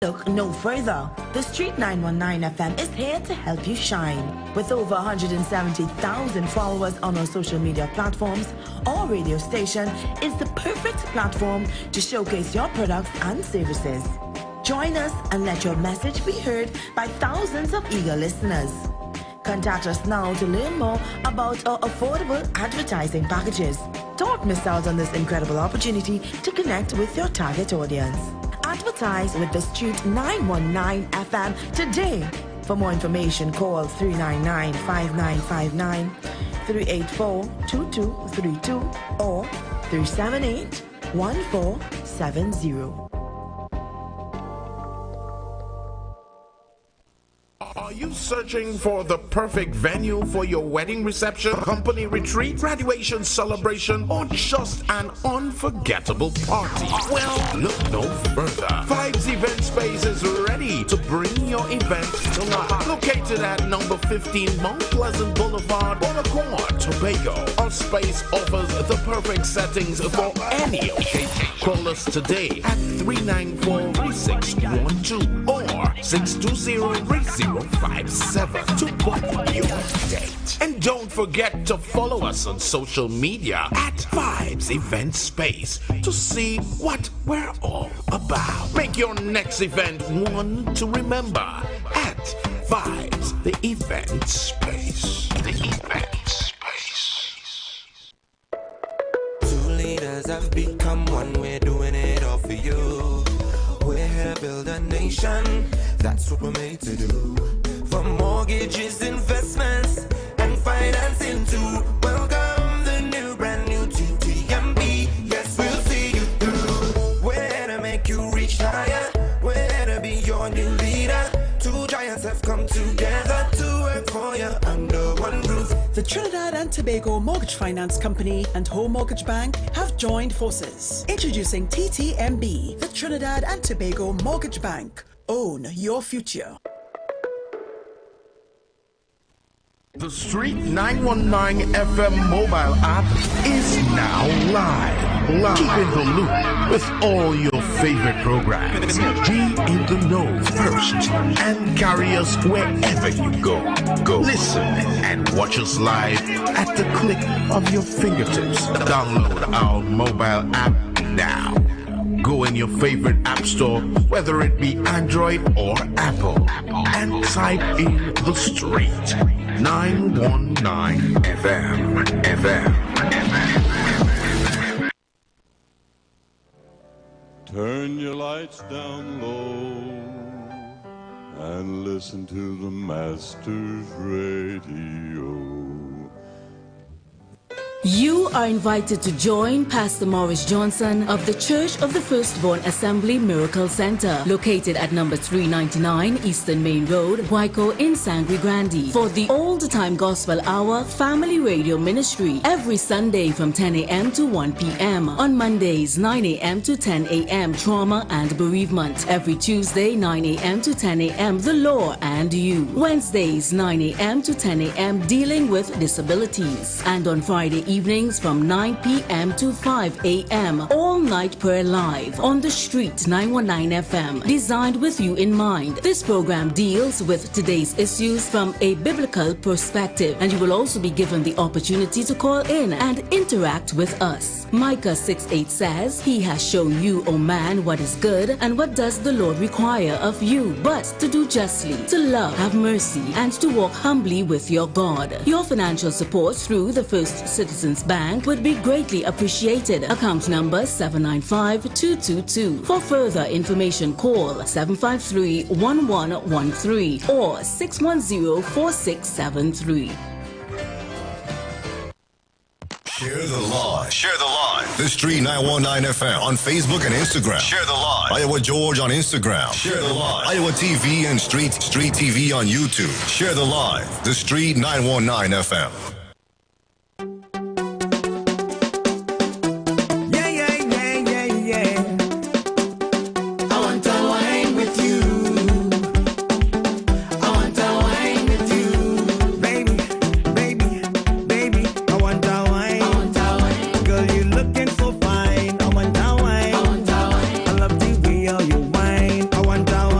Look no further. The Street 919 FM is here to help you shine. With over 170,000 followers on our social media platforms, our radio station is the perfect platform to showcase your products and services. Join us and let your message be heard by thousands of eager listeners. Contact us now to learn more about our affordable advertising packages. Don't miss out on this incredible opportunity to connect with your target audience. Advertise with the Street 919 FM today. For more information, call 399-5959, 384-2232 or 378-1470. Are you searching for the perfect venue for your wedding reception, company retreat, graduation celebration, or just an unforgettable party? Well, look no further. Vibes Event Space is ready to bring your event to life. Located at number 15 Mount Pleasant Boulevard, Bonaccord, Tobago. Our space offers the perfect settings for any occasion. Call us today at 394-3612 or 620-3057 to book your date. And don't forget to follow us on social media at Vibes Event Space to see what we're all about. Make your next event one to remember at Vibes the Event Space. The Event Space. Two leaders have become one. We're doing it all for you. We're here to build a nation. That's what we're made to do. For mortgages, investments, and financing too. Welcome the new, brand new TTMB. Yes, we'll see you through. We're here to make you reach higher. We're here to be your new leader. Two giants have come together to work for you under one roof. The Trinidad and Tobago Mortgage Finance Company and Home Mortgage Bank have joined forces. Introducing TTMB, the Trinidad and Tobago Mortgage Bank. Own your future. The Street 919 FM mobile app is now live. Keep in the loop with all your favorite programs. Be in the know first and carry us wherever you go. Listen and watch us live at the click of your fingertips. Download our mobile app now. Go in your favorite app store, whether it be Android or Apple, and type in The Street 919 FM. Turn your lights down low and listen to the Master's Radio. You are invited to join Pastor Morris Johnson of the Church of the Firstborn Assembly Miracle Center, located at number 399 Eastern Main Road, Waiko in Sangre Grande, for the Old Time Gospel Hour Family Radio Ministry every Sunday from 10 a.m. to 1 p.m. On Mondays, 9 a.m. to 10 a.m. Trauma and Bereavement. Every Tuesday, 9 a.m. to 10 a.m. The Law and You. Wednesdays, 9 a.m. to 10 a.m. Dealing with Disabilities. And on Friday evenings from 9 p.m. to 5 a.m. All Night Prayer Live on the Street 919 FM. Designed with you in mind. This program deals with today's issues from a biblical perspective, and you will also be given the opportunity to call in and interact with us. Micah 6:8 says, He has shown you, O man, what is good, and what does the Lord require of you, but to do justly, to love, have mercy, and to walk humbly with your God. Your financial support through the First Citizens Bank would be greatly appreciated. Account number 795-222. For further information, call 753-1113 or 610-4673. Share the live. Share the live. The Street 919 FM on Facebook and Instagram. Share the live. Iowa George on Instagram. Share the live. Iowa TV and Street TV on YouTube. Share the live. The Street 919 FM. I want that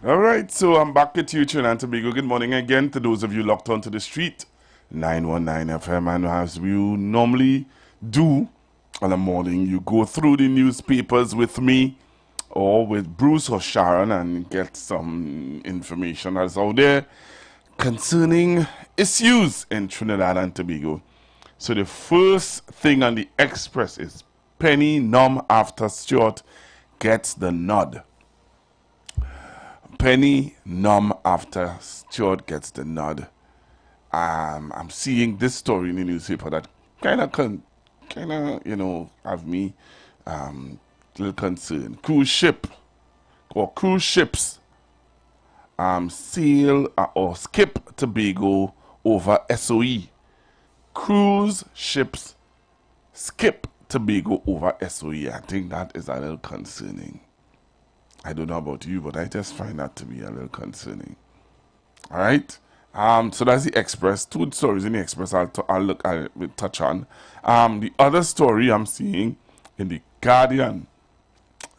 All right, so I'm back at you, Trinidad and Tobago. Good morning again to those of you locked onto the street, 919 FM. And as we normally do on a morning, you go through the newspapers with me or with Bruce or Sharon and get some information that's out there concerning issues in Trinidad and Tobago. So the first thing on the Express is Penny numb after Stewart gets the nod. Penny numb after Stewart gets the nod. I'm seeing this story in the newspaper that kind of, have me a little concerned. Cruise ships sail or skip Tobago over SOE. Cruise ships skip Tobago over SOE. I think that is a little concerning. I don't know about you, but I just find that to be a little concerning. All right. So that's the Express. Two stories in the Express I'll touch on. The other story I'm seeing in the Guardian.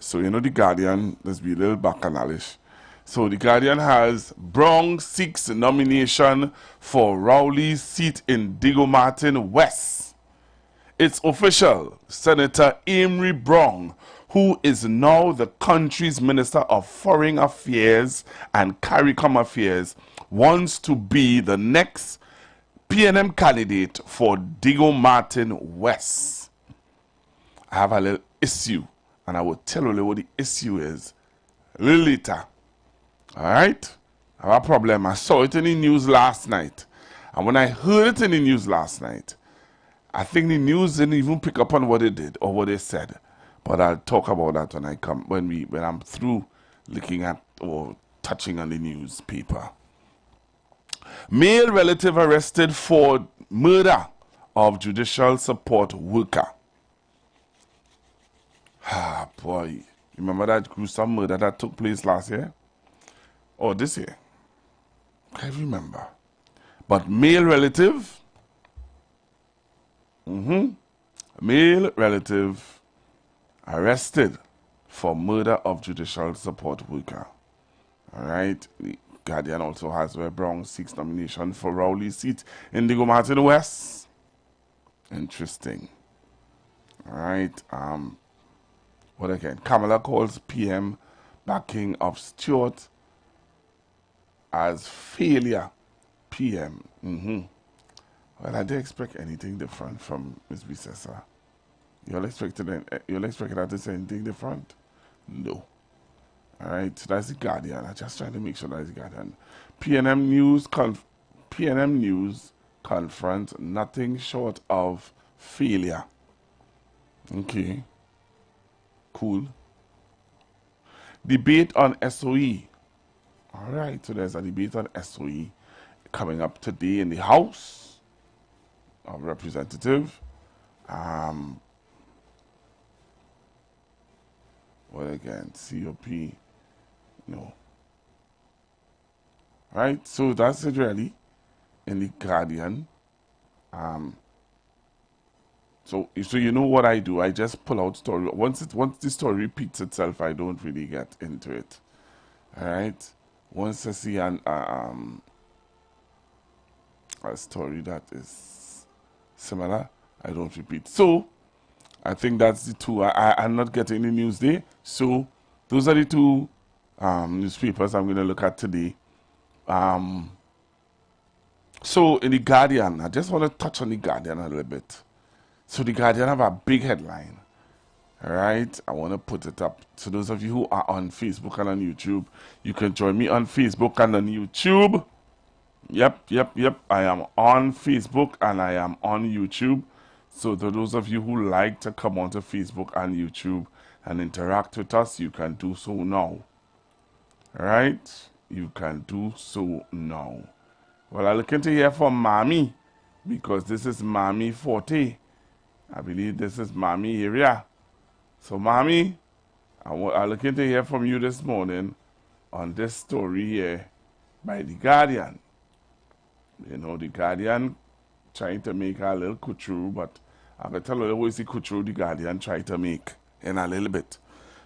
So, the Guardian, let's be a little bacchanalish. So, the Guardian has Brown seeks nomination for Rowley's seat in Diego Martin West. It's official. Senator Amory Brown, who is now the country's Minister of Foreign Affairs and CARICOM Affairs, wants to be the next PNM candidate for Diego Martin West. I have a little issue, and I will tell you what the issue is a little later. All right? I have a problem. I saw it in the news last night. And when I heard it in the news last night, I think the news didn't even pick up on what it did or what it said. But I'll talk about that when I'm through looking at or touching on the newspaper. Male relative arrested for murder of judicial support worker. Ah, boy. Remember that gruesome murder that took place last year? Or this year? I remember. But male relative. Male relative arrested for murder of judicial support worker. All right. The Guardian also has where Brown seeks nomination for Rowley's seat in Diego Martin West. Interesting. All right. What again? Kamala calls PM backing of Stewart as failure. PM. Well, I didn't expect anything different from Ms. Bissessa. You'll expect her to say anything different? No. All right, so that's the Guardian. I'm just trying to make sure that's the Guardian. PNM News confronts nothing short of failure. Okay. Cool. Debate on SOE. All right, so there's a debate on SOE coming up today in the House of Representatives. What again? COP. No. Right? So that's it really in the Guardian. So you know what I do? I just pull out story. Once the story repeats itself, I don't really get into it. Alright? Once I see a story that is similar, I don't repeat. So I think that's the two. I'm not getting the news there. So those are the two newspapers I'm going to look at today. So in the Guardian, I just want to touch on the Guardian a little bit. So the Guardian have a big headline. All right, I want to put it up. So those of you who are on Facebook and on YouTube, you can join me on Facebook and on YouTube. Yep. I am on Facebook and I am on YouTube. So to those of you who like to come onto Facebook and YouTube and interact with us, you can do so now. All right, you can do so now. Well, I'm looking to hear from Mommy because this is Mommy Forte. I believe this is Mommy area. So, Mommy, I'm looking to hear from you this morning on this story here by The Guardian. You know, The Guardian trying to make a little couture, but I'm going to tell you what the couture The Guardian trying to make in a little bit.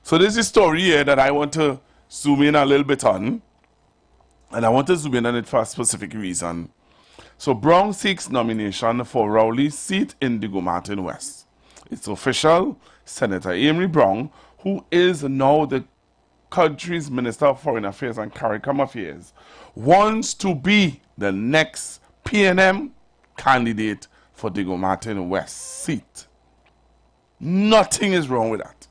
So, this is a story here that I want to zoom in a little bit on. And I want to zoom in on it for a specific reason. So Brown seeks nomination for Rowley's seat in Diego Martin West. It's official. Senator Amy Brown, who is now the country's Minister of Foreign Affairs and CARICOM Affairs, wants to be the next PNM candidate for Diego Martin West seat. Nothing is wrong with that.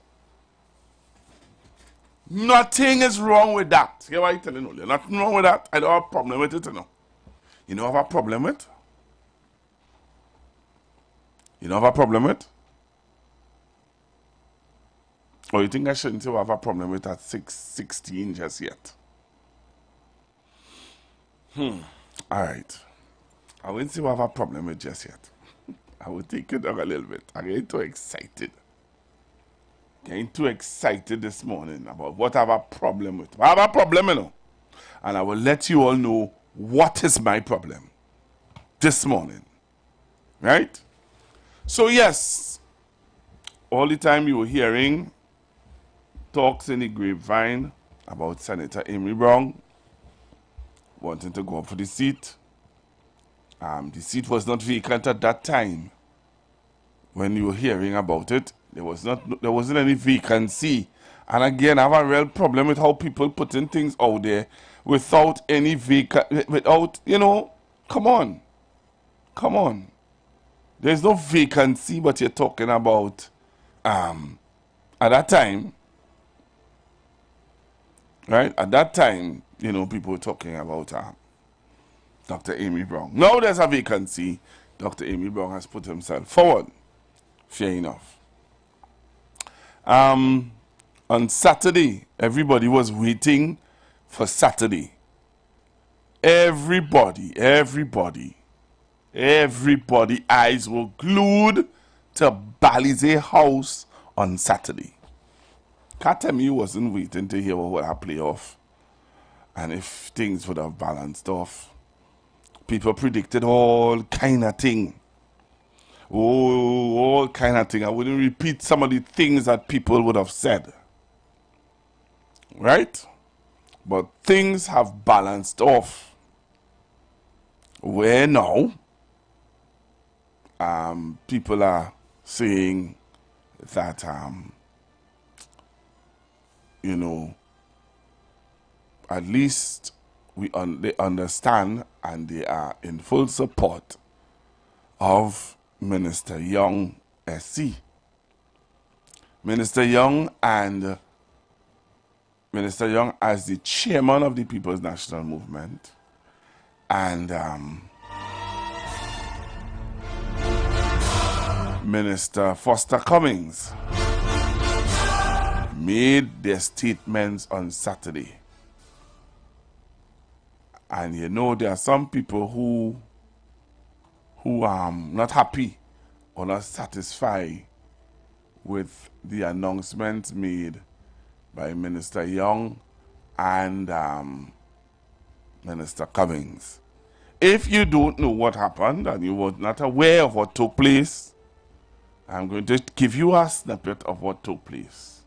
Nothing is wrong with that. Hear what I'm telling you? Nothing wrong with that. I don't have a problem with it, you know. You know what I have a problem with? You know what I have a problem with? Or you think I shouldn't say I have a problem with at 6:16 just yet? Alright. I wouldn't say I have a problem with just yet. I will take it down a little bit. I'm getting too excited. Getting too excited this morning about what I have a problem with. I have a problem, you know. And I will let you all know what is my problem this morning. Right? So yes, all the time you were hearing talks in the grapevine about Senator Amy Brown wanting to go up for the seat. The seat was not vacant at that time. When you were hearing about it, there wasn't any vacancy. And again, I have a real problem with how people putting things out there without any without, you know, come on. There's no vacancy, but you're talking about at that time, right? At that time, you know, people were talking about Dr. Amy Brown. Now there's a vacancy. Dr. Amy Brown has put himself forward. Fair enough. On Saturday, everybody was waiting for Saturday. Everybody eyes were glued to Balize House on Saturday. Can't tell me you wasn't waiting to hear what would have play off and if things would have balanced off. People predicted all kind of thing. Oh, all kind of thing. I wouldn't repeat some of the things that people would have said. Right? But things have balanced off. Where now, people are saying that, you know, at least they understand and they are in full support of Minister Young SC. Minister Young as the chairman of the People's National Movement and Minister Foster Cummings made their statements on Saturday. And you know, there are some people who are not happy or not satisfied with the announcements made by Minister Young and Minister Cummings. If you don't know what happened and you were not aware of what took place, I'm going to give you a snippet of what took place.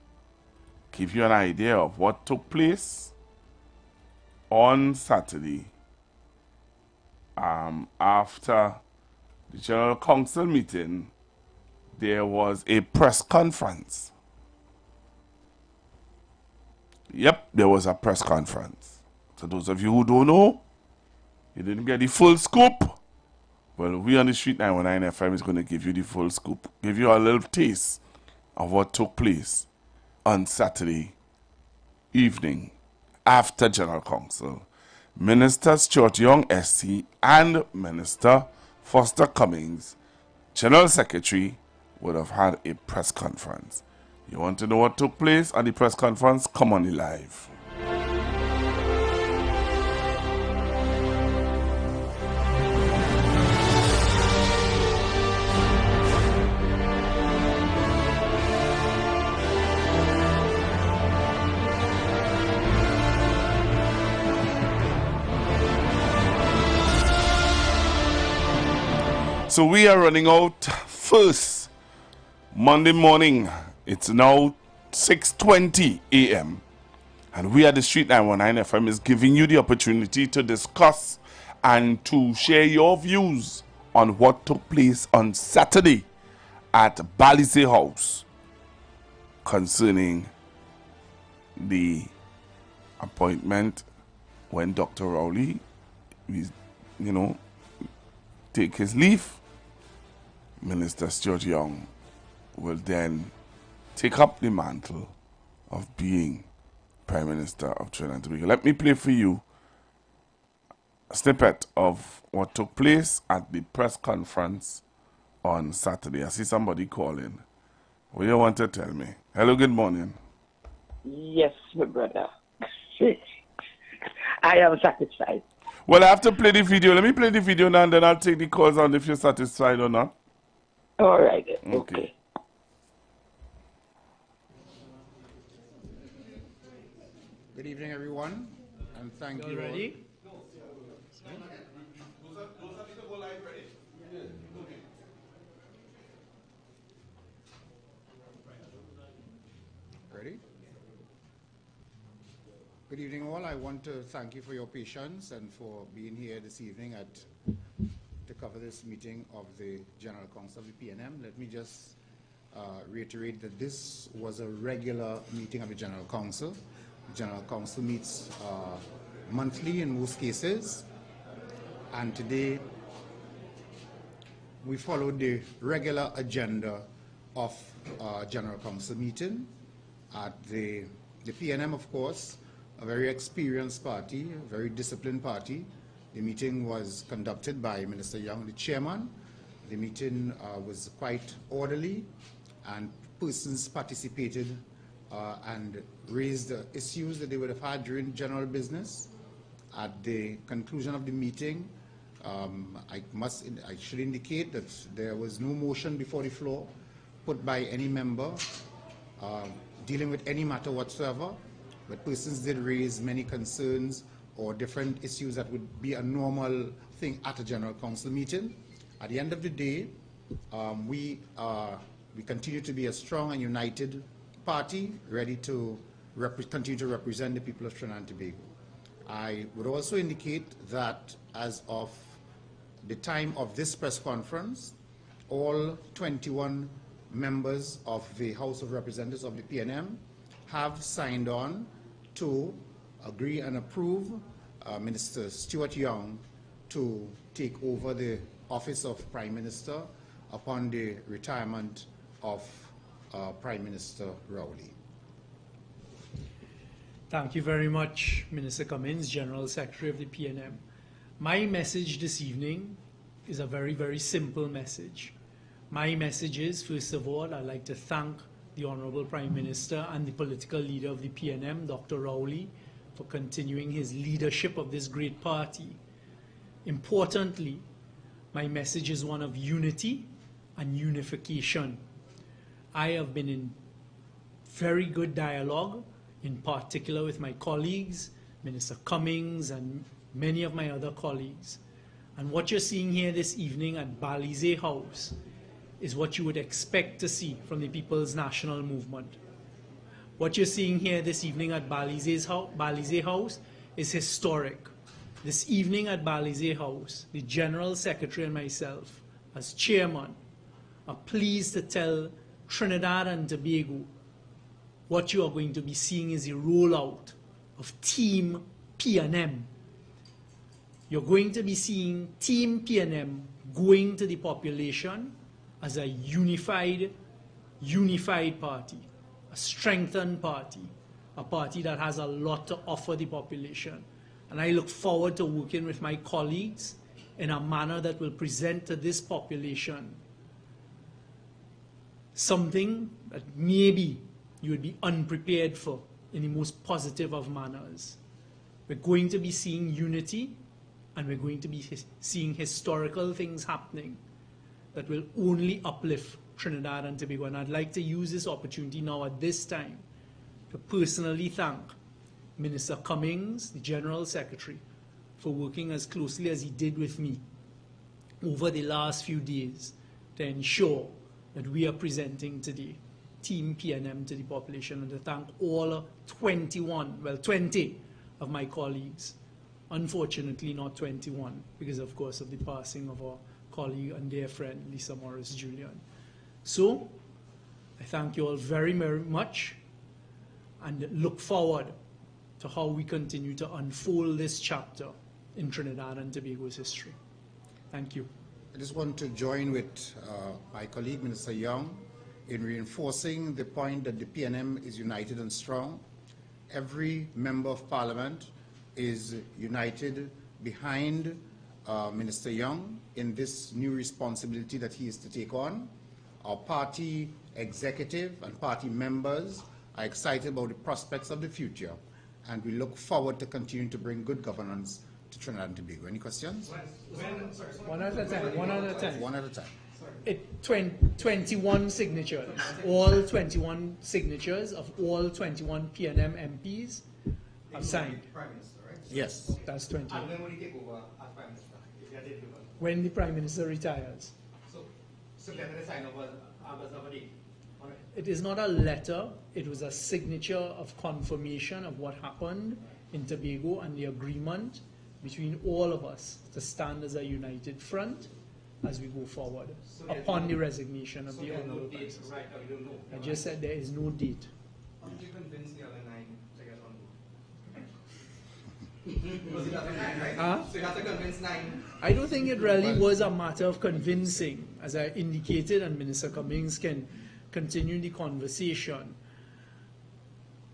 Give you an idea of what took place on Saturday after the General Council meeting. There was a press conference. Yep, there was a press conference. So those of you who don't know, you didn't get the full scoop. Well, we on the Street 919 FM is going to give you the full scoop. Give you a little taste of what took place on Saturday evening after General Council. Minister Stuart Young SC and Minister Foster Cummings, General Secretary, would have had a press conference. You want to know what took place at the press conference? Come on the live. So we are running out first Monday morning. It's now 6:20 a.m. And we at the Street 919 FM is giving you the opportunity to discuss and to share your views on what took place on Saturday at Balize House concerning the appointment when Dr. Rowley, take his leave. Minister Stuart Young will then take up the mantle of being Prime Minister of Trinidad and Tobago. Let me play for you a snippet of what took place at the press conference on Saturday. I see somebody calling. What do you want to tell me? Hello, good morning. Yes, my brother. I am satisfied. Well, I have to play the video. Let me play the video now and then I'll take the calls on if you're satisfied or not. All right. Okay. Good evening, everyone, and thank you. Ready? Ready? Good evening, all. I want to thank you for your patience and for being here this evening to cover this meeting of the General Council of the PNM. Let me just reiterate that this was a regular meeting of the General Council. The General Council meets monthly in most cases, and today we followed the regular agenda of General Council meeting at the PNM, of course, a very experienced party, a very disciplined party. The meeting was conducted by Minister Young, the chairman. The meeting was quite orderly, and persons participated and raised issues that they would have had during general business. At the conclusion of the meeting, I should indicate that there was no motion before the floor put by any member dealing with any matter whatsoever, but persons did raise many concerns or different issues that would be a normal thing at a General Council meeting. At the end of the day, we continue to be a strong and united party, ready to continue to represent the people of Trinidad and Tobago. I would also indicate that as of the time of this press conference, all 21 members of the House of Representatives of the PNM have signed on to agree and approve Minister Stuart Young to take over the office of Prime Minister upon the retirement of Prime Minister Rowley. Thank you very much, Minister Cummins, General Secretary of the PNM. My message this evening is a very, very simple message. My message is, first of all, I'd like to thank the Honorable Prime Minister and the political leader of the PNM, Dr. Rowley, for continuing his leadership of this great party. Importantly, my message is one of unity and unification. I have been in very good dialogue, in particular with my colleagues, Minister Cummings and many of my other colleagues. And what you're seeing here this evening at Balize House is what you would expect to see from the People's National Movement. What you're seeing here this evening at Balize House is historic. This evening at Balize House, the General Secretary and myself, as chairman, are pleased to tell Trinidad and Tobago what you are going to be seeing is a rollout of Team PNM. You're going to be seeing Team PNM going to the population as a unified party, a strengthened party, a party that has a lot to offer the population. And I look forward to working with my colleagues in a manner that will present to this population something that maybe you would be unprepared for in the most positive of manners. We're going to be seeing unity, and we're going to be seeing historical things happening that will only uplift Trinidad and Tobago. And I'd like to use this opportunity now at this time to personally thank Minister Cummings, the General Secretary, for working as closely as he did with me over the last few days to ensure that we are presenting today Team PNM to the population, and to thank all 20 of my colleagues. Unfortunately, not 21, because of course of the passing of our colleague and dear friend, Lisa Morris Julian. So, I thank you all very, very much, and look forward to how we continue to unfold this chapter in Trinidad and Tobago's history. Thank you. I just want to join with my colleague, Minister Young, in reinforcing the point that the PNM is united and strong. Every member of Parliament is united behind Minister Young in this new responsibility that he is to take on. Our party executive and party members are excited about the prospects of the future, and we look forward to continuing to bring good governance to Trinidad and Tobago. Any questions? One at a time. One at a time. One at a time. 21 signatures. All 21 signatures of all 21 PNM MPs have signed. Prime Minister, right? Yes. That's 21. And when will he take over as Prime Minister? If you did When the Prime Minister retires. So the letter signed was August of a date. It is not a letter, it was a signature of confirmation of what happened in Tobago and the agreement between all of us to stand as a united front as we go forward upon the resignation of the Honourable Prime Minister. Right now, you don't know. I just said there is no date. How did you convince the other 9 to get on board? Because you have to convince 9, right? So you have to convince 9. I don't think it really was a matter of convincing, as I indicated, and Minister Cummings can continue the conversation.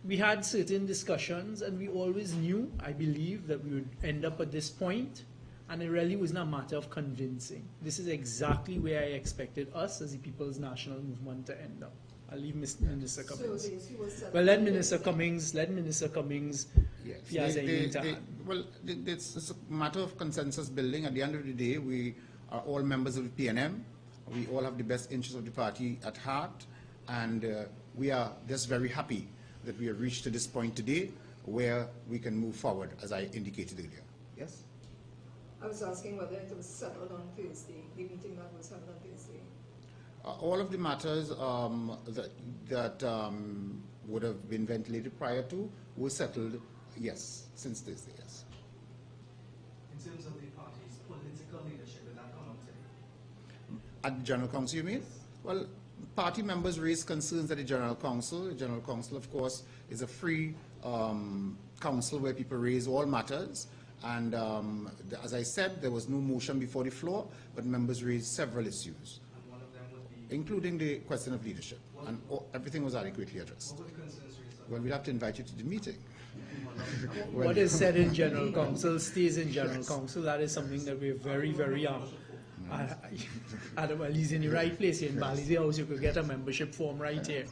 We had certain discussions, and we always knew, I believe, that we would end up at this point, and it really was not a matter of convincing. This is exactly where I expected us as the People's National Movement to end up. I'll leave Minister Cummings. Well, let Minister Cummings, Yes. if he has anything to add. Well, it's a matter of consensus building. At the end of the day, we are all members of the PNM. We all have the best interests of the party at heart, and we are just very happy that we have reached to this point today where we can move forward, as I indicated earlier. Yes? I was asking whether it was settled on Thursday, the meeting that was held on Thursday. All of the matters that would have been ventilated prior to were settled, yes, since Thursday, yes. In terms of the party's political leadership, did that come up today? At the General Council, you mean? Well, party members raised concerns at the General Council. The General Council, of course, is a free council where people raise all matters. And as I said, there was no motion before the floor, but members raised several issues, And one of them would be? including the question of leadership. And everything was adequately addressed. What were the concerns raised? Well, we'll have to invite you to the meeting. What is said in General Council stays in General Council. That is something that we're very, very well, he's in the right place here in Bali's house. You could get a membership form right here.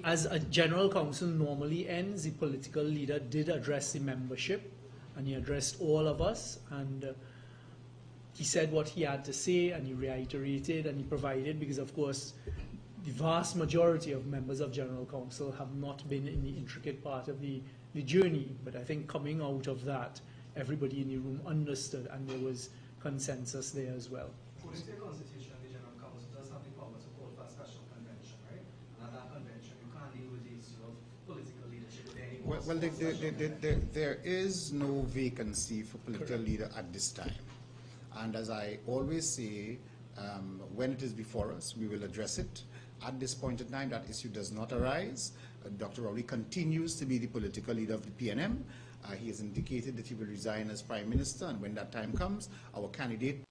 As a General Council normally ends, the political leader did address the membership, and he addressed all of us, and he said what he had to say, and he reiterated, and he provided, because of course the vast majority of members of General Council have not been in the intricate part of the journey, but I think coming out of that, everybody in the room understood, and there was consensus there as well. According to the Constitution, the General Council does have the power to call for a special convention, right? And at that convention, you can't deal with the issue of political leadership with any Well, there is no vacancy for political leader at this time. And as I always say, when it is before us, we will address it. At this point in time, that issue does not arise. Dr. Rowley continues to be the political leader of the PNM. He has indicated that he will resign as Prime Minister, and when that time comes, our candidate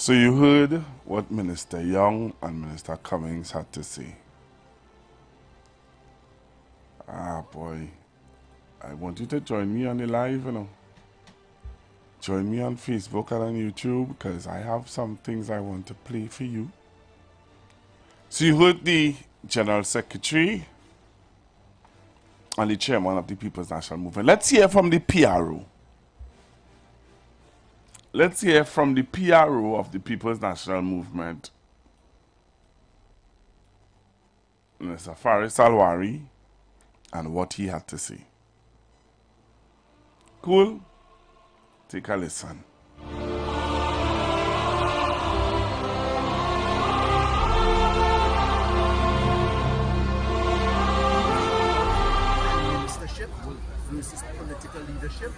So you heard what Minister Young and Minister Cummings had to say. Ah, boy. I want you to join me on the live, you know. Join me on Facebook and on YouTube because I have some things I want to play for you. So you heard the General Secretary and the Chairman of the People's National Movement. Let's hear from the PRO. Let's hear from the PRO of the People's National Movement, Mr. Faris Alwari, and what he had to say. Cool? Take a listen. Ministership versus political leadership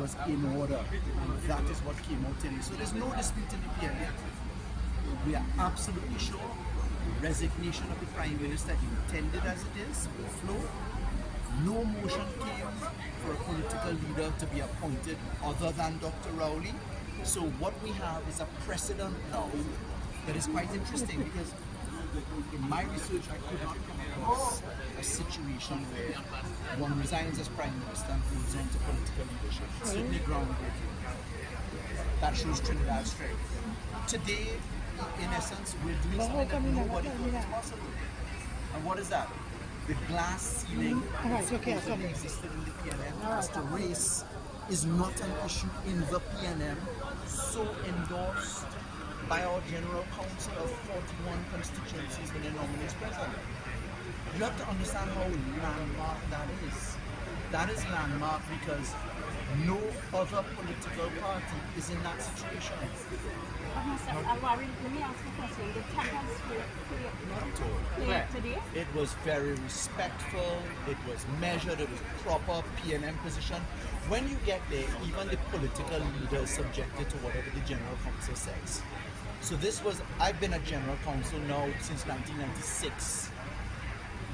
was in order, and that is what came out today. So there's no dispute in the PNM. We are absolutely sure the resignation of the Prime Minister, intended as it is, will flow. No motion came for a political leader to be appointed other than Dr. Rowley. So what we have is a precedent now that is quite interesting, because in my research I could not come across a situation where one resigns as Prime Minister and moves on to political leadership. It's certainly groundbreaking. That shows Trinidad's strength. Today, in essence, we're doing something that nobody thought was possible. And what is that? The glass ceiling that supposedly existed in the PNM as to race is not an issue in the PNM, so endorsed by our General Council of 41 constituencies when their nominee is present. You have to understand how landmark that is. That is landmark because no other political party is in that situation. Let me ask you a question. The temperature today? It was very respectful, it was measured, it was proper PNM position. When you get there, even the political leader is subjected to whatever the General Council says. So this was, I've been at General Council now since 1996.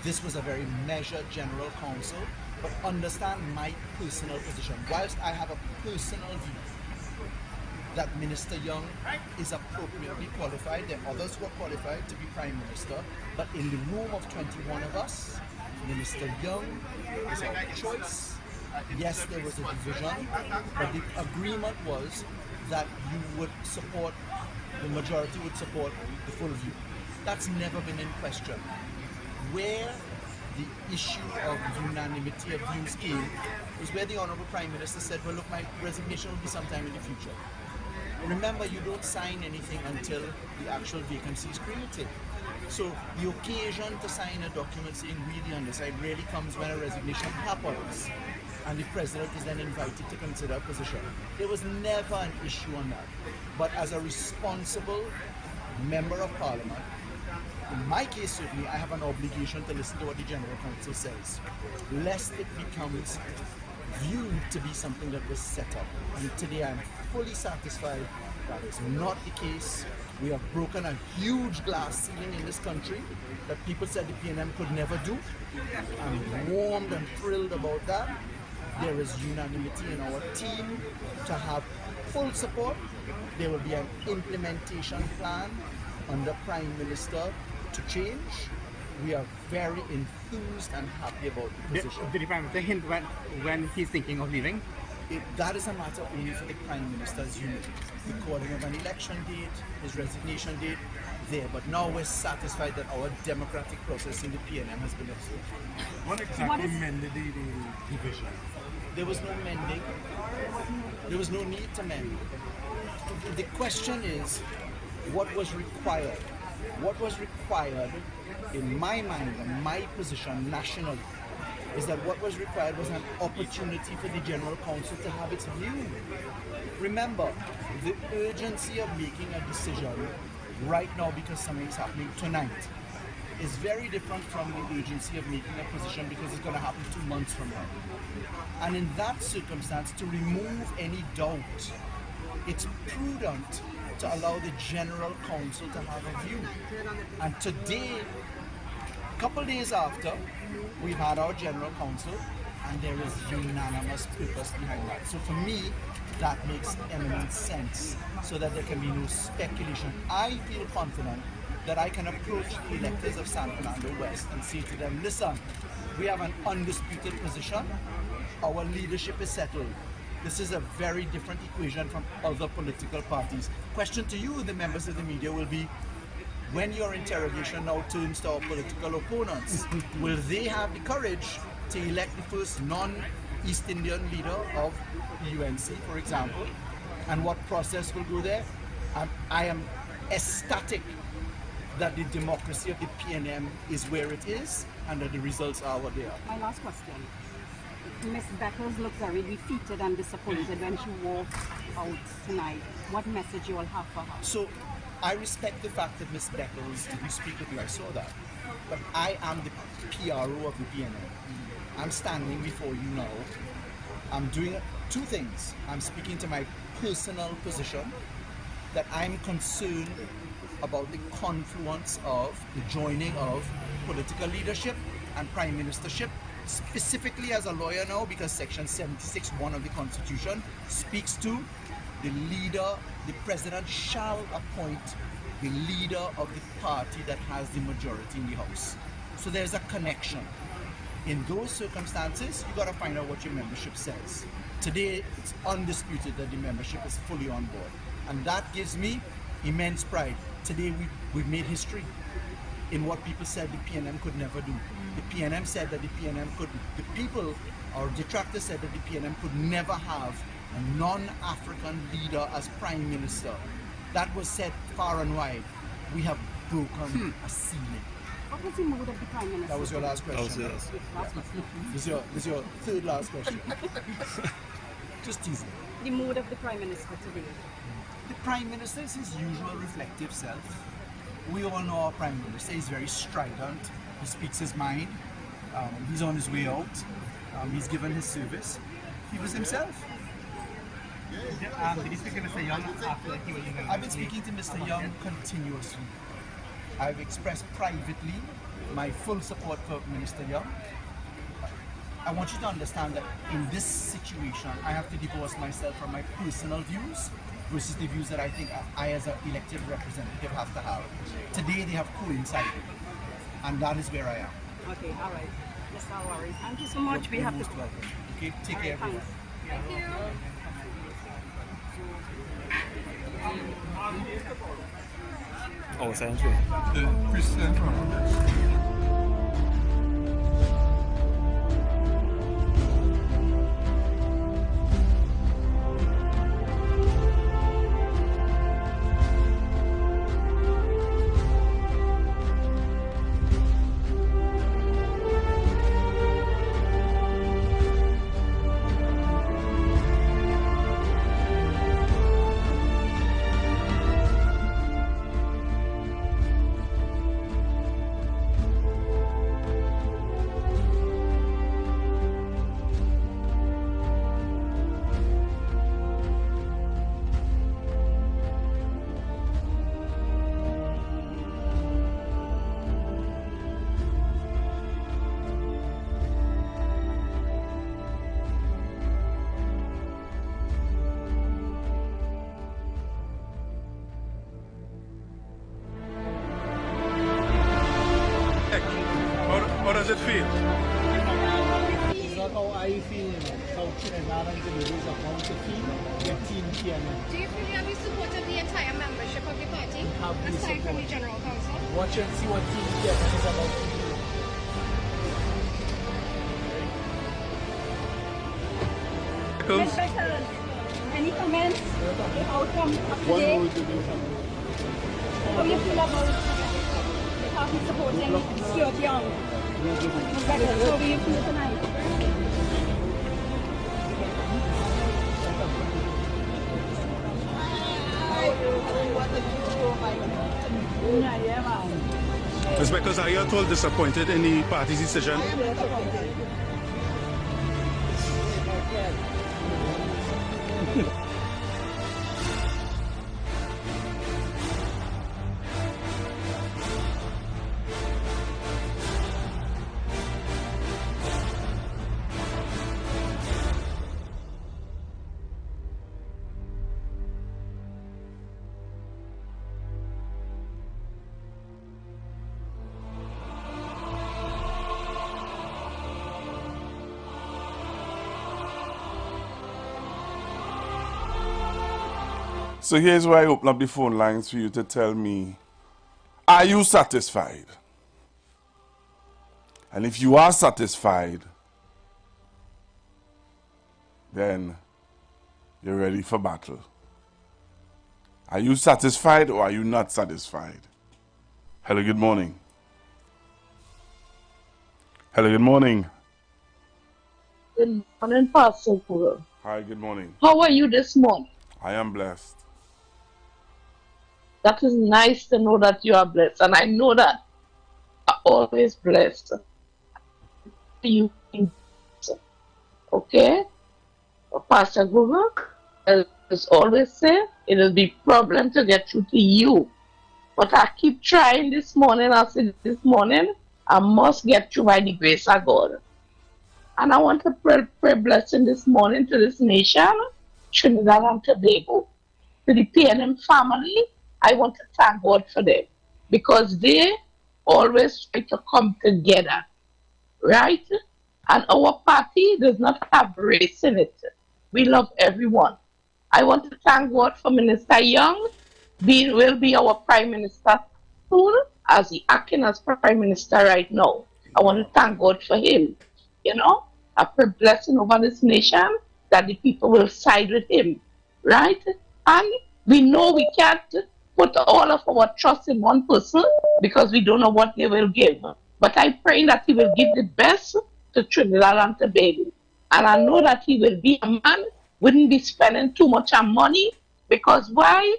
This was a very measured General Council, but understand my personal position. Whilst I have a personal view that Minister Young is appropriately qualified, there are others who are qualified to be Prime Minister, but in the room of 21 of us, Minister Young is our choice. Yes, there was a division, but the agreement was that you would support, the majority would support the full view. That's never been in question. Where the issue of unanimity of views came was where the Honourable Prime Minister said, well look, my resignation will be sometime in the future. Remember, you don't sign anything until the actual vacancy is created. So the occasion to sign a document saying really on the side really comes when a resignation happens and the President is then invited to consider a position. There was never an issue on that. But as a responsible Member of Parliament, in my case certainly, I have an obligation to listen to what the General Council says, lest it becomes viewed to be something that was set up. And today I'm fully satisfied that is not the case. We have broken a huge glass ceiling in this country that people said the PNM could never do. I'm warmed and thrilled about that. There is unanimity in our team to have full support. There will be an implementation plan under Prime Minister to change. We are very enthused and happy about the position. Did the Prime Minister hint when he's thinking of leaving? That is a matter only for the Prime Minister's unit. The calling of an election date, his resignation date, there. But now we're satisfied that our democratic process in the PNM has been observed. What exactly mended the division? There was no mending. There was no need to mend. The question is, what was required? What was required, in my mind and my position nationally, is that what was required was an opportunity for the General Council to have its view. Remember, the urgency of making a decision right now because something's happening tonight is very different from the urgency of making a position because it's going to happen 2 months from now. And in that circumstance, to remove any doubt, it's prudent to allow the General Council to have a view. And today, a couple days after, we've had our General Council and there is unanimous purpose behind that. So for me, that makes eminent sense so that there can be no speculation. I feel confident that I can approach the electors of San Fernando West and say to them, listen, we have an undisputed position. Our leadership is settled. This is a very different equation from other political parties. Question to you, the members of the media, will be, when your interrogation now turns to our political opponents, will they have the courage to elect the first non-East Indian leader of the UNC, for example? And what process will go there? I am ecstatic that the democracy of the PNM is where it is and that the results are what they are. My last question. Ms. Beckles looked very defeated and disappointed when she walked out tonight. What message you will have for her? So, I respect the fact that Ms. Beckles didn't speak with you, I saw that. But I am the PRO of the PNM. I'm standing before you now. I'm doing two things. I'm speaking to my personal position, that I'm concerned about the confluence of the joining of political leadership and prime ministership, specifically as a lawyer now, because section 76(1) of the Constitution speaks to the leader, the president shall appoint the leader of the party that has the majority in the House. So there's a connection. In those circumstances, you got to find out what your membership says. Today, it's undisputed that the membership is fully on board. And that gives me immense pride. Today, we've made history in what people said the PNM could never do. The PNM said that the PNM could, the people, our detractors said that the PNM could never have a non-African leader as prime minister. That was said far and wide. We have broken a ceiling. What was the mood of the Prime Minister? That was your last question. Yes. Last question. This is your third last question. Just teasing. The mood of the Prime Minister today. The Prime Minister is his usual reflective self. We all know our Prime Minister is very strident. He speaks his mind. He's on his way out. He's given his service. He was himself. Did you speak to Mr. Young after he was in the I've been speaking to Mr. Young continuously. I've expressed privately my full support for Minister Young. I want you to understand that in this situation, I have to divorce myself from my personal views versus the views that I think I as an elected representative have to have. Today they have coincided, and that is where I am. Okay, all right. Mr. Iwer, thank you so much. You're most welcome. Okay, take care, everyone. Thank you. Oh, essentially. How does it feel? It's not how I feel, you know. South Trinidad and Tobago is how to feel. The team PNM. Do you feel you have the support of the entire membership of the party, aside from the General Council? Watch and see what team PNM is about to do. Ms. Beckles, any comments? The outcome of today? How do you feel about the party supporting Stuart Young? Ms. Beckles, how do you feel tonight? Ms. Beckles, are you at all disappointed in the party's decision? So here's where I open up the phone lines for you to tell me, are you satisfied? And if you are satisfied, then you're ready for battle. Are you satisfied or are you not satisfied? Hello, good morning. Hello, good morning. Good morning, Pastor Guru. Hi, good morning. How are you this morning? I am blessed. That is nice to know that you are blessed, and I know that you are always blessed. You, okay? Pastor Guru, as always say, it will be problem to get through to you. But I keep trying this morning. I said this morning, I must get through by the grace of God. And I want to pray blessing this morning to this nation, Trinidad and Tobago. To the PNM family, I want to thank God for them. Because they always try to come together. Right? And our party does not have race in it. We love everyone. I want to thank God for Minister Young. Will be our Prime Minister soon, as he acting as Prime Minister right now. I want to thank God for him. You know, I pray blessing over this nation that the people will side with him. Right? And we know we can't put all of our trust in one person because we don't know what they will give. But I pray that he will give the best to Trinidad and Tobago. And I know that he will be a man, wouldn't be spending too much on money, because why?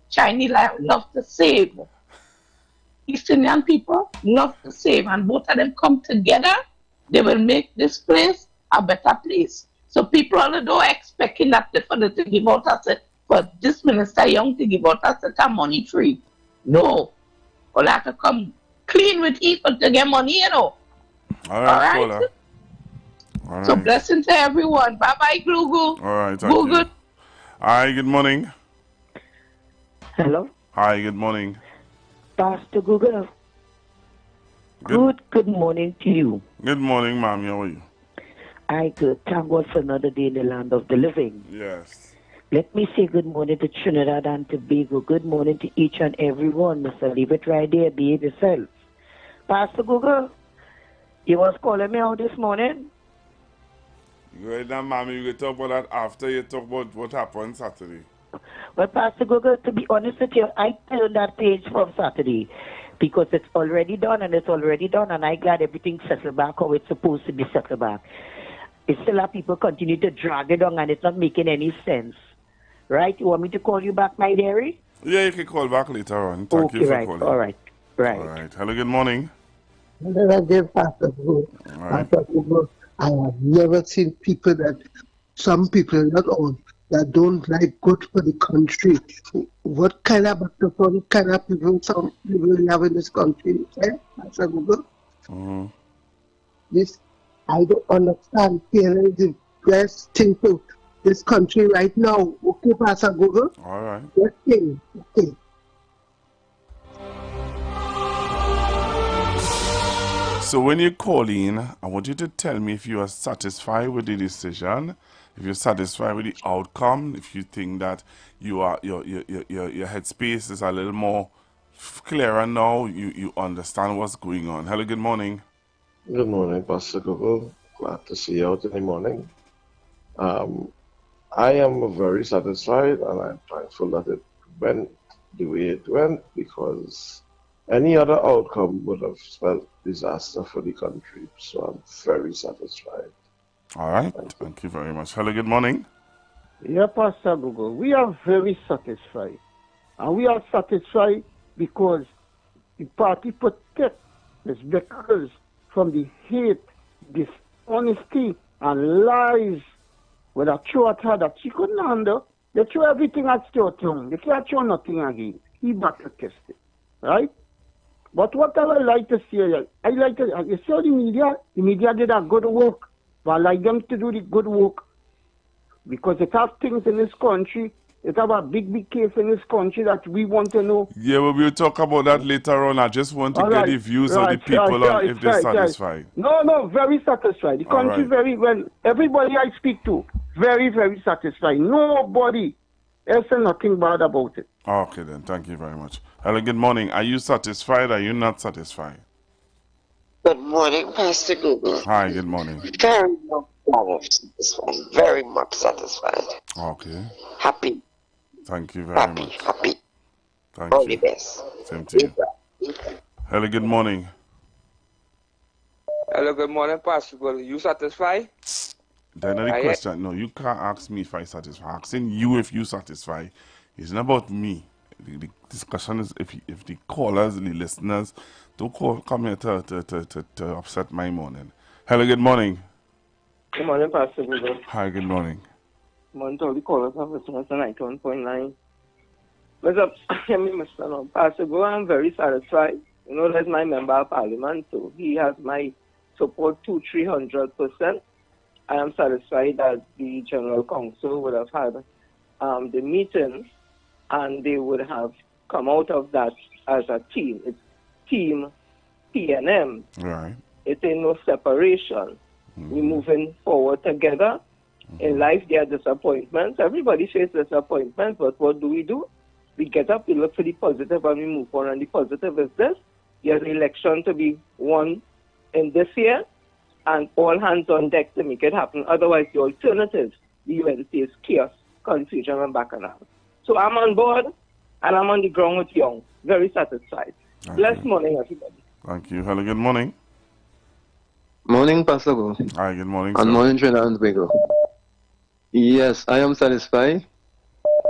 Chinese love to save. East Indian people love to save, and both of them come together, they will make this place a better place. So people although expecting that for them to give out us, for this Minister Young to give out us a money free. No. We'll have to come clean with people to get money, you know. All right, Paula. All right? So blessing to everyone. Bye-bye, Google. All right, thank you. Hi, good morning. Hello. Hi, good morning. Pastor Google. Good morning to you. Good morning, ma'am. How are you? I good. Thank God for another day in the land of the living. Yes. Let me say good morning to Trinidad and Tobago. Good morning to each and every one. Mr. Leave it right there. Behave yourself. Pastor Google, you was calling me out this morning? Go ahead now, ma'am. You can talk about that after you talk about what happened Saturday. Well, Pastor Google, to be honest with you, I turned that page from Saturday because it's already done and I'm glad everything's settled back how it's supposed to be settled back. It's still have people continue to drag it on and it's not making any sense. Right? You want me to call you back, my dearie? Yeah, you can call back later on. Thank you for calling. All right. All right. Hello, good morning. Pastor Google. Pastor Google, I have never seen people some people, not all, that don't like good for the country. What kind of people some people have in this country? Pastor Google? This, I don't understand. PLA is the best thing for this country right now. Okay, Pastor Google? All right. Okay. So when you call in, I want you to tell me if you are satisfied with the decision, if you're satisfied with the outcome, if you think that your headspace is a little more clearer now, you understand what's going on. Hello, good morning. Good morning, Pastor Google. Glad to see you out in the morning. I am very satisfied and I'm thankful that it went the way it went, because any other outcome would have spelled disaster for the country. So I'm very satisfied. All right. Thank you very much. Hello, good morning. Yeah, Pastor Google, we are very satisfied. And we are satisfied because the party protects its because from the hate, dishonesty, and lies. When I threw at her that she couldn't handle, they threw everything at Stuart Young. They can't throw nothing again. He battle tested. Right? But what I would like to say, you saw the media did a good work. But I like them to do the good work. Because it have things in this country, it have a big case in this country that we want to know. Yeah, but we'll talk about that later on. I just want to get the views of the people on if they're satisfied. No, very satisfied. The country very well. Everybody I speak to, very, very satisfied. Nobody There's nothing bad about it. Okay then, thank you very much. Hello, good morning. Are you satisfied? Are you not satisfied? Good morning, Pastor Google. Hi, good morning. Very much satisfied. Very much satisfied. Okay. Happy. Thank you very much. Happy. Thank All you. the best. Same to you. Hello, good morning. Hello, good morning, Pastor Google. You satisfied? Then the question, no, you can't ask me if I satisfy. Asking you if you satisfy. It's not about me. The discussion is if the callers, the listeners, don't come here to upset my morning. Hello, good morning. Good morning, Pastor Google. Hi, good morning. Good morning to all the callers of listeners on 91.9. Mr. Pastor Google, I'm very satisfied. You know, that's my member of parliament, so he has my support 300%. I am satisfied that the General Council would have had the meetings and they would have come out of that as a team. It's team PNM. Right. It ain't no separation. We're moving forward together. In life, there are disappointments. Everybody faces disappointments, but what do? We get up, we look for the positive, and we move on. And the positive is this. There's an election to be won in this year, and all hands on deck to make it happen. Otherwise, the alternative, the UNC, is chaos, confusion, and bacchanal. So I'm on board, and I'm on the ground with Young. Very satisfied. Blessed morning, everybody. Thank you. Hello, good morning. Morning, Pastor Go. Hi, good morning, and sir. morning, Trinidad and Tobago. Yes, I am satisfied.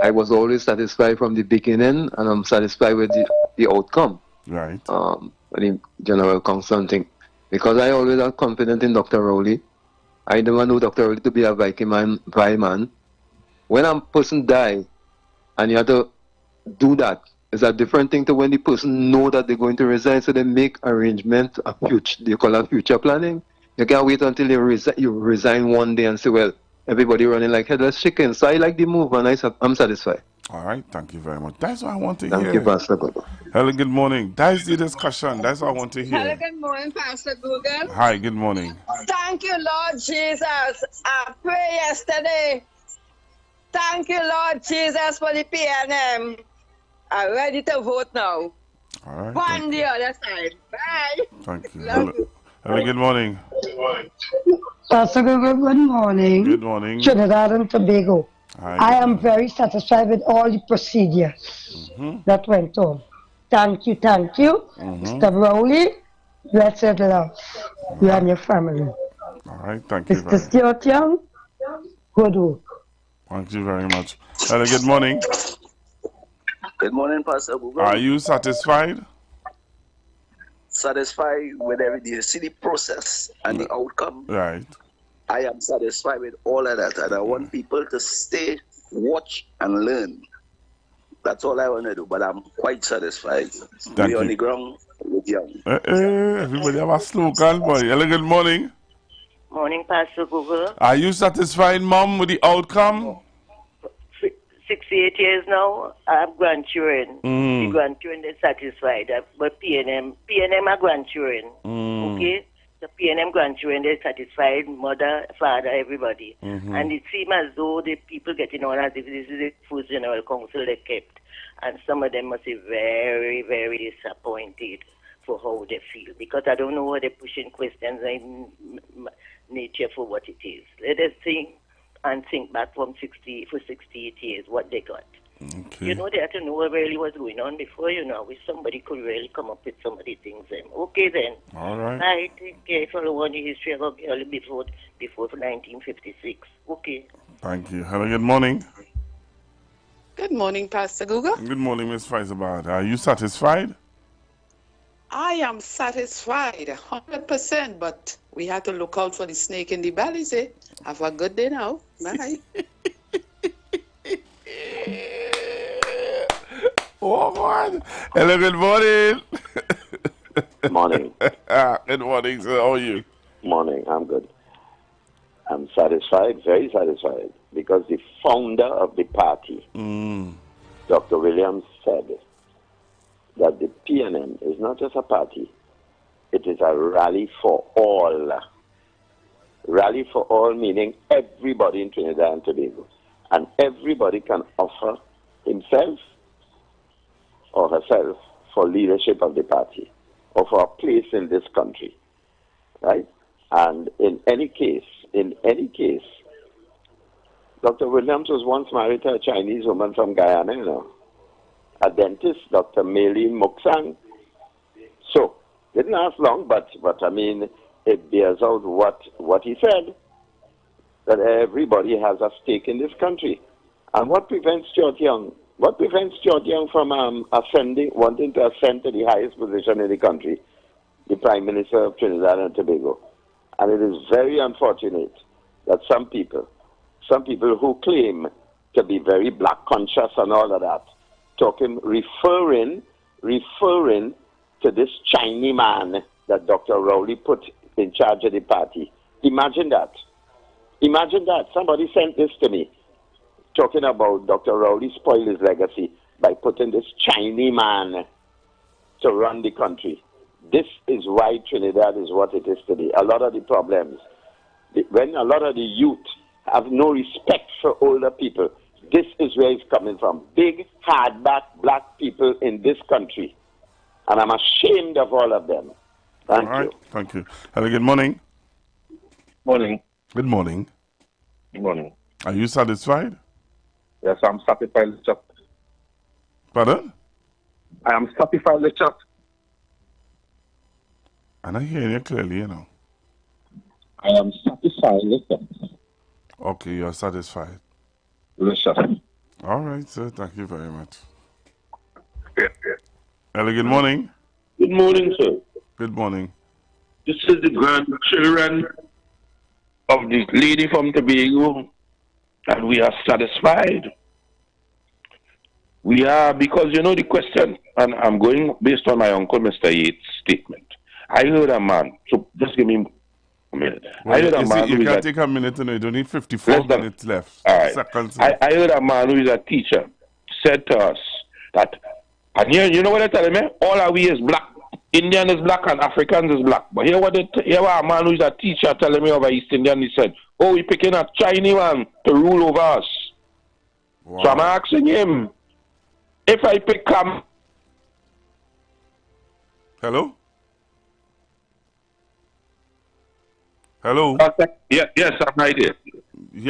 I was always satisfied from the beginning, and I'm satisfied with the outcome. Right. The General Council thing. Because I always have confidence in Dr. Rowley. I never know Dr. Rowley to be a Viking man. When a person dies, and you have to do that, it's a different thing to when the person know that they're going to resign, so they make arrangement, they call it future planning. You can't wait until you resign one day and say, well, everybody running like headless chickens. So I like the move, and I'm satisfied. All right, thank you very much. That's what I want to Thank hear. you, Pastor Gogo. Hello, good morning. That's the discussion. That's what I want to Hello, hear. good morning, Pastor Google. Hi, good morning. Thank you, Lord Jesus. I prayed yesterday. Thank you, Lord Jesus, for the PNM. I'm ready to vote now. All right. On the other side. Bye. Thank you. Hello, good morning. Pastor Google, good morning. Good morning. Trinidad and Tobago. Hi, I am very satisfied with all the procedures that went on. Thank you, Mr. Rowley. Blessed love, you and your family. All right, thank you Mr. Stuart Young, good work. Thank you very much. Hello, good morning. Good morning, Pastor Google. Are you satisfied? Satisfied with everything. You see the process and the outcome. Right. I am satisfied with all of that, and I want people to stay, watch, and learn. That's all I want to do, but I'm quite satisfied. Thank We're on you. the ground with Young. Everybody have a slogan, boy. Hello, good morning. Morning, Pastor Google. Are you satisfied, Mom, with the outcome? 68 years now, I have grandchildren. Mm. The grandchildren, they're satisfied. But PNM are grandchildren. Okay? The PNM grandchildren, they're satisfied. Mother, father, everybody. And it seems as though the people getting on as if this is the first General Council they kept. And some of them must be very, very disappointed for how they feel. Because I don't know why they're pushing questions in nature for what it is. Let us think and think back from 68 years, what they got. Okay. You know, they had to know really what's going on before, you know, if somebody could really come up with some of the things then. Okay then. All right. I take care if I want the history of a girl before 1956. Okay. Thank you. Hello, good morning. Good morning, Pastor Google. Good morning, Ms. Faisalabad. Are you satisfied? I am satisfied 100%, but we have to look out for the snake in the belly. Say, have a good day now. Bye. Oh, God. Hello, good morning. Morning. Good morning, sir. How are you? Morning. I'm good. I'm satisfied, very satisfied, because the founder of the party, Dr. Williams, said that the PNM is not just a party, it is a rally for all. Rally for all meaning everybody in Trinidad and Tobago. And everybody can offer himself or herself for leadership of the party or for a place in this country, right? And in any case, Dr. Williams was once married to a Chinese woman from Guyana, you know, a dentist, Dr. Maylene Muksang. So, didn't last long, but I mean, it bears out what he said, that everybody has a stake in this country. And what prevents Stuart Young? What prevents Stuart Young from wanting to ascend to the highest position in the country? The Prime Minister of Trinidad and Tobago. And it is very unfortunate that some people who claim to be very black conscious and all of that, referring to this Chinese man that Dr. Rowley put in charge of the party. Imagine that. Imagine that. Somebody sent this to me, talking about Dr. Rowley spoiled his legacy by putting this Chinese man to run the country. This is why Trinidad is what it is today. A lot of the problems, when a lot of the youth have no respect for older people, this is where it's coming from. Big, hardback black people in this country. And I'm ashamed of all of them. Thank you. Thank you. Hello, good morning. Morning. Good morning. Good morning. Are you satisfied? Yes, I'm satisfied with chat. Pardon? I am satisfied with chat. I'm not hearing you clearly, you know. I am satisfied with chat. Okay, you're satisfied. With chat. All right, sir. Thank you very much. Yeah. Hello, good morning. Good morning, sir. Good morning. This is the grandchildren of the lady from Tobago, and we are satisfied. We are, because you know the question, and I'm going based on my uncle, Mr. Yates' statement. I heard a man, so just give me a minute. Well, I heard a man you who can't is take a minute, and you don't need 54 minutes left. all right. Seconds I left. heard a man who is a teacher said to us that, and here, you know what they're telling me? All of we is black. Indian is black and Africans is black. But here what a man who is a teacher telling me over East Indian, he said, oh, we're picking a Chinese man to rule over us. Wow. So I'm asking him, if I pick Hello? Hello? Yes, I'm right here.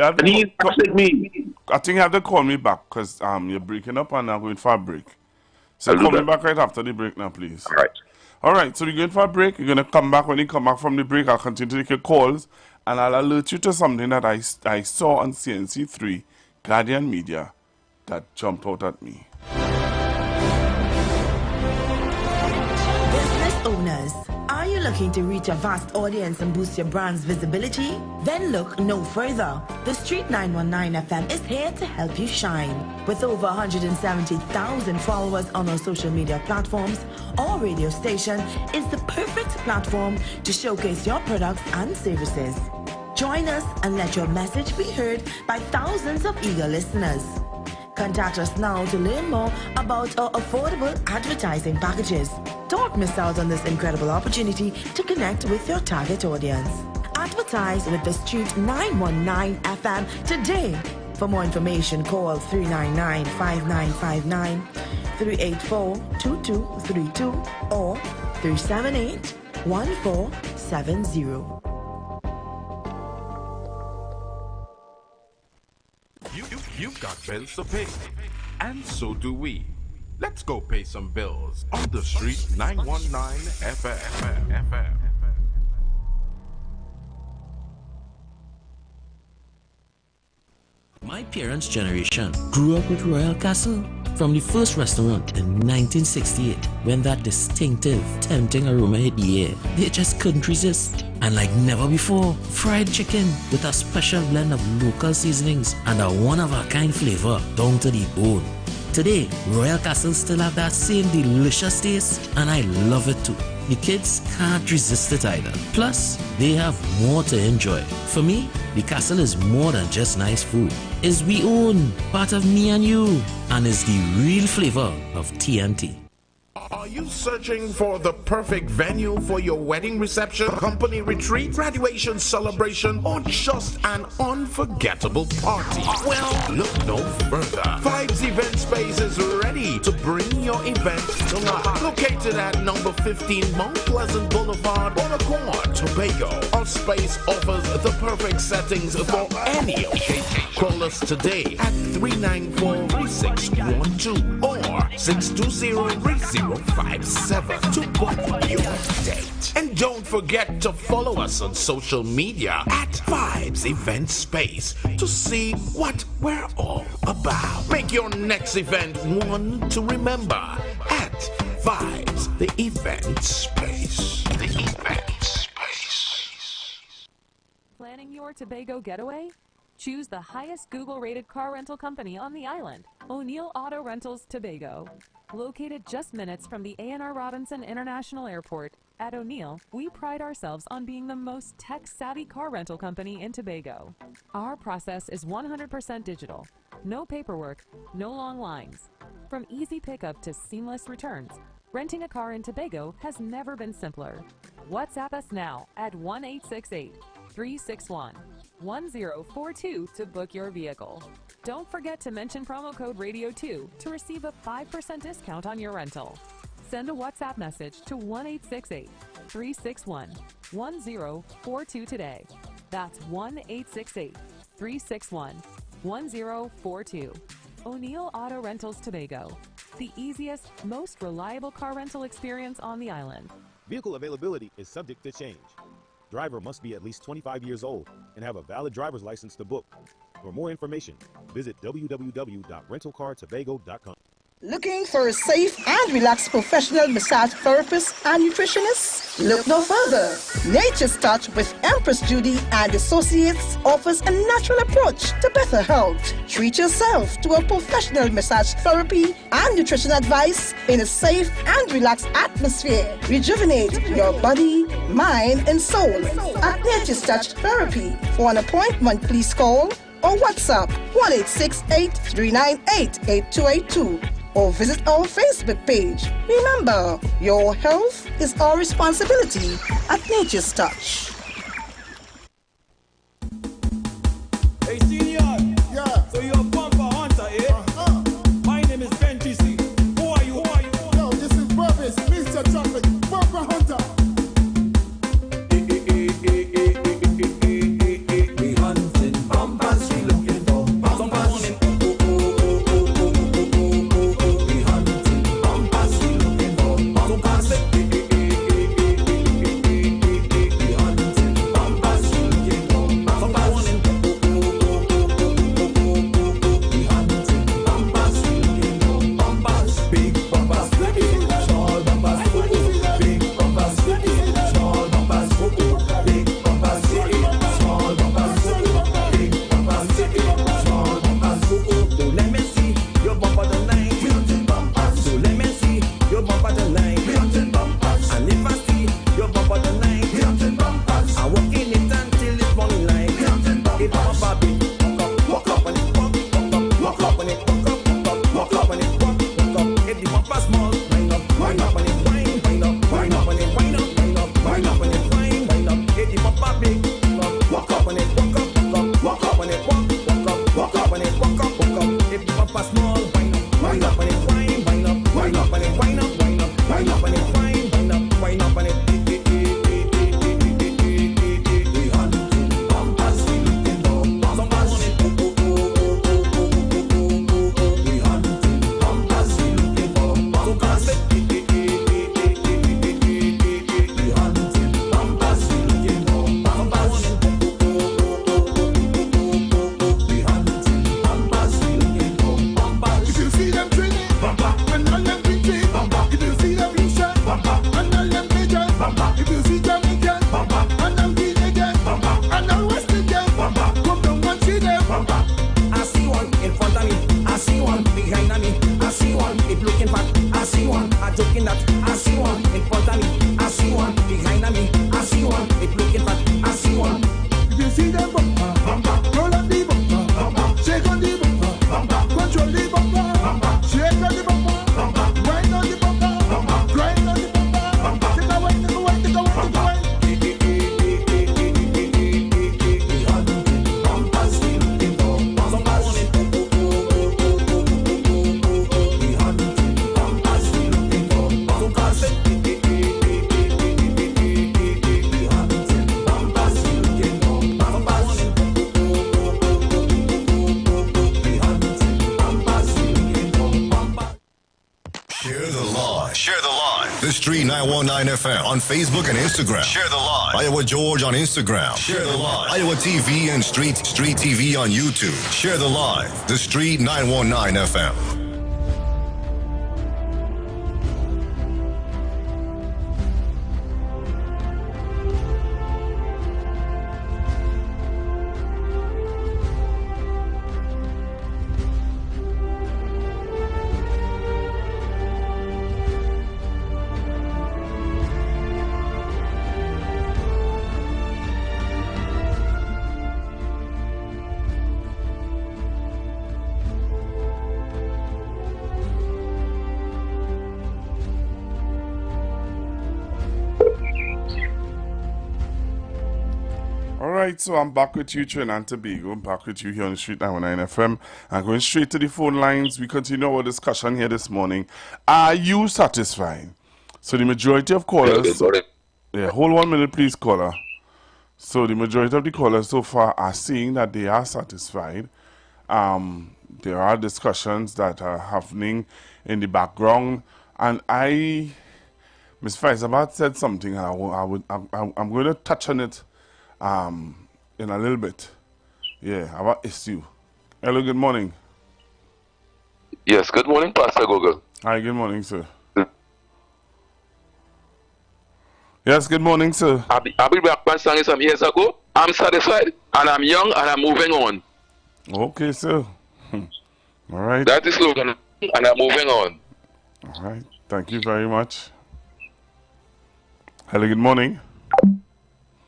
And he's asking me. I think you have to call me back because you're breaking up and I'm going for a break. So I'll do call me that. back right after the break now, please. All right. All right, so we're going for a break. You're going to come back. When you come back from the break, I'll continue to take your calls and I'll alert you to something that I saw on CNC3, Guardian Media, that jumped out at me. Business owners, are you looking to reach a vast audience and boost your brand's visibility? Then look no further. The Street 919 FM is here to help you shine. With over 170,000 followers on our social media platforms, our radio station is the perfect platform to showcase your products and services. Join us and let your message be heard by thousands of eager listeners. Contact us now to learn more about our affordable advertising packages. Don't miss out on this incredible opportunity to connect with your target audience. Advertise with the Street 919 FM today. For more information, call 399-5959, 384-2232, or 378-1470. You've got bills to pay, and so do we. Let's go pay some bills on the Street 919 FM. My parents' generation grew up with Royal Castle. From the first restaurant in 1968, when that distinctive, tempting aroma hit the air, they just couldn't resist. And like never before, fried chicken with a special blend of local seasonings and a one-of-a-kind flavor down to the bone. Today, Royal Castle still have that same delicious taste, and I love it too. The kids can't resist it either. Plus, they have more to enjoy. For me, the Castle is more than just nice food. It's we own, part of me and you, and is the real flavor of TNT. Are Are you searching for the perfect venue for your wedding reception, company retreat, graduation celebration, or just an unforgettable party? Well, look no further. Vibes Event Space is ready to bring your event to life. Located at number 15 Mount Pleasant Boulevard, Bonaccord, Tobago. Our space offers the perfect settings for any occasion. Call us today at 394-3612 or 620-3057 to book your date. And don't forget to follow us on social media at Vibes Event Space to see what we're all about. Make your next event one to remember at Vibes, the Event Space. The Event Space. Planning your Tobago getaway? Choose the highest Google-rated car rental company on the island, O'Neill Auto Rentals Tobago. Located just minutes from the A&R Robinson International Airport, at O'Neill, we pride ourselves on being the most tech-savvy car rental company in Tobago. Our process is 100% digital. No paperwork, no long lines. From easy pickup to seamless returns, renting a car in Tobago has never been simpler. WhatsApp us now at 1-868-361-1042 to book your vehicle. Don't forget to mention promo code RADIO2 to receive a 5% discount on your rental. Send a WhatsApp message to 1-868-361-1042 today. That's 1-868-361-1042. O'Neill Auto Rentals Tobago, the easiest, most reliable car rental experience on the island. Vehicle availability is subject to change. Driver must be at least 25 years old and have a valid driver's license to book. For more information, visit www.rentalcartobago.com. Looking for a safe and relaxed professional massage therapist and nutritionist? Look no further. Nature's Touch with Empress Judy and Associates offers a natural approach to better health. Treat yourself to a professional massage therapy and nutrition advice in a safe and relaxed atmosphere. Rejuvenate your body, mind, and soul at Nature's Touch Therapy. For an appointment, please call or WhatsApp 1-868-398-8282 or visit our Facebook page. Remember, your health is our responsibility at Nature's Touch. Hey, senior. Yeah. So you're a bumper hunter, eh? My name is Ben TC. Who are you? Yo, this is Purpose, Mr. Traffic, bumper hunter. We hunting bumpers, we looking for bumpers. Share the live. Share the live. The Street 919 FM on Facebook and Instagram. Share the live. Iowa George on Instagram. Share the live. Iowa TV and Street TV on YouTube. Share the live. The Street 919 FM. Alright, so I'm back with you, Trinidad and Tobago. I'm back with you here on the Street 919 FM. I'm going straight to the phone lines. We continue our discussion here this morning. Are you satisfied? So the majority of callers... Yeah, hold 1 minute, please, caller. So the majority of the callers so far are saying that they are satisfied. There are discussions that are happening in the background. And Ms. Faisabat said something, and I'm going to touch on it in a little bit. Yeah, about issue. Hello, good morning. Yes, good morning, Pastor Google. Hi, good morning, sir. Yes, good morning, sir. I'll be back one song some years ago. I'm satisfied, and I'm young, and I'm moving on. Okay, sir. All right. That is slogan, and I'm moving on. All right. Thank you very much. Hello, good morning.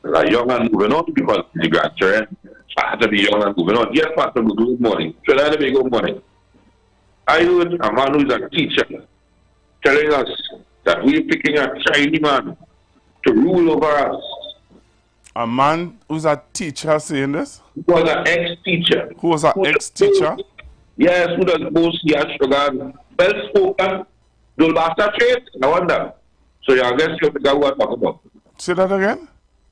Young and moving on because the grandchildren have to be young and moving on. Yes, Pastor, good morning. Trinidad and Tobago, good morning. I heard a man who is a teacher telling us that we're picking a Chinese man to rule over us. A man who's a teacher saying this? Who was an ex-teacher. Who was an ex-teacher? Yes, who does both here, sugar, well-spoken, don't master traits, I wonder. So I guess you figure what I'm talking about. Say that again?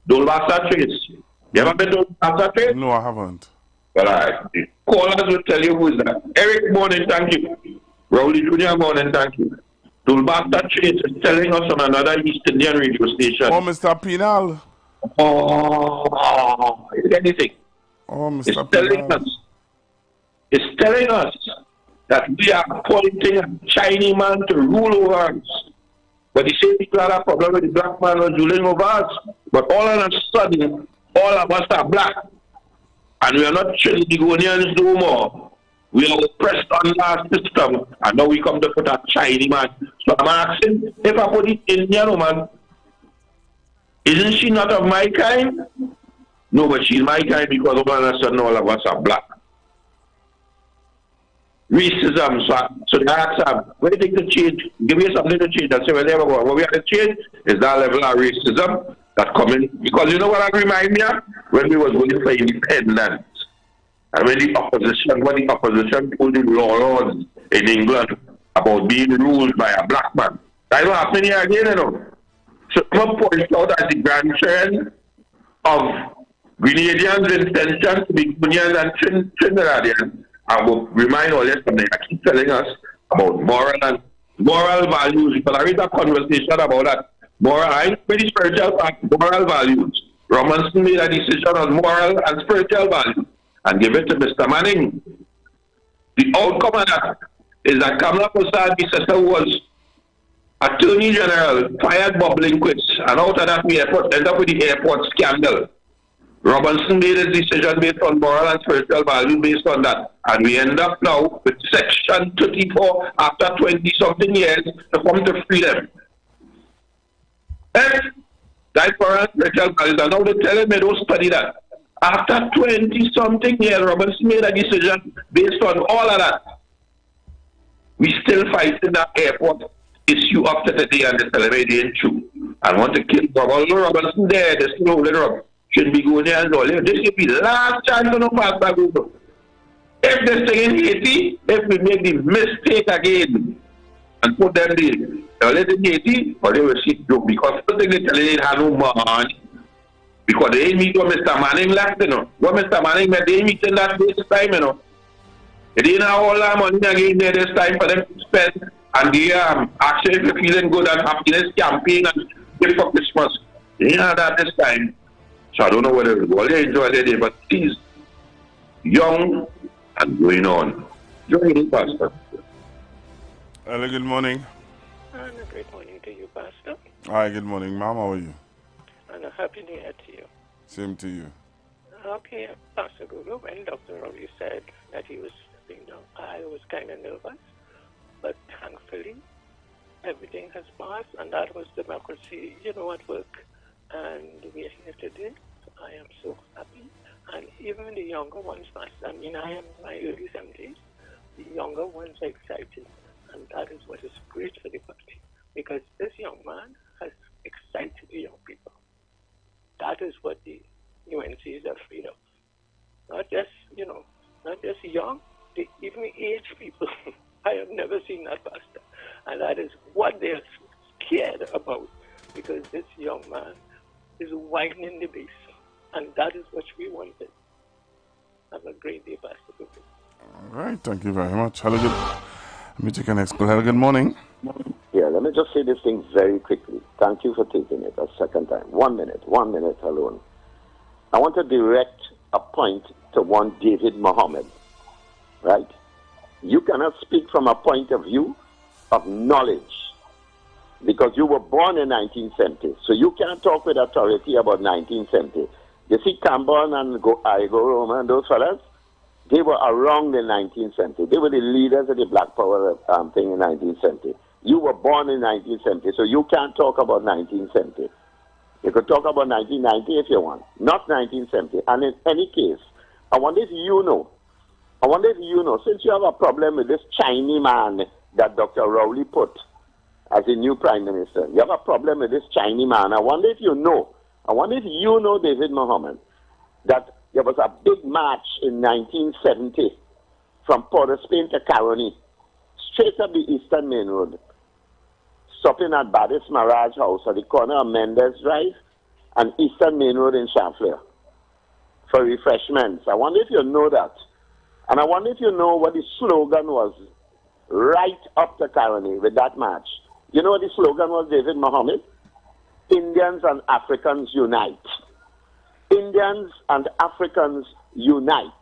Dolbasa traits. You ever been to Dolbasa traits? No, I haven't. Well, callers will tell you who is that. Eric, morning, thank you. Rowley Jr., morning, thank you. Dolbasa traits is telling us on another East Indian radio station. Oh, Mr. Pinal. Oh, anything. Oh, Mr. Pinal. It's telling us that we are appointing a Chinese man to rule over us. But the same people had a problem with the black man was ruling over us. But all of a sudden, all of us are black. And we are not Trinidadians no more. We are oppressed under our system. And now we come to put a Chinese man. So I'm asking, if I put the Indian woman, isn't she not of my kind? No, but she's my kind because all of a sudden all of us are black. Racism, so they ask them, what do you think to change? Give me something to change. I say, well, never go. What we have to change is that level of racism that coming. Because you know what I remind me of? When we was going for independence. And when the opposition told the laws in England about being ruled by a black man. That's what happened here again, you know. So I'm point out as the grandchildren of Grenadians' intention to be Ghanaians and Trinidadians. I will remind all this something. I keep telling us about moral values. Because there is a conversation about that. I'm pretty spiritual, but moral values. Robinson made a decision on moral and spiritual values and give it to Mr. Manning. The outcome of that is that Kamala Prasad, his sister, was Attorney General, fired Bob Lindquist, and out of that we end up with the airport scandal. Robinson made his decision based on moral and spiritual value based on that. And we end up now with Section 34 after 20-something years to come to freedom. And that moral and spiritual values, and now they're telling me don't study that. After 20-something years, Robinson made a decision based on all of that. We still fighting that airport issue up to today, and they're telling me they ain't true. And want to kill Bob. Although Robinson there, they're still holding up. Shouldn't be going there and all. This should be the last chance to no pass back over. If this thing in Haiti, if we make the mistake again and put them there, they'll let in Haiti or they will see joke. Because first thing they tell you they have no money. Because they ain't meet what Mr. Manning left, you know. What Mr. Manning met, they ain't meeting that this time, you know. They didn't have all that money again there this time for them to spend And the actually if you're feeling good and happiness campaign and gift for Christmas. Yeah, that this time. So I don't know whether everybody enjoy the day, but please, young and going on. Join me, Pastor. Hello, good morning. And a great morning to you, Pastor. Hi, good morning, Mom. How are you? And a happy new year to you. Same to you. Okay, Pastor Google, when Dr. Rowley said that he was stepping down, I was kind of nervous, but thankfully, everything has passed, and that was democracy, at work. And we are here today. I am so happy. And even the younger ones, Pastor, I am in my early 70s, the younger ones are excited. And that is what is great for the party. Because this young man has excited the young people. That is what the UNC is afraid of. Not just, not just young, even aged people. I have never seen that, Pastor. And that is what they're scared about. Because this young man is widening the base. And that is what we wanted. Have a great day, Pastor. All right, thank you very much. Hello, good. Let me take an next call. Hello, good morning. Yeah, let me just say this thing very quickly. Thank you for taking it a second time. 1 minute alone. I want to direct a point to one David Muhammad, right? You cannot speak from a point of view of knowledge because you were born in 1970. So you can't talk with authority about 1970. You see Campbell and Iwer Roma and those fellas, they were around in 1970. They were the leaders of the Black Power thing in 1970. You were born in 1970, so you can't talk about 1970. You could talk about 1990 if you want, not 1970. And in any case, I wonder if you know, since you have a problem with this Chinese man that Dr. Rowley put as the new Prime Minister, you have a problem with this Chinese man. I wonder if you know, David Muhammad, that there was a big march in 1970 from Port of Spain to Caroni, straight up the Eastern Main Road, stopping at Badis Maraj House at the corner of Mendes Drive and Eastern Main Road in Champlain for refreshments. I wonder if you know that. And I wonder if you know what the slogan was right up to Caroni with that march. You know what the slogan was, David Muhammad? Indians and Africans unite. Indians and Africans unite.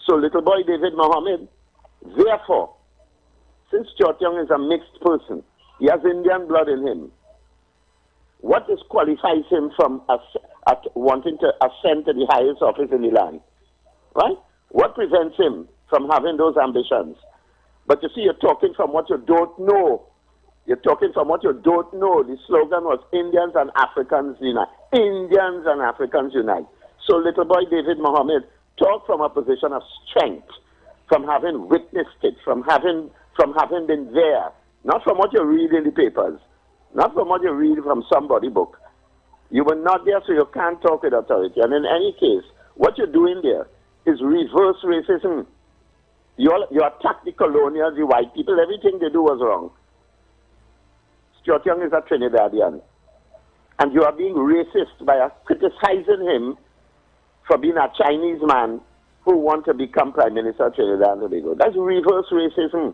So little boy David Muhammad, therefore, since Chotyoung is a mixed person, he has Indian blood in him. What disqualifies him from wanting to ascend to the highest office in the land? Right? What prevents him from having those ambitions? But you see, you're talking from what you don't know. You're talking from what you don't know. The slogan was Indians and Africans unite. Indians and Africans unite. So little boy David Muhammad, talk from a position of strength, from having witnessed it, from having been there, not from what you read in the papers, not from what you read from somebody's book. You were not there, so you can't talk with authority. And in any case, what you're doing there is reverse racism. You attack the colonials, the white people, everything they do was wrong. Stuart Young is a Trinidadian. And you are being racist by criticizing him for being a Chinese man who wants to become Prime Minister of Trinidad and Tobago. That's reverse racism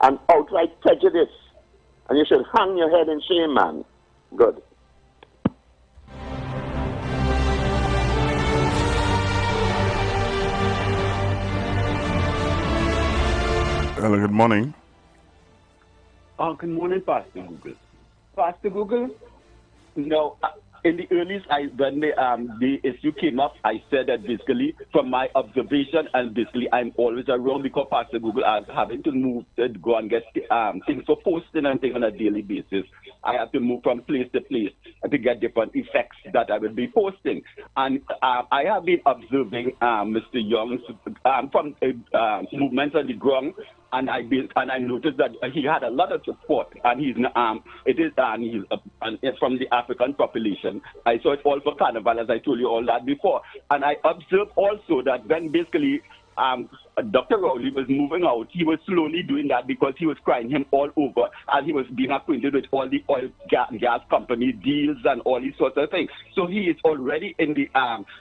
and outright prejudice. And you should hang your head in shame, man. Good. Hello, good morning. Good morning, Pastor Google. Pastor Google, in the earliest, when the issue came up, I said that basically, from my observation, and basically I'm always around because Pastor Google is having to move to go and get things for posting and things on a daily basis. I have to move from place to place to get different effects that I will be posting. And I have been observing Mr. Young's from movements on the ground. And I noticed that he had a lot of support, and he's from the African population. I saw it all for Carnival, as I told you all that before. And I observed also that when basically Dr. Rowley was moving out, he was slowly doing that because he was crying him all over, and he was being acquainted with all the oil gas company deals and all these sorts of things. So he is already in the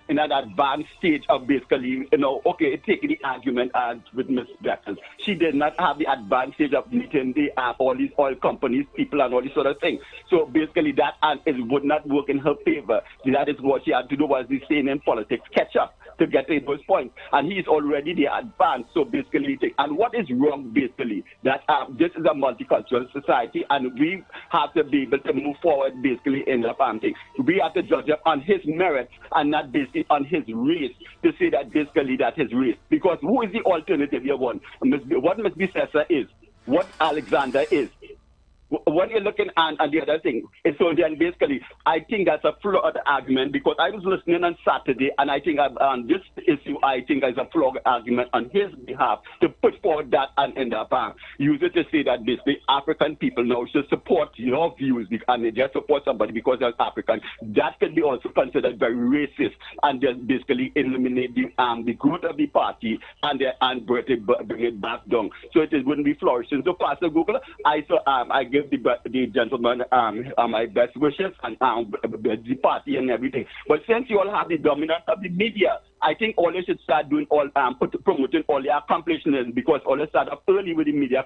in an advanced stage of basically, okay, taking the argument with Ms. Beckles. She did not have the advanced stage of meeting the all these oil companies, people, and all these sort of things. So basically, that it would not work in her favor. That is what she had to do, was the same in politics, catch up to get to those points. And he is already the advanced. So basically, and what is wrong, basically, that this is a multicultural society, and we have to be able to move forward, basically, in the thing. We have to judge him on his merits and not basically on his race, to say that basically that his race. Because who is the alternative you want? What Ms. Bissessa is, what Alexander is. What you're looking at the other thing, so then basically, I think that's a flawed argument, because I was listening on Saturday, and I think on this issue, I think is a flawed argument on his behalf to put forward that and end up use it to say that basically African people now should support your views, and they just support somebody because they're African. That can be also considered very racist, and just basically eliminate the growth of the party and bring it back down. So it wouldn't be flourishing. So Pastor Google, I give the gentleman my best wishes and the party and everything. But since you all have the dominance of the media, I think all you should start doing promoting all the accomplishments, because all you start up early with the media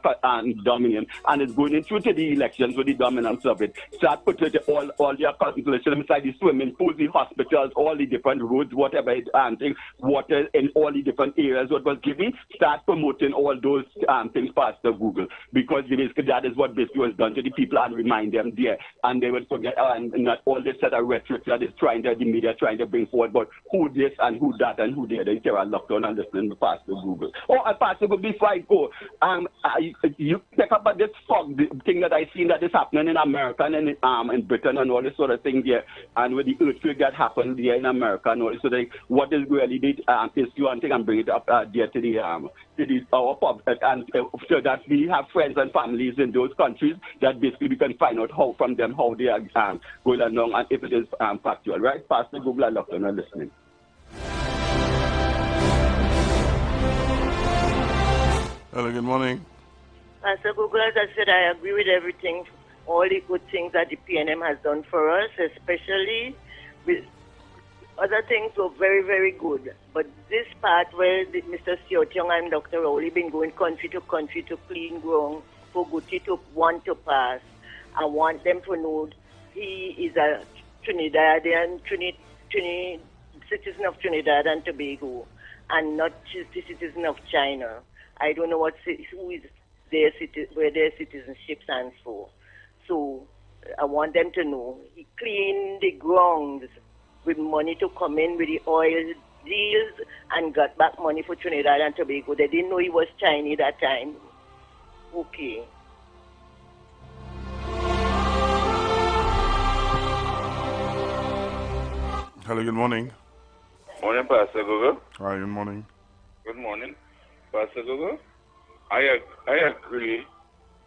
dominance, and it's going into the elections with the dominance of it. Start putting all the accomplishments inside the swimming pools, the hospitals, all the different roads, whatever it things, water in all the different areas what was given. Start promoting all those things past the Google, because basically that is what basically was done to the people, and remind them there, and they will forget and not all this set of rhetoric that is the media trying to bring forward, but who this and who that and who there. They are locked on and listening to Pastor Google. Pastor Google, before I go, you pick up on this fog, the thing that I seen that is happening in America and in Britain and all this sort of thing there, and with the earthquake that happened there in America and all this sort of thing. What is really the issue? And thing and bring it up there to our pub, and so that we have friends and families in those countries, that basically we can find out from them how they are going along, and if it is factual, right? Pastor Google, I love to know listening. Hello, good morning. Pastor Google, as I said, I agree with everything, all the good things that the PNM has done for us, especially with other things were very, very good. But this part where Mr. Siotiong and Dr. Rowley been going country to clean ground for Gucci to want to pass, I want them to know he is a Trinidadian, citizen of Trinidad and Tobago, and not just the citizen of China. I don't know who is where their citizenship stands for. So I want them to know he cleaned the grounds with money to come in with the oil deals and got back money for Trinidad and Tobago. They didn't know he was Chinese that time. Okay. Hello, good morning. Morning, Pastor Google. Hi, good morning. Good morning, Pastor Google. I agree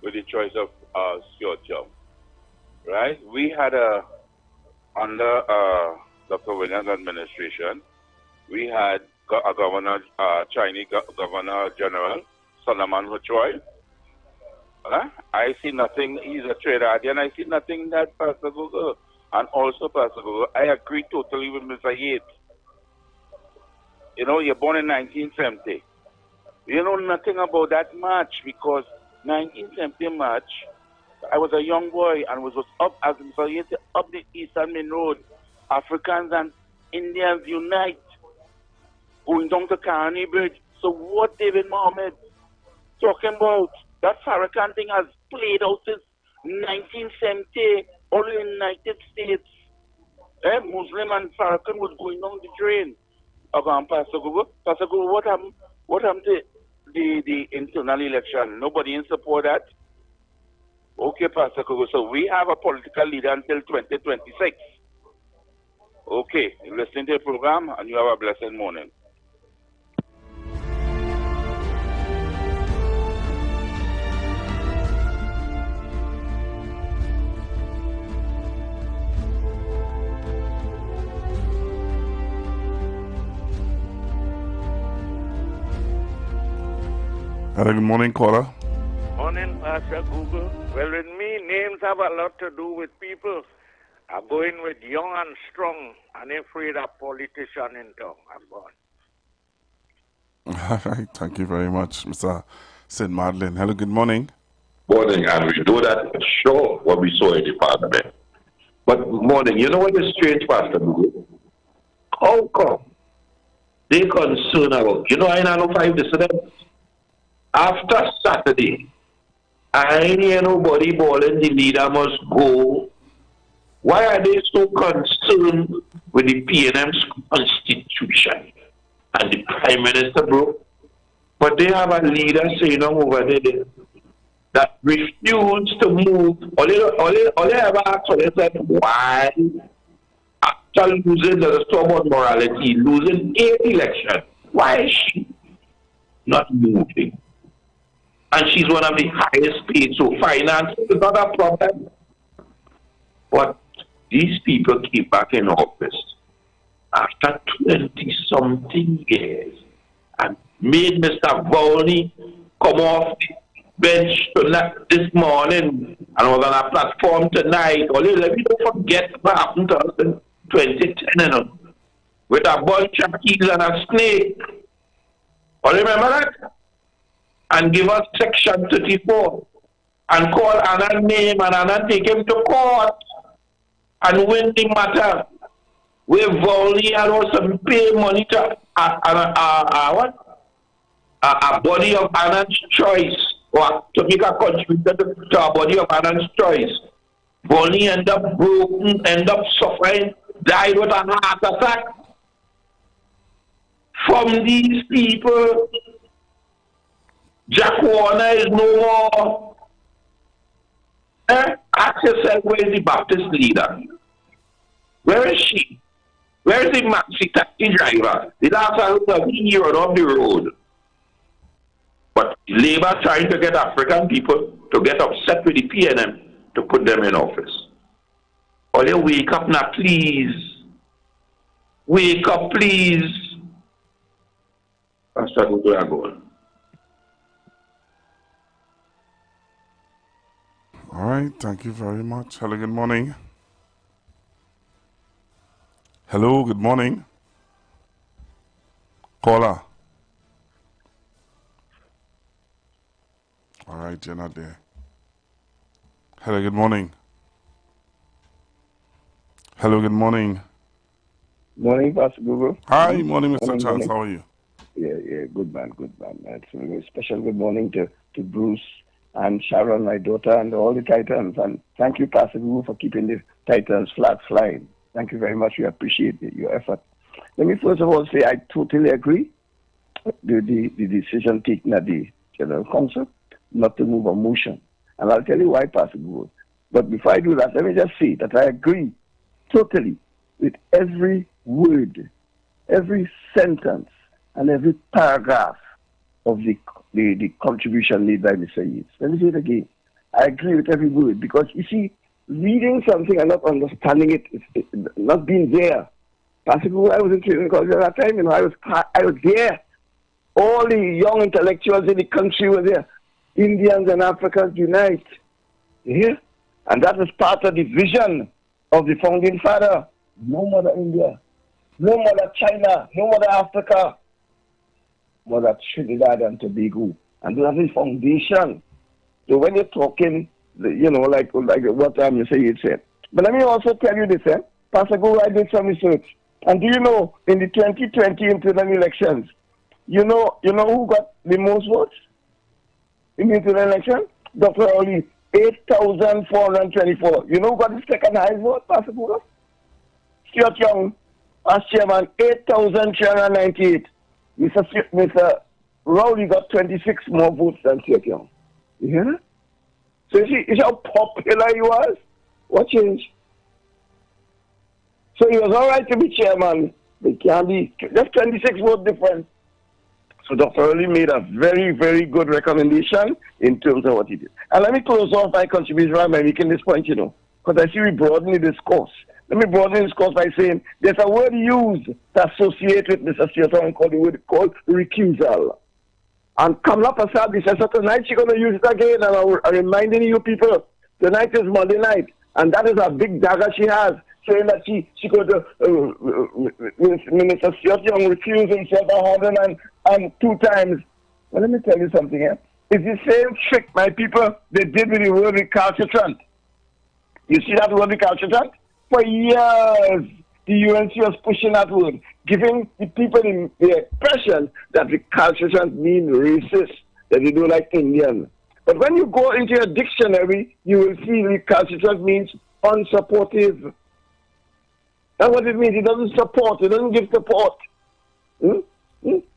with the choice of Siotiong. Right? We had under Dr. Williams' administration, we had a governor, Chinese Governor General, Solomon Huchoy. I see nothing, he's a Trinidadian, I see nothing that Pastor Google. And also, Pastor Google, I agree totally with Mr. Yates. You know, you're born in 1970. You know nothing about that march, because 1970 march, I was a young boy and was up, as Mr. Yates said, up the Eastern Main Road. Africans and Indians unite, going down to Carney Bridge. So what David Mohammed talking about? That Farrakhan thing has played out since 1970, only in the United States. Muslim and Farrakhan was going down the drain. Pastor Google, what happened to the internal election? Nobody in support that? Okay, Pastor Google, so we have a political leader until 2026. Okay, you're listening to the program, and you have a blessed morning. Hello, good morning, caller. Morning, Pastor Google. Well, with me, names have a lot to do with people. I'm going with young and strong and afraid of politician in town. I'm going. All right, thank you very much, Mr. St. Madeleine. Hello, good morning. Morning, and we know that for sure what we saw in the parliament. But morning, you know what is strange, Pastor Google? How come they concerned about, you know, I know 5 dissidents. After Saturday, I ain't hear nobody balling the leader must go. Why are they so concerned with the PNM's constitution and the Prime Minister, bro? But they have a leader saying over there that refused to move. All they ever asked for, they said, why? After losing the stubborn morality, losing 8 elections, why is she not moving? And she's one of the highest paid, so finance is not a problem. But these people came back in office after 20-something years and made Mr. Volney come off the bench this morning and was on a platform tonight. Let me don't forget what happened to us in 2010, you know, with a bunch of keys and a snake. Remember that? And give us Section 34 and call Anna's name and Anna take him to court and win the matter. Where Volney had also pay money to a body of Anna's choice, or to make a contribution to a body of Anna's choice. Volney end up broken, end up suffering, died with a heart attack. From these people, Jack Warner is no more. Ask yourself, where is the Baptist leader? Where is she? Where is the maxi taxi driver? The last time he run off the road. But Labour trying to get African people to get upset with the PNM to put them in office. Or they wake up now, please. Wake up, please. That's what we are going. All right, thank you very much. Hello, good morning. Hello, good morning. Caller. All right, you're not there. Hello, good morning. Hello, good morning. Morning, Pastor Google. Hi, morning, Mr. Morning, Chance. morning. How are you? Yeah, good man. It's a very special good morning to Bruce and Sharon, my daughter, and all the Titans. And thank you, Pastor Google, for keeping the Titans flag flying. Thank you very much. We appreciate your effort. Let me first of all say I totally agree with the decision taken at the General Council not to move a motion. And I'll tell you why, Pastor Google. But before I do that, let me just say that I agree totally with every word, every sentence, and every paragraph of the contribution made by Mr. Yates. Let me say it again. I agree with every word because, you see, reading something and not understanding it, not being there. Pastor Google, I was in training college at that time, you know, I was there. All the young intellectuals in the country were there. Indians and Africans unite. Yeah? And that was part of the vision of the founding father. No Mother India, no Mother China, no Mother Africa, Mother Trinidad and Tobago. And that is the foundation. So when you're talking, you know, like what you say it said. But let me also tell you this, Pastor Go, I did some research. And do you know, in the 2020 internal elections, you know who got the most votes in the internal election? Dr. Oli, 8,424. You know who got the second highest vote, Pastor Go? Stuart Young, as chairman, 8,398. Mr. Rowley got 26 more votes than Stuart Young. You hear that? So you see how popular he was? What changed? So he was all right to be chairman. But it can't be just 26 vote difference. So Dr. Rowley made a very, very good recommendation in terms of what he did. And let me close off my contribution by making this point, you know, because I see we broaden the discourse. Let me broaden the discourse by saying there's a word used to associate with Mr. Stuart Young called the word called recusal. And Kamala Prasad, he says, so tonight she's going to use it again. And I'm reminding you people, tonight is Monday night. And that is a big dagger she has, saying that she could, Minister Stuart Young refused himself 102 times. Well, let me tell you something here. It's the same trick, my people, they did with the word recalcitrant. You see that word recalcitrant? For years, the UNC was pushing that word, giving the people the impression that recalcitrant means racist, that they don't like Indians. But when you go into your dictionary, you will see recalcitrant means unsupportive. That's what it means. It doesn't support. It doesn't give support.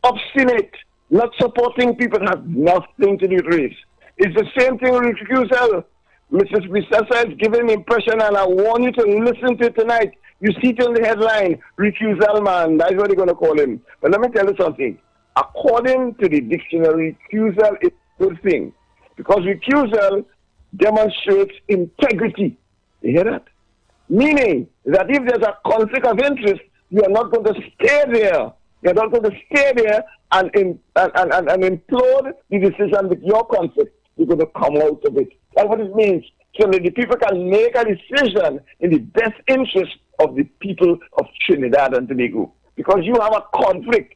Obstinate. Not supporting people has nothing to do with race. It's the same thing with recusal. Mrs. Bissessa is giving an impression, and I want you to listen to it tonight. You see it in the headline, recusal man. That's what they're going to call him. But let me tell you something. According to the dictionary, recusal is a good thing. Because recusal demonstrates integrity. You hear that? Meaning that if there's a conflict of interest, you are not going to stay there. You're not going to stay there and implode the decision with your conflict. You're going to come out of it. That's what it means. So that the people can make a decision in the best interest of the people of Trinidad and Tobago. Because you have a conflict.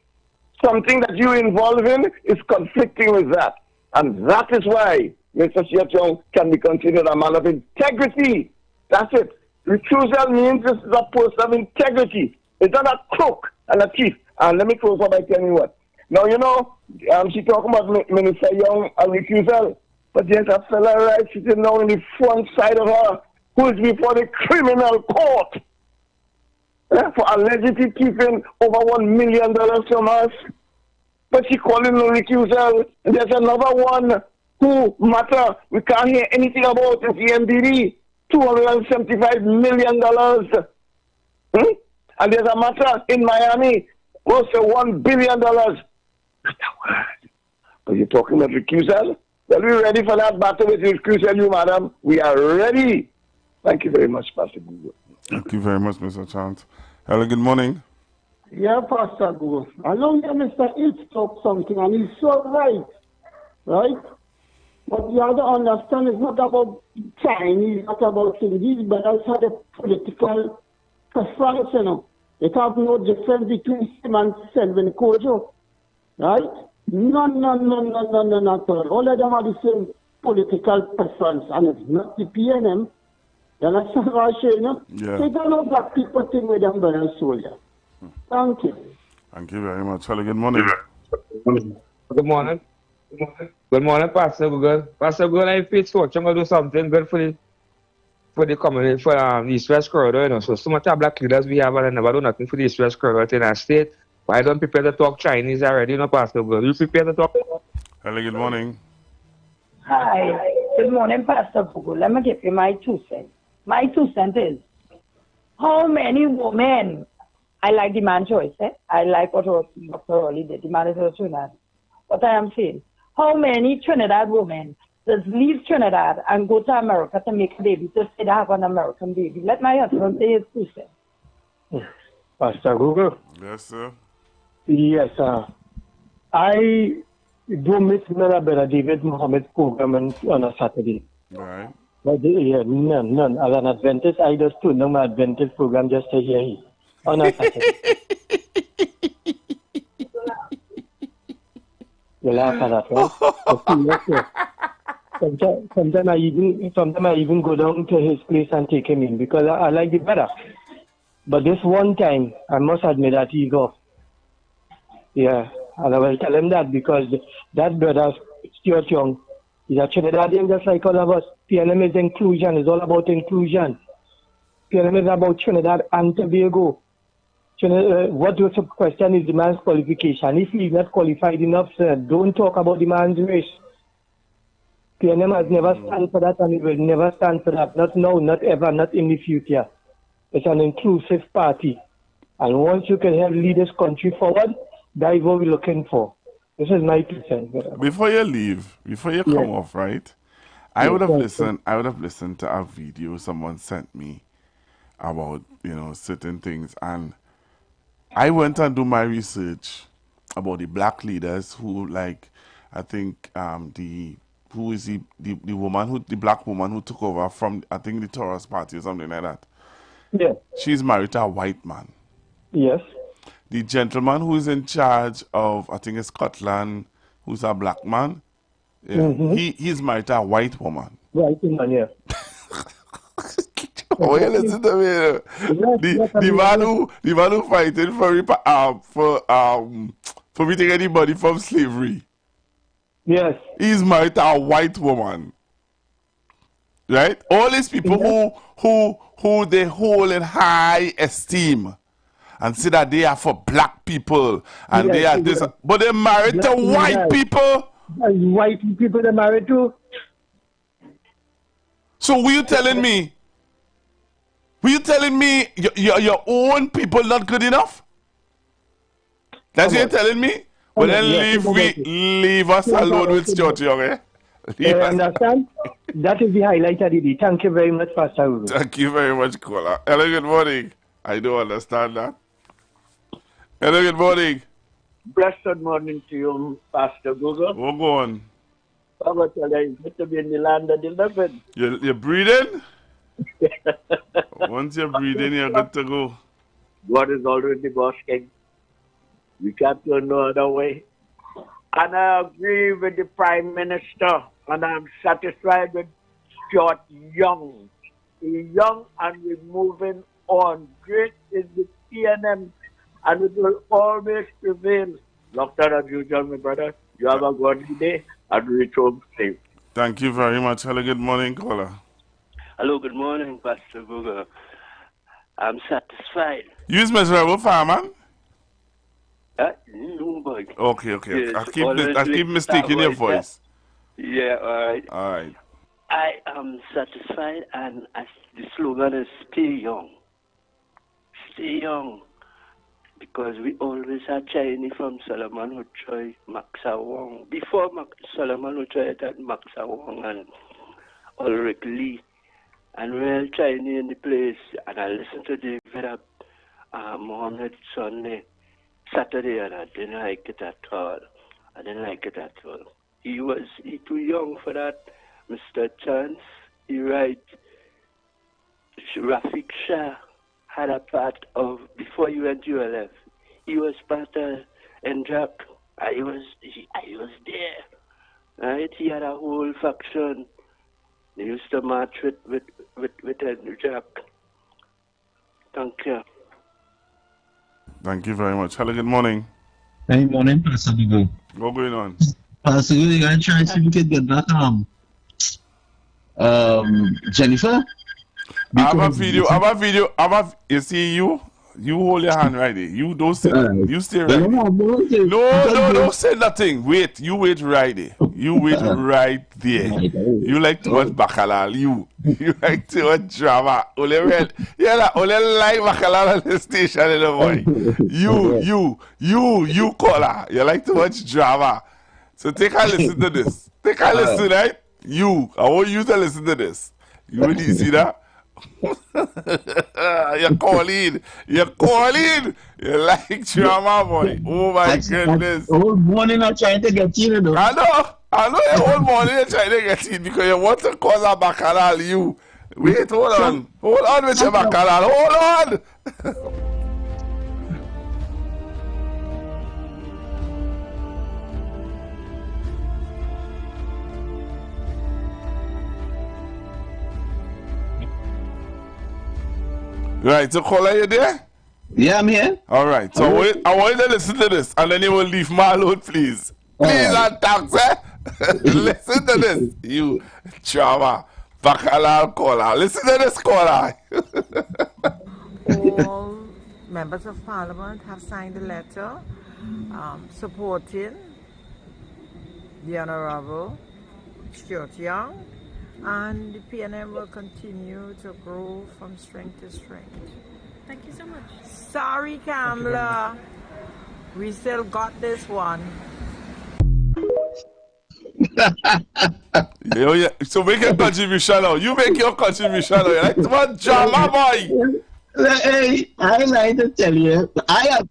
Something that you're involved in is conflicting with that. And that is why Mr. Stuart Young can be considered a man of integrity. That's it. Recusal means this is a person of integrity. It's not a crook and a thief. And let me close up by telling you what. Now, you know, she talking about Minister Young and recusal, but there's a fella right sitting down in the front side of her who is before the criminal court for allegedly keeping over $1 million from us. But she calling no recusal. And there's another one who matter we can't hear anything about is the MDD. $275 million. And there's a matter in Miami, close to $1 billion. Not a word. But you're talking about recusal? Well, we're ready for that battle with recusal, you madam. We are ready. Thank you very much, Pastor Google. Thank you very much, Mr. Chant. Hello, good morning. Yeah, Pastor Google. I know that Mr. Ilse talked something, and he's so right. Right? But you have to understand it's not about Chinese, not about things. These brothers had a political preference, you know. It have no difference between him and Selvin Kojo. Right? None at all. All of them have the same political preference, and it's not the PNM. You understand what I'm saying? No? Yeah. They don't know black people think with them brothers soldier. Thank you. Thank you very much. Hello, good morning. Good morning. Good morning, Pastor Google. Pastor Google, I feel so I'm going to do something good for the community, for the East West corridor, you know. So much of black leaders we have and never do nothing for the East West corridor in our state. Why don't prepare to talk Chinese already, you know, Pastor Google? You prepare to talk? Hello, good morning. Hi. Good morning, Pastor Google. Let me give you my 2 cents. My 2 cents is, how many women, I like the man choice, I like what Dr. Rowley did, the man is a Trinidad. What I am saying, how many Trinidad women just leave Trinidad and go to America to make a baby, to say they have an American baby? Let my husband say his 2 cents. Pastor Google. Yes, sir. Yes, sir. I do miss Brother David Mohammed's program on a Saturday. Right. But yeah, none. As an Adventist, I just tune on my Adventist program just to hear him on a Saturday. You laugh at that, right? Sometimes I even go down to his place and take him in because I like it better. But this one time, I must admit that he's off. Yeah, and I will tell him that because that brother, Stuart Young, he's a Trinidadian just like all of us. PNM is inclusion. It's all about inclusion. PNM is about Trinidad and Tobago. What was the question is the man's qualification. If he's not qualified enough, sir, don't talk about the man's race. PNM has never stand for that and it will never stand for that. Not now, not ever, not in the future. It's an inclusive party. And once you can help lead this country forward, that is what we're looking for. This is my 2 cents. Before you leave, before you come off, right? I would have listened to a video someone sent me about, certain things, and I went and do my research about the black leaders who I think who is the woman the black woman who took over from I think the Taurus party or something like that. Yeah. She's married to a white man. Yes. The gentleman who is in charge of I think it's Scotland, who's a black man. Yeah. Mm-hmm. He's married to a white woman. White woman, yeah. Oh, yeah, listen to me. The man who fighting for meeting anybody from slavery. Yes. He's married to a white woman. Right? All these people who they hold in high esteem and say that they are for black people and they are this, but they're married to white people. White people they're married to. So were you telling me your own people not good enough? That's what you're telling me? Well, then leave us alone with Stuart Young, eh? You understand? That is the highlight of the day. Thank you very much, Pastor Ugo. Thank you very much, caller. Hello, good morning. I do understand that. Hello, good morning. Blessed morning to you, Pastor Google. We'll go on. I will tell you, it's good to be in the land of the living. You're breathing? Once you're breathing, you're good to go. God is already boss king. We can't go no other way. And I agree with the Prime Minister, and I'm satisfied with Stuart Young. He's young and we're moving on. Great is the PNM, and it will always prevail. Doctor, as usual, my brother, you have a godly day and reach home safe. Thank you very much. Hello, good morning, caller. Hello, good morning, Pastor Google. I'm satisfied. You is miserable fireman? No, boy. Okay. Yes, I keep mistaking your voice. Yeah, all right. All right. I am satisfied, and the slogan is stay young. Stay young. Because we always had Chinese from Solomon Huchoy, Maxa Wong. Before Solomon Huchoy had Maxa Wong and Ulrich Lee. And real Chinese in the place. And I listened to David Mohammed Sunday, Saturday, and I didn't like it at all. He too young for that. Mr. Chance, he right. Rafik Shah had a part of, before he went to ULF, he was part of NJAC. I was there. Right? He had a whole faction. They used to march with NJAC. Thank you. Thank you very much. Hello, good morning. Good morning, Pastor Google. What's going on? Pastor Google, you're going to try to see if we can get that Jennifer? I have a video. You see, you hold your hand right there. You don't say you stay right there. No, don't say nothing. Wait, you wait right there. You wait right there. You like to watch Bacalal. You like to watch drama. Only like Bacalal on the station in the morning. You caller. You like to watch drama. So take a listen to this. Take a listen, right? I want you to listen to this. You really see that? You're calling. You like drama, boy. Oh my goodness. Whole morning I'm trying to get in, though. I know the whole morning you're trying to get in because you want to cause a bacchanal. You wait, hold on with your bacchanal. Hold on. Right, so caller, you there? Yeah, I'm here. All right, so I want you to listen to this, and then you will leave me alone, please. Please, and thanks, eh? Listen to this, you drama, Bacalal caller. Listen to this caller. All members of Parliament have signed a letter supporting the Honorable Stuart Young, and the PNM will continue to grow from strength to strength. Thank you so much. Sorry, Kamla. We still got this one. So make your contribution now. You make your contribution now. You like to want drama, boy. Hey, I like to tell you, I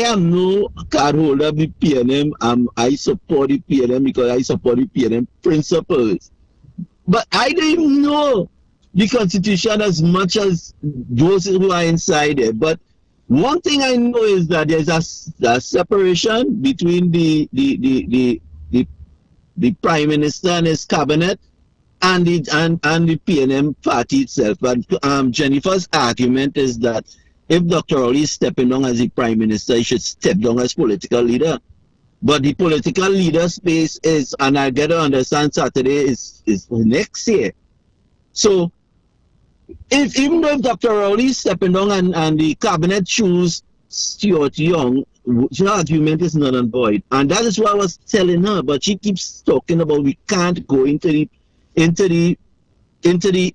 am no card holder of the PNM. I support the PNM because I support the PNM principles. But I don't even know the Constitution as much as those who are inside it. But one thing I know is that there's a separation between the Prime Minister and his cabinet and the PNM party itself. But Jennifer's argument is that if Dr. Rowley is stepping down as the Prime Minister, he should step down as political leader. But the political leader space is, and I get to understand Saturday is next year. So even though if Dr. Rowley is stepping down and the cabinet choose Stuart Young, your argument is null and void. And that is what I was telling her, but she keeps talking about we can't go into the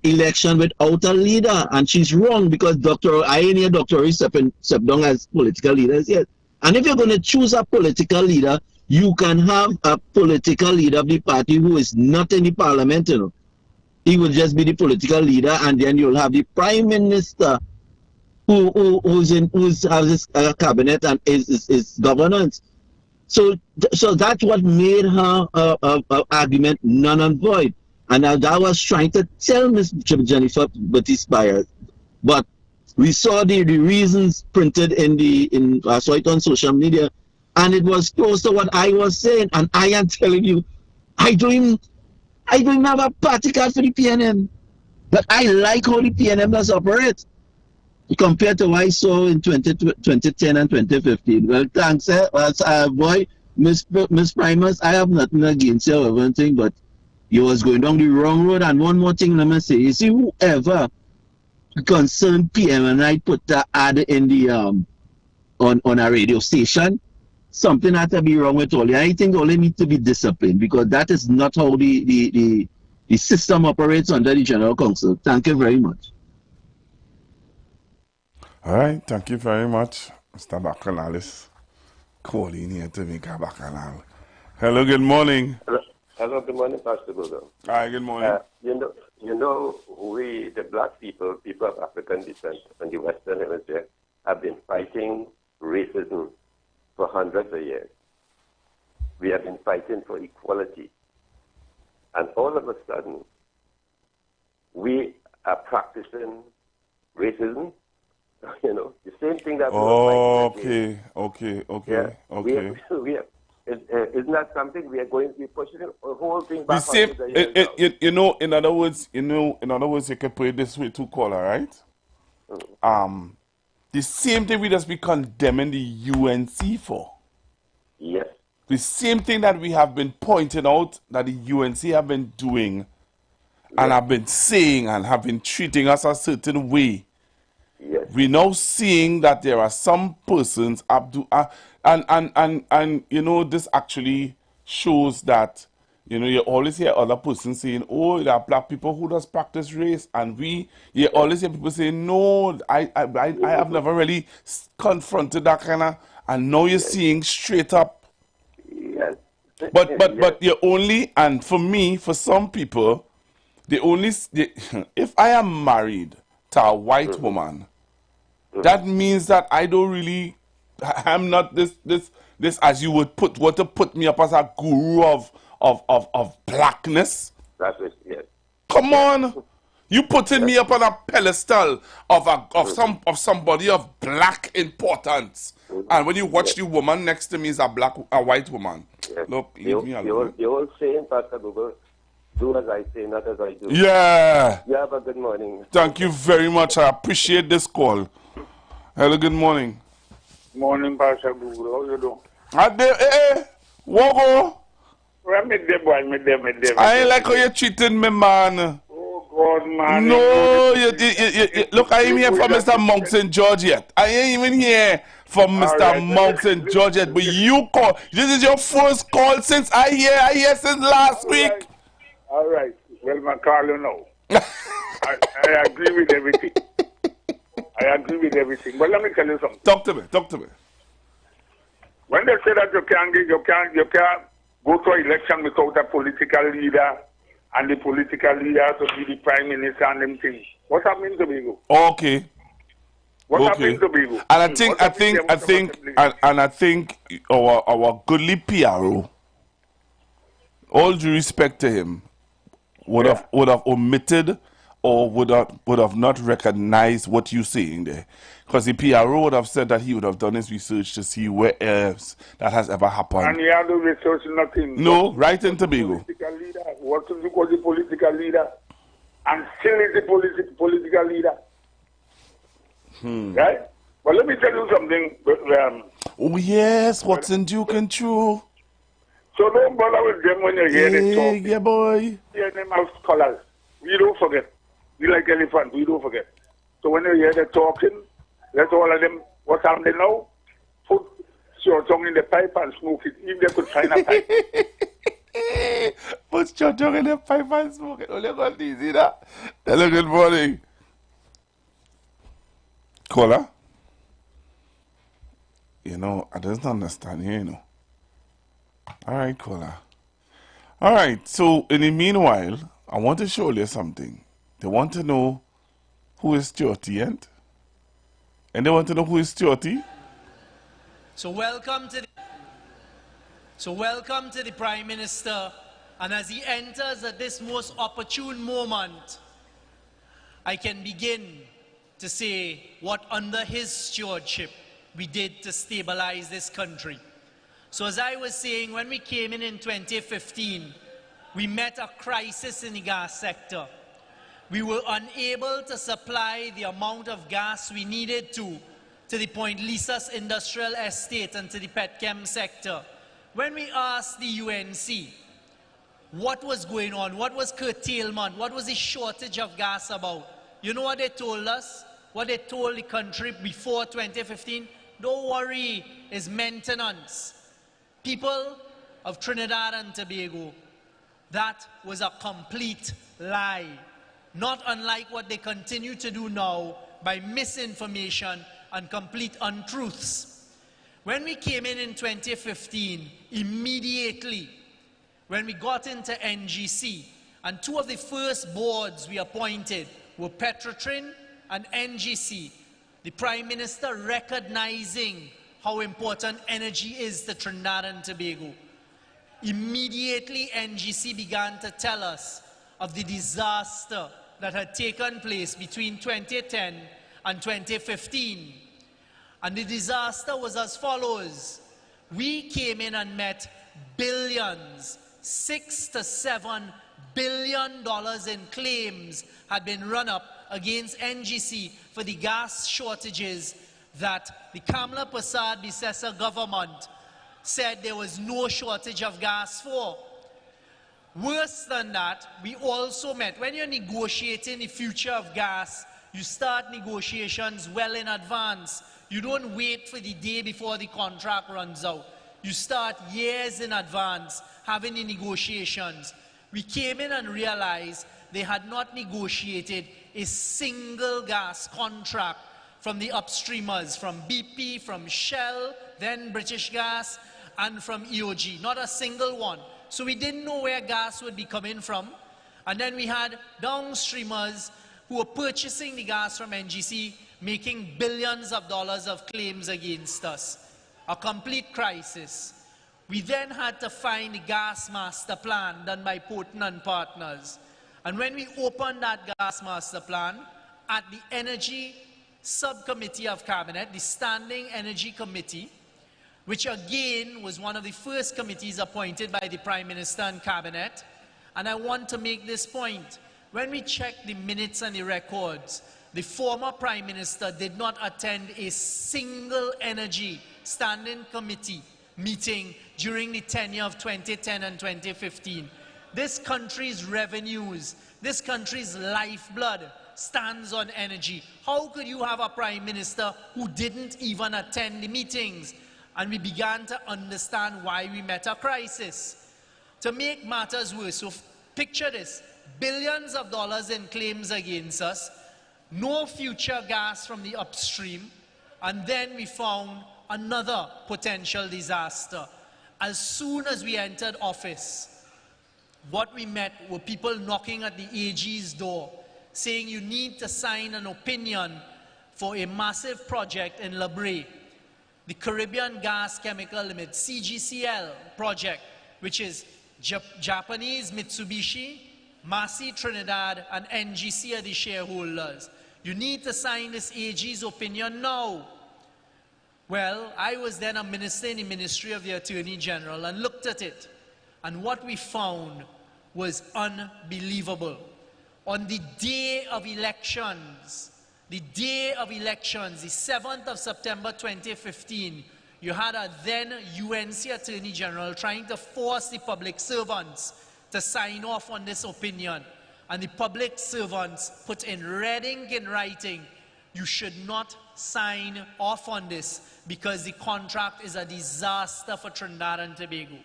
election without a leader, and she's wrong because I ain't hear Dr. Rowley step down as political leaders yet. And if you're going to choose a political leader, you can have a political leader of the party who is not in the parliament, you know. He will just be the political leader, and then you'll have the prime minister who has his cabinet and his governance. So that's what made her argument null and void. And I was trying to tell Miss Jennifer Batiste, but we saw the reasons printed I saw it on social media, and it was close to what I was saying. And I am telling you, I don't even have a party card for the PNM, but I like how the PNM does operate compared to what I saw in 2010 and 2015. Well, thanks, boy, Miss Primus, I have nothing against you or anything, but you was going down the wrong road. And one more thing, let me say, you see, whoever concerned PM and I put the ad in the on a radio station, something had to be wrong with all. I think all need to be disciplined because that is not how the system operates under the General Council. Thank you very much. All right, thank you very much, Mr. Bacalalis, calling here to make a bacchanal. Hello, good morning. Hello, good morning, Pastor Google. Hi, good morning. You know, we, the black people of African descent in the Western Hemisphere, have been fighting racism for hundreds of years. We have been fighting for equality. And all of a sudden, we are practicing racism. You know, the same thing that we were fighting against. Yeah, isn't that something we are going to be pushing the whole thing back? You know, in other words, you can put it this way too, caller, right? Mm-hmm. The same thing we just be condemning the UNC for. Yes. The same thing that we have been pointing out that the UNC have been doing, and have been saying and have been treating us a certain way. Yes. We're now seeing that there are some persons and you know, this actually shows that, you know, you always hear other persons saying, oh, there are black people who does practice race, and you always hear people saying, no, I have never really confronted that kind of, and now you're seeing straight up. Yes. But you only, and for me, for some people, if I am married to a white woman, that means that I'm not this as you would put me up as a guru of blackness. That's it, yes. Come on. You putting me up on a pedestal of somebody of black importance. And when you watch the woman next to me is a white woman. Yes. Look, leave me alone. The old saying, Pastor Google, do as I say, not as I do. Yeah. You have a good morning. Thank you very much. I appreciate this call. Hello, good morning. Morning, Pastor Google. How you doing? Wogo. I ain't like how you treating me, man. Oh, God, man. No, you look, I ain't here for Mr. Monks in George yet. I ain't even here for Mr. Monks in George yet. But you call. This is your first call since I hear since last week. All right. Well, my call, you know. I agree with everything. But let me tell you something. Talk to me. When they say that you can't go to election without a political leader, and the political leader to be the prime minister and them things, what that means to me? Okay. What Okay. happened to Tobago? And I think, What happened there? and I think our goodly PRO, all due respect to him, would have omitted or would have not recognized what you're saying there. Because the PRO would have said that he would have done his research to see where else that has ever happened. And he had to research nothing. No, right in Tobago. Political leader. What to do was the political leader. And still is the political leader. Right? But let me tell you something. Oh, yes, what's in Duke and True? So don't bother with them when you hear them talk. Yeah, boy. Hear them have scholars. We don't forget. We like elephants. We don't forget. So when you hear them talking, let all of them, what's happening now? Put your tongue in the pipe and smoke it. If they could find a pipe. Put your tongue in the pipe and smoke it. Only got easy that. Hello, good morning. Caller? You know, I don't understand here, you know. All right, caller. All right, so in the meanwhile, I want to show you something. They want to know who is Stuarty, and they want to know who is Stuarty. So welcome to the Prime Minister, and as he enters at this most opportune moment, I can begin to say what under his stewardship we did to stabilize this country. So as I was saying, when we came in 2015, we met a crisis in the gas sector. We were unable to supply the amount of gas we needed to the Point Lisas industrial estate and to the petchem sector. When we asked the UNC what was going on, what was curtailment, what was the shortage of gas about, you know what they told us? What they told the country before 2015? Don't worry, it's maintenance. People of Trinidad and Tobago, that was a complete lie. Not unlike what they continue to do now by misinformation and complete untruths. When we came in 2015, immediately, when we got into NGC, and two of the first boards we appointed were Petrotrin and NGC, the Prime Minister recognizing how important energy is to Trinidad and Tobago. Immediately, NGC began to tell us of the disaster that had taken place between 2010 and 2015. And the disaster was as follows. We came in and met billions, $6 to $7 billion in claims had been run up against NGC for the gas shortages that the Kamla Persad-Bissessar government said there was no shortage of gas for. Worse than that, we also met, when you're negotiating the future of gas, you start negotiations well in advance. You don't wait for the day before the contract runs out. You start years in advance having the negotiations. We came in and realized they had not negotiated a single gas contract from the upstreamers, from BP, from Shell, then British Gas, and from EOG. Not a single one. So we didn't know where gas would be coming from. And then we had downstreamers who were purchasing the gas from NGC, making billions of dollars of claims against us. A complete crisis. We then had to find the gas master plan done by Porton and Partners. And when we opened that gas master plan, at the Energy Subcommittee of Cabinet, the Standing Energy Committee, which again was one of the first committees appointed by the Prime Minister and Cabinet. And I want to make this point. When we check the minutes and the records, the former Prime Minister did not attend a single Energy Standing Committee meeting during the tenure of 2010 and 2015. This country's revenues, this country's lifeblood stands on energy. How could you have a Prime Minister who didn't even attend the meetings? And we began to understand why we met a crisis. To make matters worse, so picture this, billions of dollars in claims against us, no future gas from the upstream, and then we found another potential disaster. As soon as we entered office, what we met were people knocking at the AG's door, saying you need to sign an opinion for a massive project in La Brea, the Caribbean Gas Chemical Limited, CGCL project, which is Japanese Mitsubishi, Massey Trinidad, and NGC are the shareholders. You need to sign this AG's opinion now. Well, I was then a minister in the Ministry of the Attorney General and looked at it. And what we found was unbelievable. On the day of elections, the 7th of September 2015, you had a then UNC Attorney General trying to force the public servants to sign off on this opinion. And the public servants put in red ink in writing, you should not sign off on this because the contract is a disaster for Trinidad and Tobago.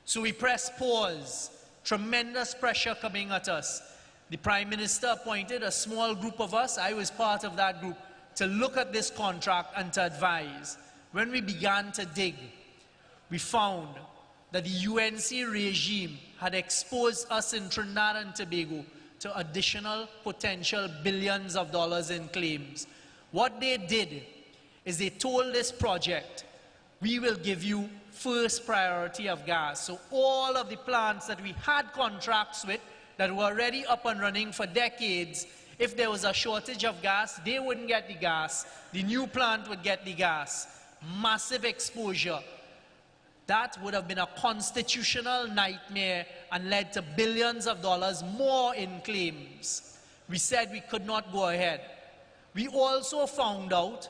So we pressed pause, tremendous pressure coming at us. The Prime Minister appointed a small group of us, I was part of that group, to look at this contract and to advise. When we began to dig, we found that the UNC regime had exposed us in Trinidad and Tobago to additional potential billions of dollars in claims. What they did is they told this project, we will give you first priority of gas. So all of the plants that we had contracts with that were already up and running for decades, if there was a shortage of gas, they wouldn't get the gas. The new plant would get the gas. Massive exposure. That would have been a constitutional nightmare and led to billions of dollars more in claims. We said we could not go ahead. We also found out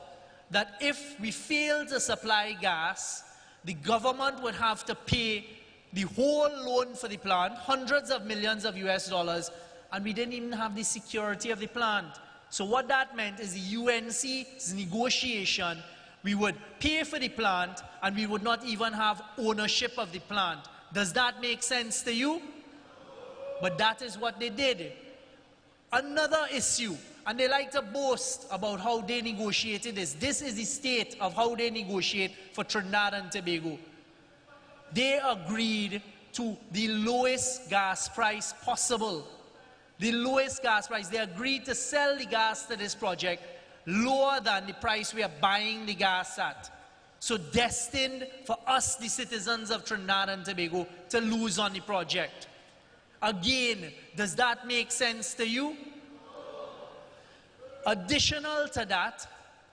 that if we failed to supply gas, the government would have to pay the whole loan for the plant, hundreds of millions of US dollars, and we didn't even have the security of the plant. So what that meant is the UNC's negotiation, we would pay for the plant and we would not even have ownership of the plant. Does that make sense to you? But that is what they did. Another issue, and they like to boast about how they negotiated this. This is the state of how they negotiate for Trinidad and Tobago. They agreed to the lowest gas price possible. The lowest gas price. They agreed to sell the gas to this project lower than the price we are buying the gas at. So destined for us, the citizens of Trinidad and Tobago, to lose on the project. Again, does that make sense to you? Additional to that,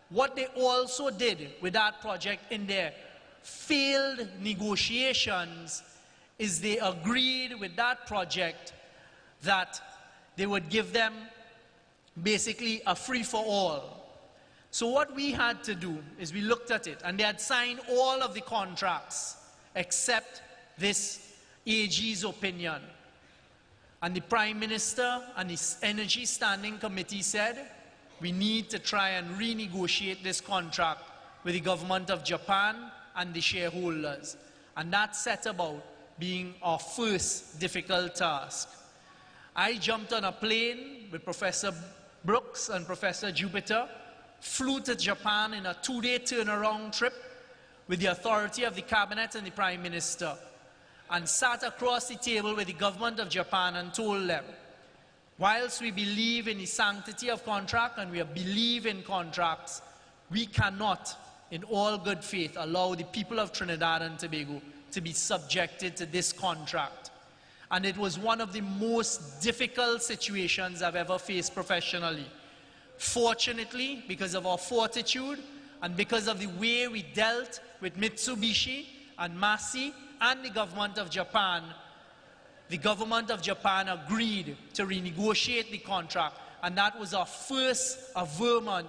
what they also did with that project in their failed negotiations is they agreed with that project that they would give them basically a free-for-all. So what we had to do is we looked at it, and they had signed all of the contracts except this AG's opinion. And the Prime Minister and the Energy Standing Committee said, we need to try and renegotiate this contract with the government of Japan and the shareholders. And that set about being our first difficult task. I jumped on a plane with Professor Brooks and Professor Jupiter, flew to Japan in a 2-day turnaround trip with the authority of the cabinet and the Prime Minister, and sat across the table with the government of Japan and told them, whilst we believe in the sanctity of contract and we believe in contracts, we cannot, in all good faith, allow the people of Trinidad and Tobago to be subjected to this contract. And it was one of the most difficult situations I've ever faced professionally. Fortunately, because of our fortitude and because of the way we dealt with Mitsubishi and Massey and the government of Japan agreed to renegotiate the contract, and that was our first averment.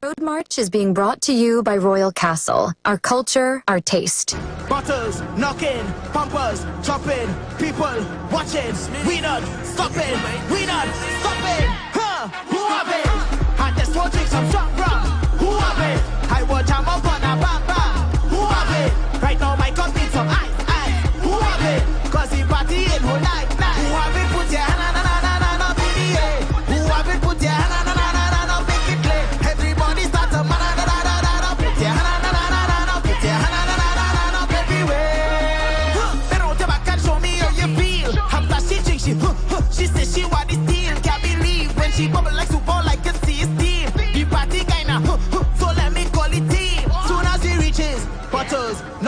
Road March is being brought to you by Royal Castle. Our culture, our taste. Bottles, knocking, pumpers, chopping, people watching. We not stopping, we not stopping. Huh? Who have it? And just watching some strong rum. Who have it? I want jam up on a bam bam. Who have it? Right now my cup needs some ice. Who have it? Cause the party in whole night. Who have it? Put your hand on up in the air. Who have it? Put your hand on up, make it clear. Everybody start to man put your hand on, put your hand on everywhere. Better on back and show me how you feel. After she drink, she says she want this deal. Can't believe when she bubble like super like a sea steam. The party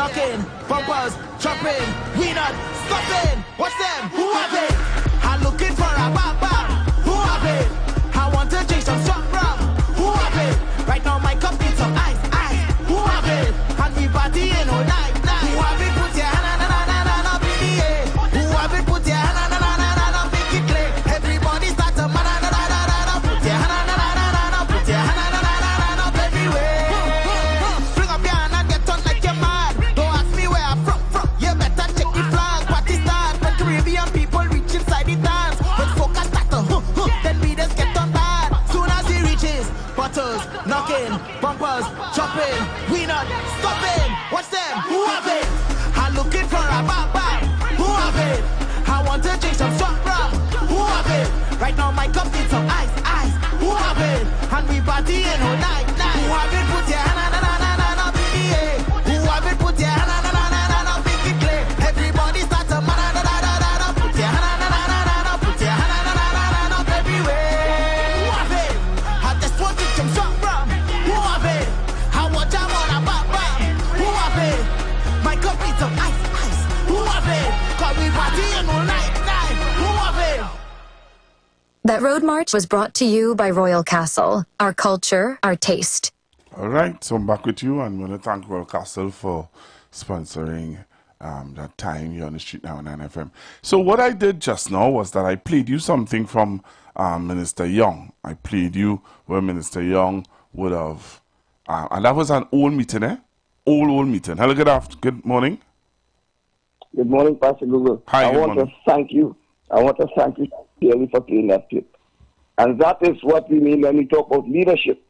knocking, bumpers, chopping, we not stopping. Watch them, who have it? I'm looking for a bam bam. Who have it? I want to drink some strong rum. Who have it? Right now my cup needs some ice, ice. Who have it? And we partying all night, night. Who have it? Put your hand on up in the air. Who have it? Put your hand on up, make it clear. Everybody start to man put your hand on, put your hand on up everywhere. Bring up your hand and get on like you're mad. Don't ask me where I'm from. You better check the flag. Party start when Caribbean people reach inside the dance. When focus start to then we just get on bad. Soon as he reaches, bottles, knocking, bumpers, chopping, we not stopping. Watch them, who have it? I'm looking for a bam bam. Who have it? I want to drink some strong rum. Who have it? Right now my cup needs some ice, ice. Who have it? And we partying all night, night. Who have it? Put your hand up in the air. Who have it? Put your hand on, make it clear. Everybody start to man put your hand on, put your hand up everywhere. Who have it? I just want to drink some strong rum. Who have it? I want jam on a bam bam. Who have it? My cup needs some ice, ice. Who have it? Cause we partying all night, night. Who have it? That road march was brought to you by Royal Castle, our culture, our taste. All right, so I'm back with you, and I want to thank Royal Castle for sponsoring that time here on the street now on 9FM. So what I did just now was that I played you something from Minister Young. I played you where Minister Young would have, and that was an old meeting, Old meeting. Hello, good morning. Good morning, Pastor Google. Hi, I want to thank you. I want to thank you clearly for playing that clip. And that is what we mean when we talk about leadership.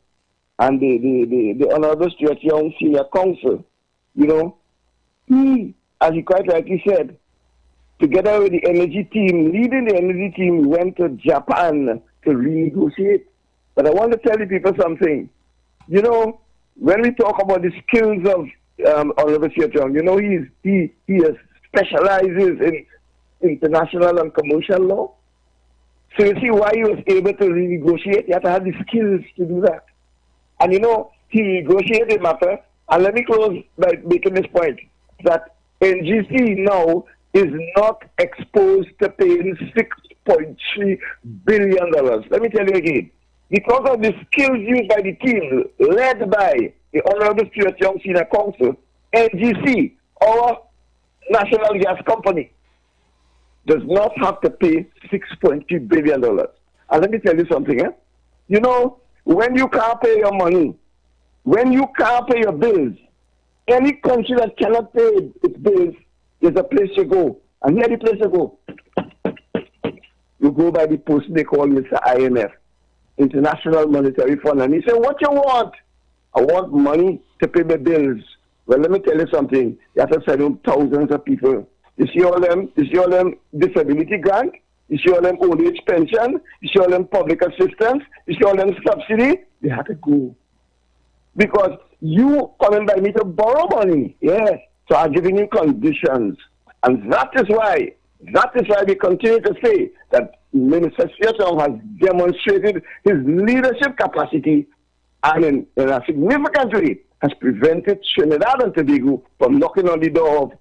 And the Honorable Stuart Young Senior Counsel, you know, he, as he quite rightly said, together with the energy team, leading the energy team, went to Japan to renegotiate. But I want to tell you people something. You know, when we talk about the skills of Honorable Stuart Young, you know, he specializes in international and commercial law. So you see why he was able to renegotiate. He had to have the skills to do that. And you know, he negotiated matter. And let me close by making this point, that NGC now is not exposed to paying $6.3 billion. Let me tell you again. Because of the skills used by the team, led by the Honorable Stuart Young Senior Counsel, NGC, our national gas company, does not have to pay $6.2 billion. And let me tell you something, You know, when you can't pay your money, when you can't pay your bills, any country that cannot pay its bills, there's a place to go. And here the place to go. You go by the person they call Mr. IMF, International Monetary Fund, and he say, what you want? I want money to pay my bills. Well, let me tell you something. You have to send home thousands of people. You see all them disability grant? You see all them old age pension? You see all them public assistance? You see all them subsidy? They have to go. Because you coming by me to borrow money. Yes. So I'm giving you conditions. And that is why we continue to say that Minister Stuart has demonstrated his leadership capacity and in a significant way has prevented Trinidad and Tobago from knocking on the door of.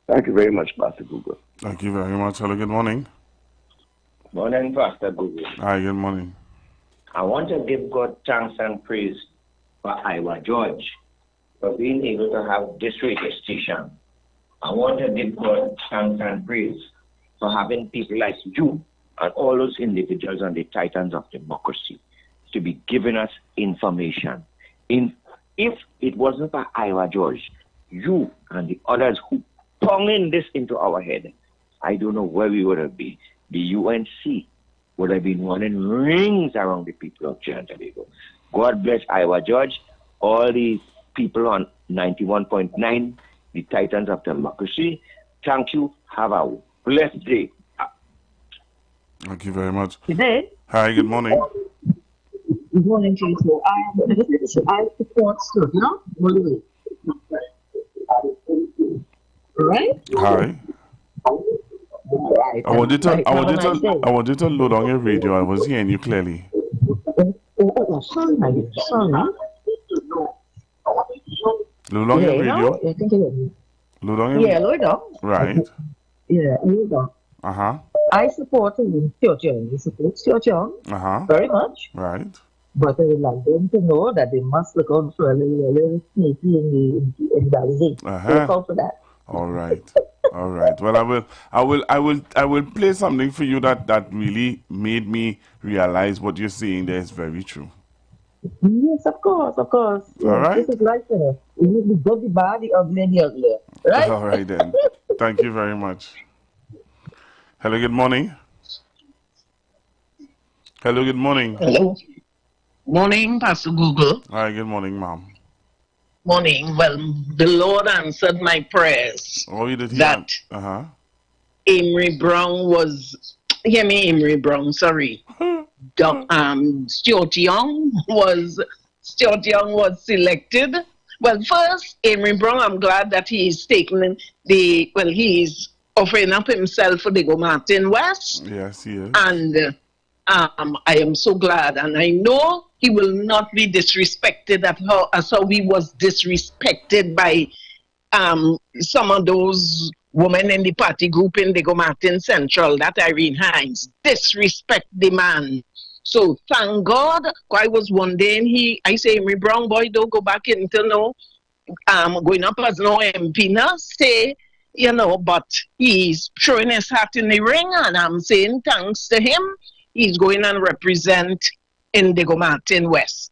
Thank you very much, Pastor Google. Thank you very much. Hello, good morning. Morning, Pastor Google. Hi, good morning. I want to give God thanks and praise for Iwer George for being able to have this radio station. I want to give God thanks and praise for having people like you and all those individuals on the Titans of Democracy to be giving us information. If it wasn't for Iwer George, you and the others who tonguing this into our head, I don't know where we would have been. The UNC would have been running rings around the people of Trinidad and Tobago. God bless Iwer George, all the people on 91.9, the Titans of Democracy. Thank you. Have a blessed day. Thank you very much. Good day. Hi, good morning. Good morning, Jason. I support Stuart, no? All the way. Right? Hi. Right. I want you to load on your radio. I was hearing you clearly. Sorry. Load on Yeah, your you know, radio. you can hear me. Load on your Yeah, load up. Right. Yeah, load up. Uh-huh. I support Stuart Young. We support Stuart Young Uh-huh. very much. Right. But I would like them to know that they must look out for a little sneaky in the Valley. Look Uh-huh. out for that. All right. All right. Well, I will play something for you that really made me realize what you're saying there is very true. Yes, of course, of course. All Yes, this right. is life, you know. We need the good, the bad, the ugly, and the ugly. Right? All right then. Thank you very much. Hello, good morning. Hello, good morning. Hello. Morning, Pastor Google. Hi, good morning, ma'am. Morning. Well, the Lord answered my prayers. Oh, you did That uh-huh. Amory Brown was, hear me, Amory Brown, sorry. Stuart Young was selected. Well, first, Amory Brown, I'm glad that he's taken he's offering up himself for the Go Martin West. Yes, he is. And I am so glad. And I know he will not be disrespected as how he was disrespected by some of those women in the party group in the Go Martin Central, that Irene Hines. Disrespect the man. So thank God. I was wondering, I say, Amory Brown, boy, don't go back into going up as no MP now, say, you know, but he's throwing his hat in the ring, and I'm saying thanks to him, he's going and represent in the Go Martin West.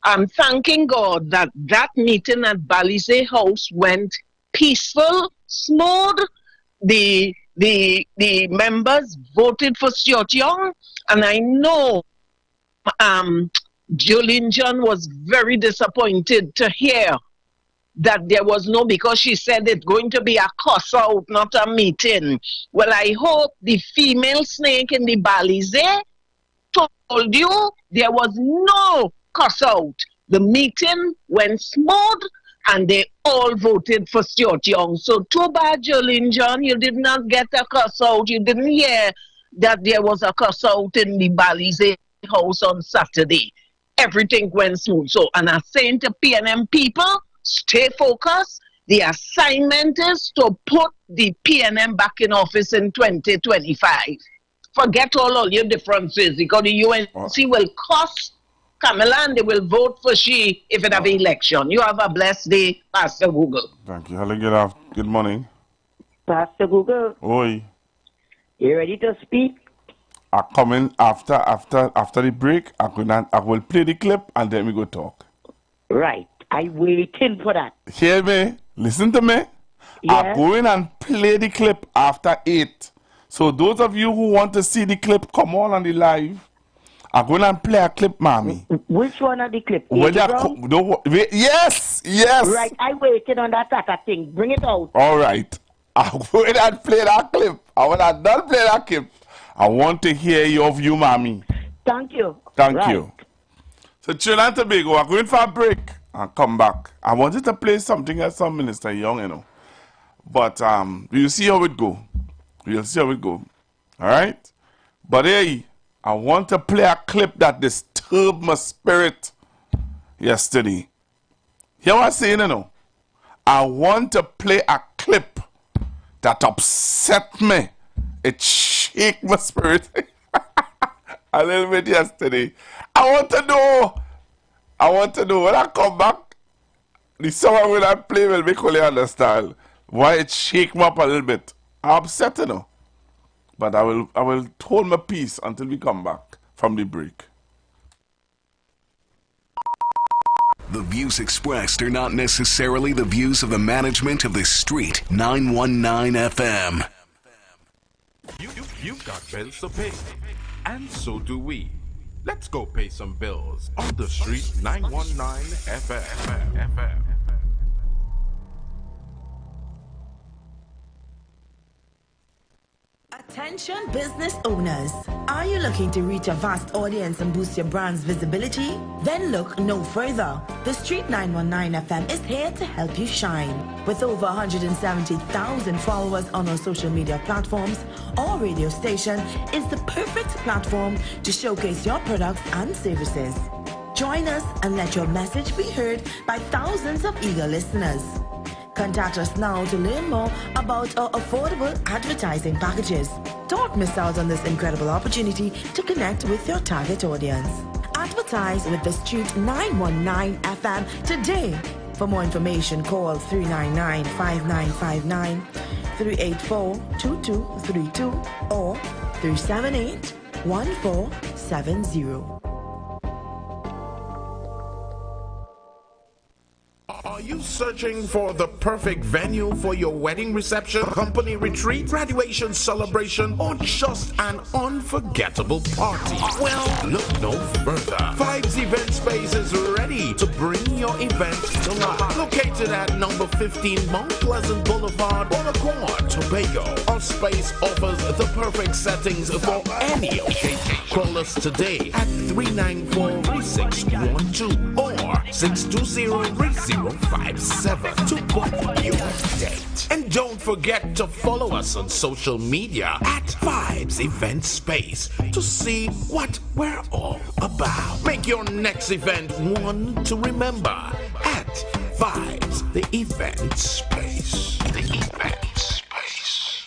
I'm thanking God that that meeting at Balize House went peaceful, smooth. The members voted for Stuart Young, and I know Jolene John was very disappointed to hear that there was no, because she said it's going to be a cuss out, not a meeting. Well, I hope the female snake in the Balize told you there was no cuss out. The meeting went smooth and they all voted for Stuart Young. So too bad, Jolene John, you did not get a cuss out. You didn't hear that there was a cuss out in the Balize House on Saturday. Everything went smooth. So, and I'm saying to PNM people, stay focused. The assignment is to put the PNM back in office in 2025. Forget all your differences, because the UNC will cost Kamala and they will vote for she if it have an election. You have a blessed day, Pastor Google. Thank you. Hello, good morning. Pastor Google. Oi. You ready to speak? I come in after the break. I will play the clip and then we go talk. Right. I waiting for that. Hear me? Listen to me. Yes. I go in and play the clip after 8. So those of you who want to see the clip, come on the live. I'm going to play a clip, mommy. Which one of the clip? Yes. Right, I waited on that thing. Bring it out. All right. I'm going to play that clip. And when I'm done playing that clip, I want to hear your view, mommy. Thank you. Thank you. So Trinidad and Tobago, I'm going for a break and come back. I wanted to play something as some Minister Young, you know. But we'll see how it go. We'll see how it go. All right? But hey, I want to play a clip that disturbed my spirit yesterday. Hear what I'm saying, you know? I want to play a clip that upset me. It shook my spirit a little bit yesterday. I want to know when I come back, the song I'm going to play will make you understand why it shake me up a little bit. I'm upset, you know. But I will hold my peace until we come back from the break. The views expressed are not necessarily the views of the management of the Street 919 FM. You've got bills to pay, and so do we. Let's go pay some bills on the Street 919 FM. Attention business owners. Are you looking to reach a vast audience and boost your brand's visibility? Then look no further. The Street 919 FM is here to help you shine. With over 170,000 followers on our social media platforms, our radio station is the perfect platform to showcase your products and services. Join us and let your message be heard by thousands of eager listeners. Contact us now to learn more about our affordable advertising packages. Don't miss out on this incredible opportunity to connect with your target audience. Advertise with the Street 919 FM today. For more information, call 399-5959, 384-2232, or 378-1470. Are you searching for the perfect venue for your wedding reception, company retreat, graduation celebration, or just an unforgettable party? Well, look no further. Vibes Event Space is ready to bring your event to life. Located at number 15 Mount Pleasant Boulevard, Bonaccord, Tobago. Our space offers the perfect settings for any occasion. Call us today at 394-3612 or 620-3057 to book your date. And don't forget to follow us on social media at Vibes Event Space to see what we're all about. Make your next event one to remember at Vibes the Event Space. The Event Space.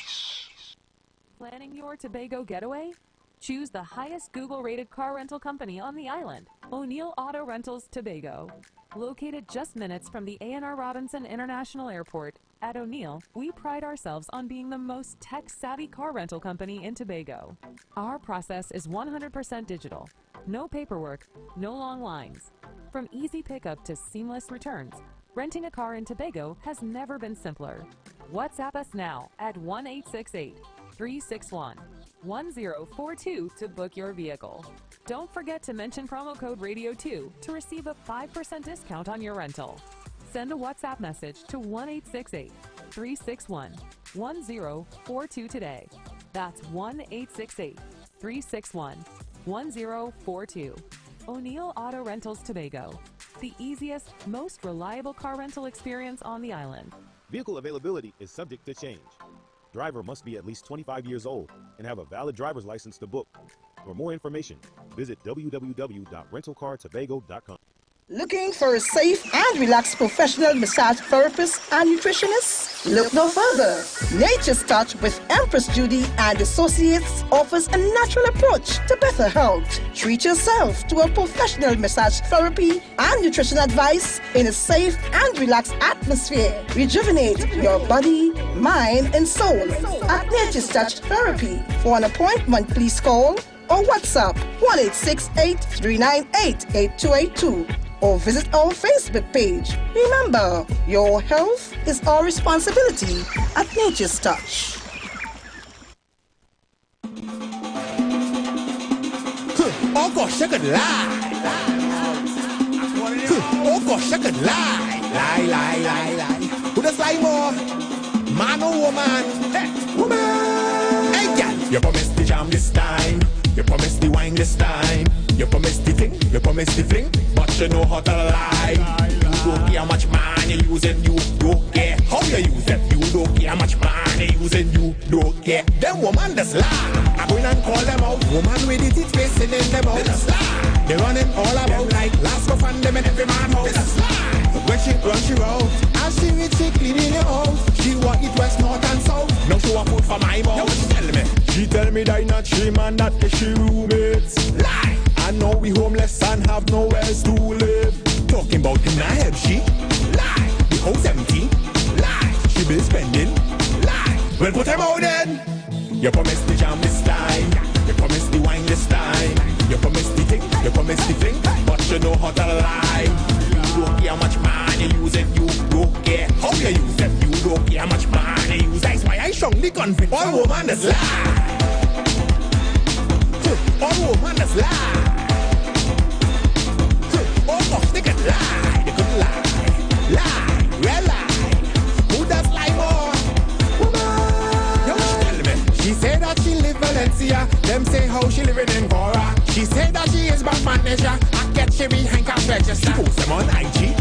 Planning your Tobago getaway? Choose the highest Google-rated car rental company on the island, O'Neill Auto Rentals Tobago. Located just minutes from the A&R Robinson International Airport, at O'Neill, we pride ourselves on being the most tech-savvy car rental company in Tobago. Our process is 100% digital. No paperwork, no long lines. From easy pickup to seamless returns, renting a car in Tobago has never been simpler. WhatsApp us now at 1-868-361-1042 to book your vehicle. Don't forget to mention promo code RADIO2 to receive a 5% discount on your rental. Send a WhatsApp message to 1-868-361-1042 today. That's 1-868-361-1042. O'Neill Auto Rentals Tobago, the easiest, most reliable car rental experience on the island. Vehicle availability is subject to change. Driver must be at least 25 years old and have a valid driver's license to book. For more information, visit www.rentalcartobago.com. Looking for a safe and relaxed professional massage therapist and nutritionist? Look no further. Nature's Touch with Empress Judy and Associates offers a natural approach to better health. Treat yourself to a professional massage therapy and nutrition advice in a safe and relaxed atmosphere. Rejuvenate your body, mind, and soul at Nature's Touch Therapy. For an appointment, please call or WhatsApp 1-868-398-8282 or visit our Facebook page. Remember, your health is our responsibility at Nature's Touch. Oh gosh, I could lie. Oh gosh, I could lie. Lie. Who does lie more? Man or woman? Hey, woman! Hey, girl, you promised the jam this time. You promised the wine this time. You promised the thing, you promised the fling, but you know how to lie. You don't care how much money you using, you don't care how you use it. You don't care how much money you using, you don't care. Them woman just lie. I go in and call them out. Woman with the teeth facing in them out. They just lie. They running all about like last go find them in every man house. They just lie. But when she run she out, and she rich she cleaning your house. She want it west, north and south. Now she want food for my mouth. Now what she tell me? She tell me that not she man, that she roommates. Lie. I know we homeless and have nowhere to live. Talking about him now help she. Lie. The house empty. Lie. She bill spending. Lie. Well put him out then. You promised the jam this time. You promised the wine this time. You promised the thing. You promised the thing. But you know how to lie. You don't care how much money you use it. You don't care how you use it. You don't care how much money you use it. That's why I strongly convinced all woman is lie. All woman is lie. Oh gosh, they could lie. They could lie. Lie. Well lie. Who does lie more? Woman. Yo, she tell me. She said that she live Valencia. Them say how she living in Cora. She said that she is back manager. I get she behind cash register. She post them on IG.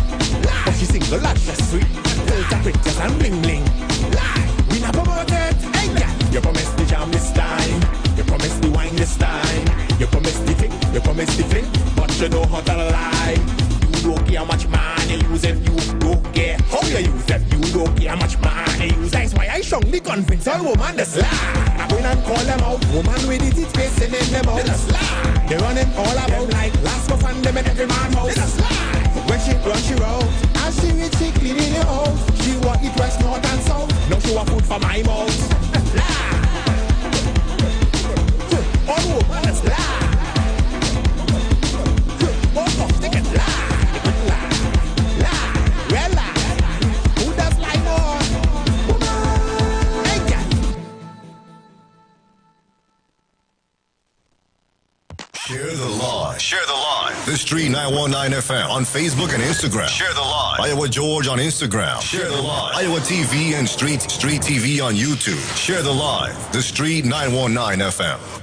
Lie. But she single that's just sweet. Filter pictures and bling bling. Lie. We not promote it. Hey yeah. You promised the jam this time. You promised the wine this time. You promised the thing. You promised promise to fling, but you know how to lie. You don't care much money you use if you don't care how you use them. You don't care much money you use. That's why I strongly convince all women to slide. I go in and call them out. Woman with the teeth facing in them out. They slide. They running all about like last month and them in every man house. They slide. When she run she roll, and she rich she cleaning the house. She want eat west, north and south. Now she want food for my mouth. All woman is slide. Share the live. Share the live. The Street 919 FM on Facebook and Instagram. Share the live. Iowa George on Instagram. Share the live. Iowa TV and Street TV on YouTube. Share the live. The Street 919 FM.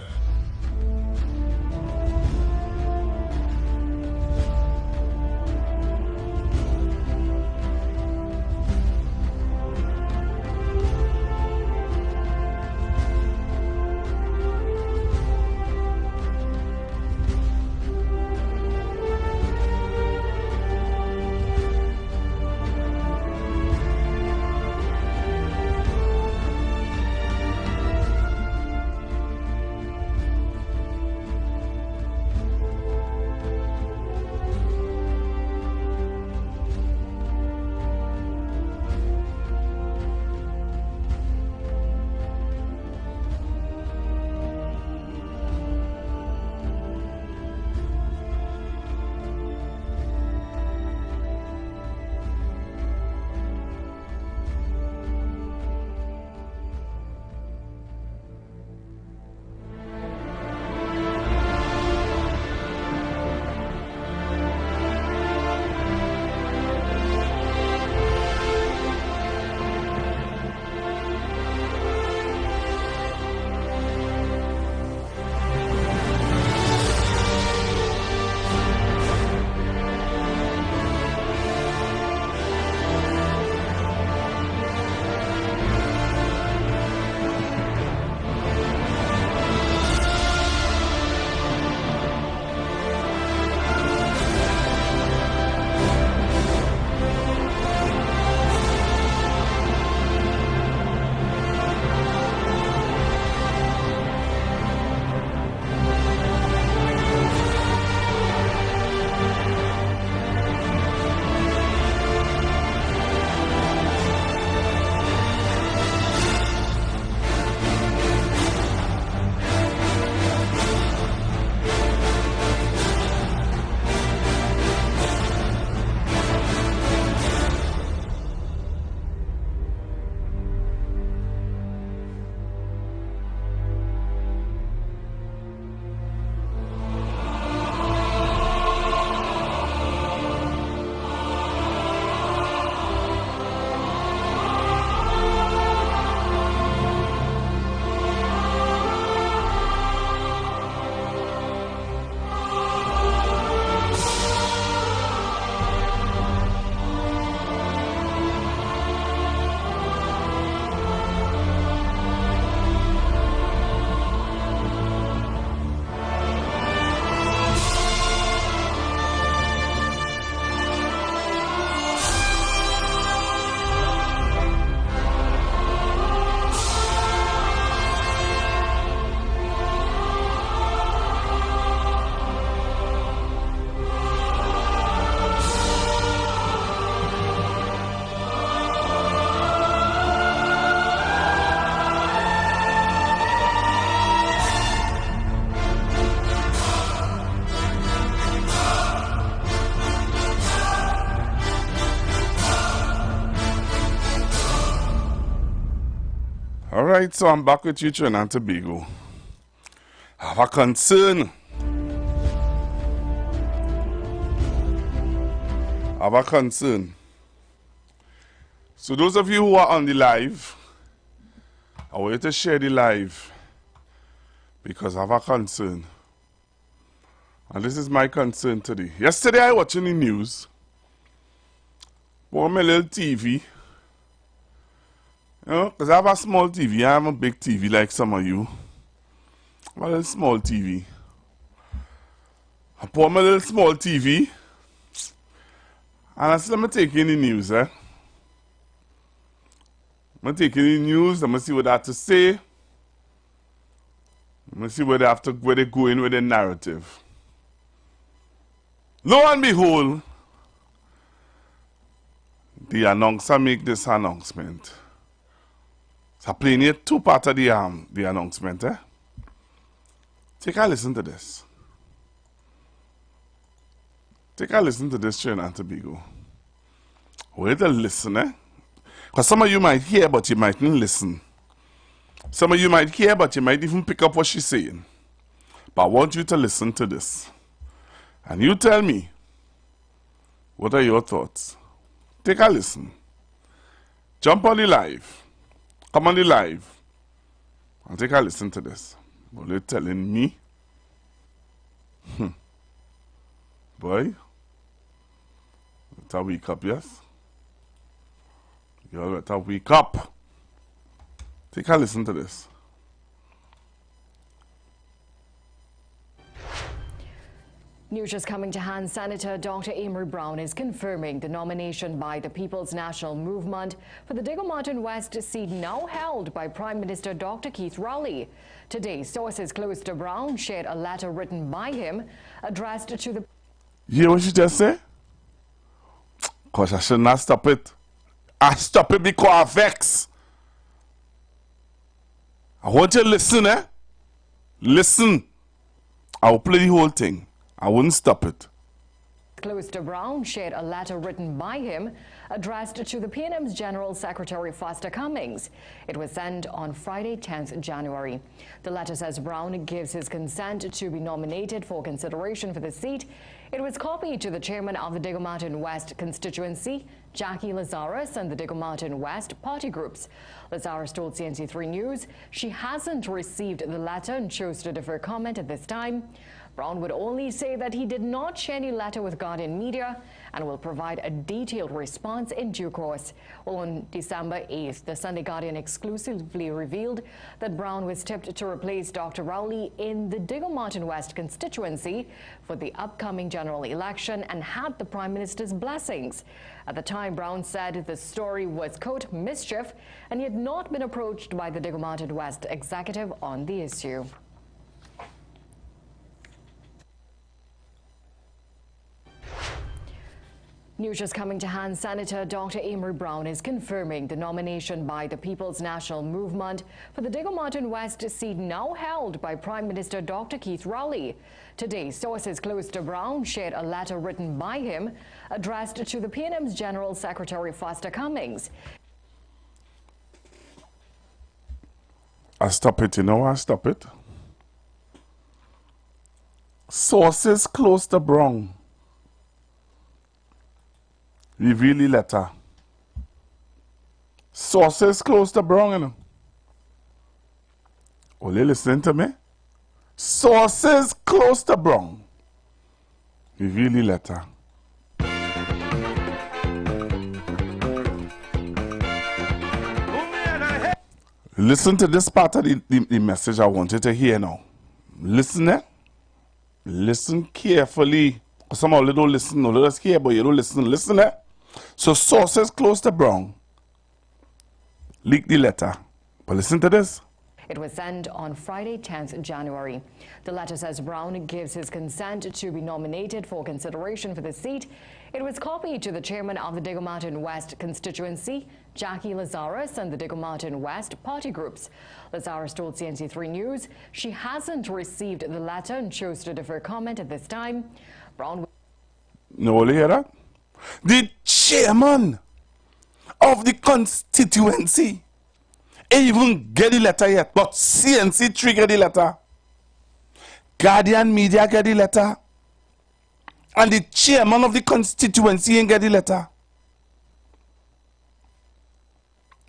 Alright, so I'm back with you, Trinidad and Tobago. I have a concern. So those of you who are on the live, I want you to share the live because I have a concern. And this is my concern today. Yesterday I was watching the news on my little TV. You know, because I have a small TV. I have a big TV like some of you. I have a little small TV. I put my little small TV. And I said, let me take in the news, I'm going to take in the news. I'm going to see what they have to say. I'm going to see where they go in with the narrative. Lo and behold, the announcer make this announcement. So I playing here two parts of the announcement. Take a listen to this. Take a listen to this, Trinidad and Tobago. Wait a listen, Because some of you might hear, but you mightn't listen. Some of you might hear, but you might even pick up what she's saying. But I want you to listen to this. And you tell me, what are your thoughts? Take a listen. Jump on the live. Come on the live. And take a listen to this. What you're telling me? Boy. Better wake up, yes? You better wake up. Take a listen to this. News just coming to hand. Senator Dr. Iwer Brown is confirming the nomination by the People's National Movement for the Diego Martin West seat now held by Prime Minister Dr. Keith Rowley. Today, sources close to Brown shared a letter written by him addressed to the... You hear what she just said? Because I should not stop it. I stop it because I vex. I want you to listen, Listen. I'll play the whole thing. I wouldn't stop it. Close to Brown shared a letter written by him addressed to the PNM's General Secretary Foster Cummings. It was sent on Friday, 10th January. The letter says Brown gives his consent to be nominated for consideration for the seat. It was copied to the chairman of the Diego Martin West constituency, Jackie Lazarus, and the Diego Martin West party groups. Lazarus told CNC3 News she hasn't received the letter and chose to defer comment at this time. Brown would only say that he did not share any letter with Guardian Media and will provide a detailed response in due course. Well, on December 8th, the Sunday Guardian exclusively revealed that Brown was tipped to replace Dr. Rowley in the Diego Martin West constituency for the upcoming general election and had the Prime Minister's blessings. At the time, Brown said the story was, quote, mischief, and he had not been approached by the Diego Martin West executive on the issue. News just coming to hand. Senator Dr. Iwer Brown is confirming the nomination by the People's National Movement for the Diego Martin West seat now held by Prime Minister Dr. Keith Rowley. Today, sources close to Brown shared a letter written by him addressed to the PNM's General Secretary Foster Cummings. I stop it, I stop it. Sources close to Brown reveal the letter. Sources close to Brown, Will you listen to me? Sources close to Brown reveal the letter. Listen to this part of the message I want you to hear now. Listen, Listen carefully. Some of you don't listen, no, let us hear, but you don't listen. Listen, So sources close to Brown leaked the letter. But listen to this. It was sent on Friday, 10th January. The letter says Brown gives his consent to be nominated for consideration for the seat. It was copied to the chairman of the Diego Martin West constituency, Jackie Lazarus, and the Diego Martin West party groups. Lazarus told CNC3 News she hasn't received the letter and chose to defer comment at this time. Brown... No, will you hear that? The chairman of the constituency ain't even get the letter yet, but CNC3 get the letter. Guardian Media get the letter. And the chairman of the constituency ain't get the letter.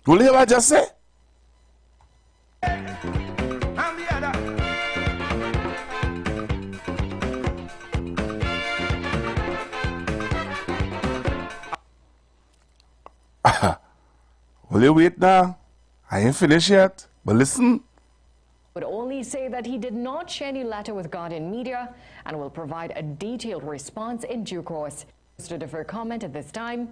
Will you hear what I just say? Will you wait now? I ain't finished yet. But listen, would only say that he did not share any letter with Guardian Media and will provide a detailed response in due course. To defer comment at this time,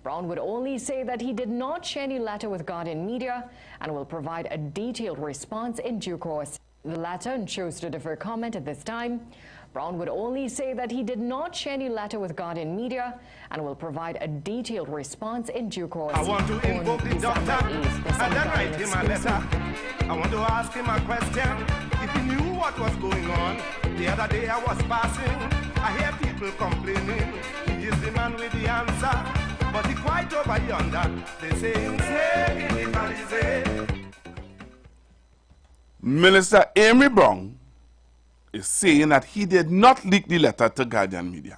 Brown would only say that he did not share any letter with Guardian Media and will provide a detailed response in due course. The latter chose to defer comment at this time. Brown would only say that he did not share any letter with Guardian Media and will provide a detailed response in due course. I want to invoke the doctor and then write him a letter. I want to ask him a question. If he knew what was going on, the other day I was passing. I hear people complaining. He is the man with the answer. But he quite over yonder. They say him snake in the Palisade. Minister Amy Brown is saying that he did not leak the letter to Guardian Media.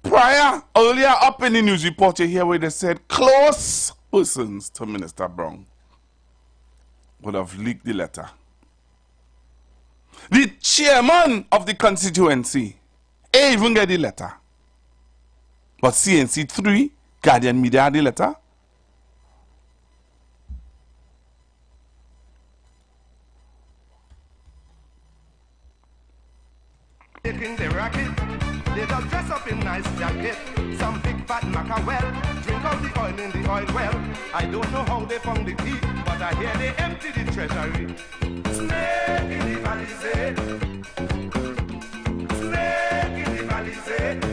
Earlier up in the news report you hear where they said close persons to Minister Brown would have leaked the letter. The chairman of the constituency even get the letter. But CNC 3, Guardian Media had the letter. Taking the racket, they just dress up in nice jacket. Some big fat mackerel, drink out the oil in the oil well. I don't know how they found the key, but I hear they empty the treasury. Snake in the Palisade. Snake in the Palisade.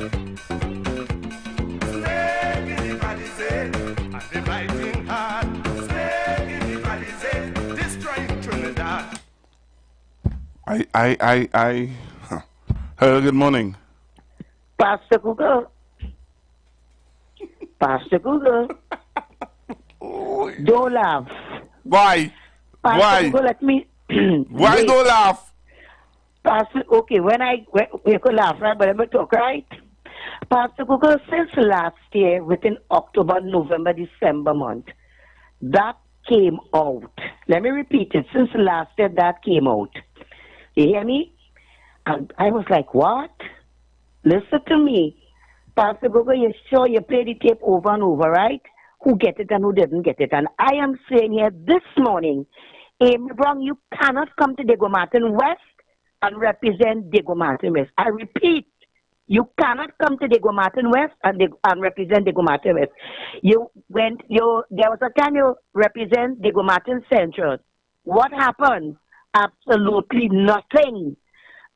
Snake in the Palisade. And they biting hard. Snake in the Palisade. Destroying Trinidad. Hello, good morning. Pastor Google. Pastor Google. Don't laugh. Why? Pastor Why? Google, let me. Why Wait. don't laugh? Pastor, okay, we could laugh, right? But let me talk, right? Pastor Google, since last year, within October, November, December month, that came out. Let me repeat it. Since last year, that came out. You hear me? And I was like, what? Listen to me. Pastor Google, you sure you play the tape over and over, right? Who get it and who didn't get it. And I am saying here this morning, Amy Brown, you cannot come to Diego Martin West and represent Diego Martin West. I repeat, you cannot come to Diego Martin West and represent Diego Martin West. There was a time you represent Diego Martin Central. What happened? Absolutely nothing.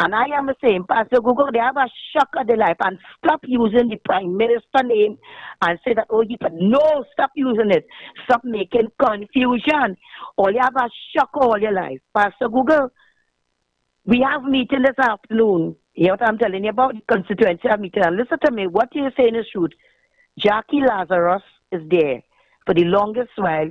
And I am saying, Pastor Google, they have a shock of their life and stop using the Prime Minister name and say that, oh, no, stop using it. Stop making confusion. Or you have a shock all your life. Pastor Google, we have meeting this afternoon. You hear what I'm telling you about? The constituency meeting. And listen to me, what you're saying is true. Jackie Lazarus is there for the longest while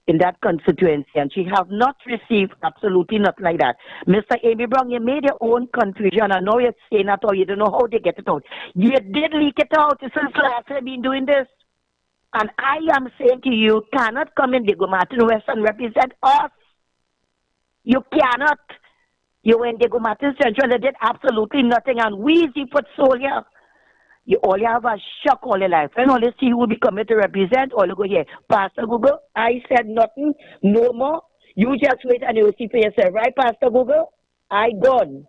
in that constituency, and she have not received absolutely nothing like that. Mr. Amy Brown, you made your own confusion, and now you're saying that, or you don't know how they get it out. You did leak it out since last year been doing this. And I am saying to you, cannot come in Diego Martin West and represent us. You cannot. You were in Diego Martin Central, they did absolutely nothing, and we easy put soul here. You all have a shock all your life. And all you see who will be coming to represent, all you go here. Pastor Google, I said nothing, no more. You just wait and you will see for yourself. Right, Pastor Google? I gone.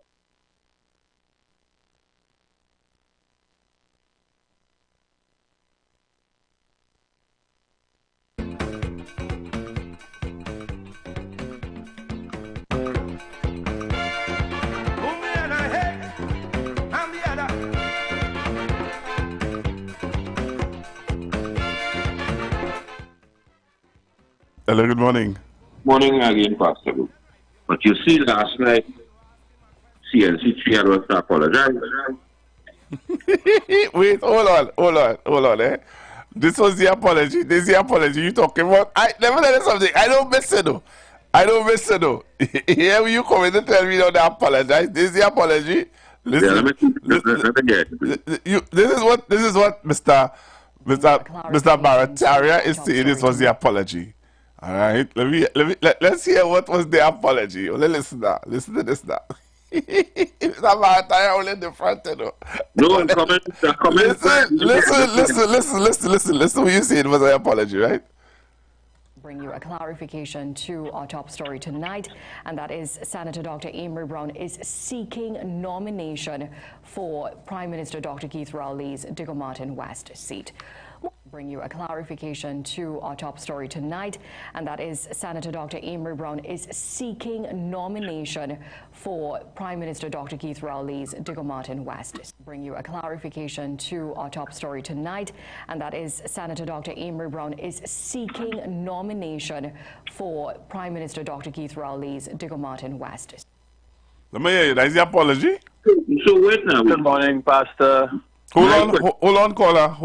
Hello, good morning. Morning again, Pastor. But you see, last night, CNC3 had to apologize. Wait, hold on, eh? This was the apology. This is the apology you talking about. Let me tell you something. I don't miss it, though. Here you come in to tell me now they apologize. This is the apology. Listen, this is what Mr. Barataria is saying. This was the apology. All right, let's hear what was the apology. Listen to this now. Mr. Barataria only in the front, you know. No, I'm coming. Listen what you said was an apology, right? Bring you a clarification to our top story tonight, and that is Senator Dr. Iwer Brown is seeking nomination for Prime Minister Dr. Keith Rowley's Diego Martin West seat. Bring you a clarification to our top story tonight, and that is Senator Dr. Iwer Brown is seeking nomination for Prime Minister Dr. Keith Rowley's Diego Martin West. Bring you a clarification to our top story tonight, and that is Senator Dr. Iwer Brown is seeking nomination for Prime Minister Dr. Keith Rowley's Diego Martin West. Let me hear you. That's the apology. So wait now. Good morning, Pastor. Hold on, caller.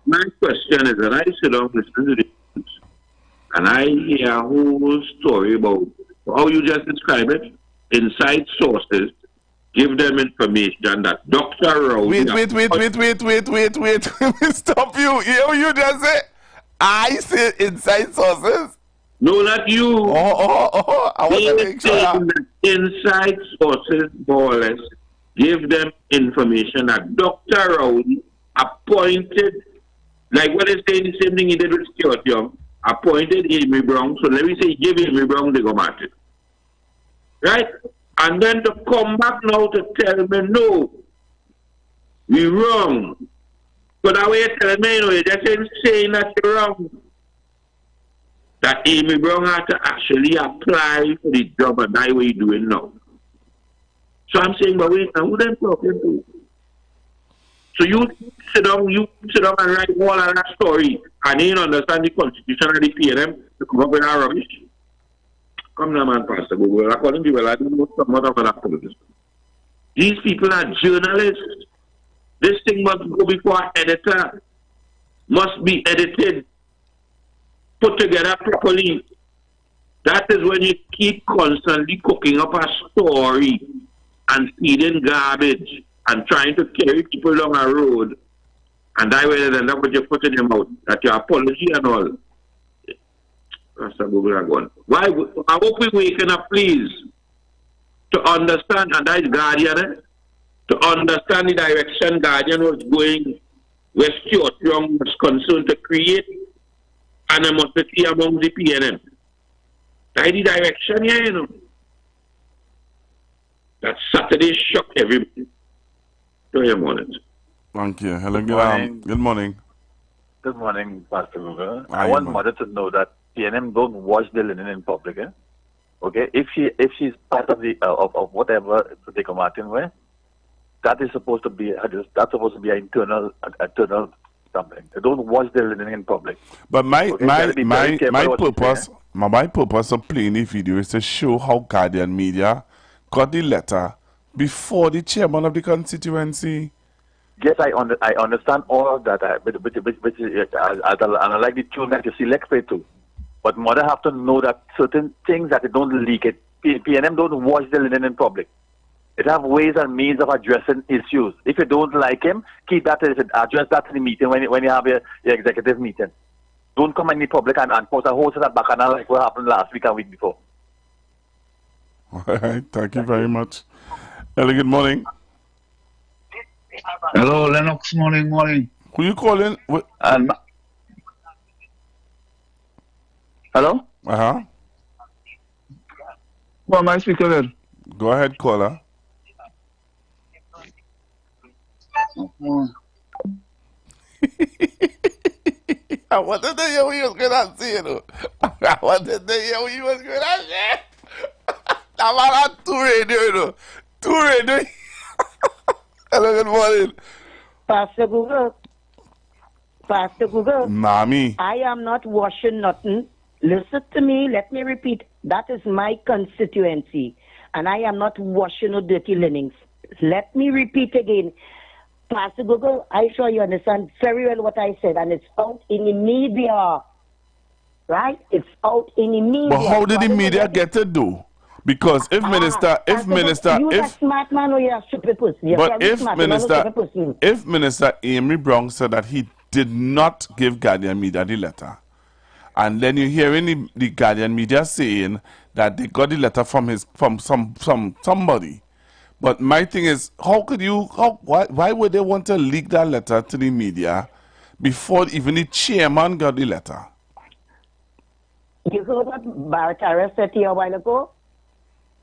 My question is that I sit down listening to this and I hear a whole story about how you just described it. Inside sources give them information that Dr. Rowley... Wait. Let me stop you. Hear what you just say? I say inside sources? No, not you. I want to make sure that inside sources, more or less, give them information that Dr. Rowley appointed, like what is saying the same thing he did with Stuart Young, appointed Iwer Brown. So let me say, give Iwer Brown Diego Martin. Right? And then to come back now to tell me, no, we're wrong. But that way you're telling me, you know, you're just saying that you're wrong. That Iwer Brown had to actually apply for the job, and that's what you're doing now. So I'm saying, but wait, now who them talking to? So you sit down and write all of that story, and you don't understand the constitution of the PNM to come up with our rubbish. Come now, man, Pastor Google. According to you, I don't know some other politics. These people are journalists. This thing must go before an editor. Must be edited, put together properly. That is when you keep constantly cooking up a story and feeding garbage and trying to carry people along a road, and that way then that's what you put in your mouth, that your apology and all. Why? I hope we're waking up, please, to understand, and that is Guardian, to understand the direction Guardian was going, where Stuart Young was concerned to create animosity among the PNM. That is the direction here, you know. That Saturday shocked everybody. Good morning. Thank you. Hello, good morning. Good morning. Good morning, Pastor Google. I want Mother to know that PNM don't wash the linen in public. Okay, if she's part of the of whatever Diego Martin wear, that is supposed to be an internal something. They don't wash their linen in public. But my purpose of playing the video is to show how Guardian Media got the letter before the chairman of the constituency. Yes, I understand all of that, and I like the tune that you select it to. But Mother have to know that certain things that they don't leak it. PNM don't wash the linen in public. It have ways and means of addressing issues. If you don't like him, keep that, address that in the meeting when you have your executive meeting. Don't come in the public and post a whole set of bacchanal like what happened last week and week before. All right, thank you very much. Hello, good morning. Hello, Lennox. Morning. Who you calling? Hello? Uh-huh. Who am I speaking with? Go ahead, caller. I wanted to hear what you was going to say, you know. I wanted to hear what you was going to say. I'm on two radio, you know. Two radio. Hello, good morning. Pastor Google. Mommy. I am not washing nothing. Listen to me. Let me repeat. That is my constituency. And I am not washing no dirty linens. Let me repeat again. Pastor Google, I'm sure you understand very well what I said. And it's out in the media. Right? It's out in the media. But how did the media get to do? Because if minister, you're a smart man or you're a stupid person. But if Minister Iwer Brown said that he did not give Guardian Media the letter, and then you're hearing the Guardian Media saying that they got the letter from somebody. But my thing is, why would they want to leak that letter to the media before even the chairman got the letter? You heard what Baratara said here a while ago?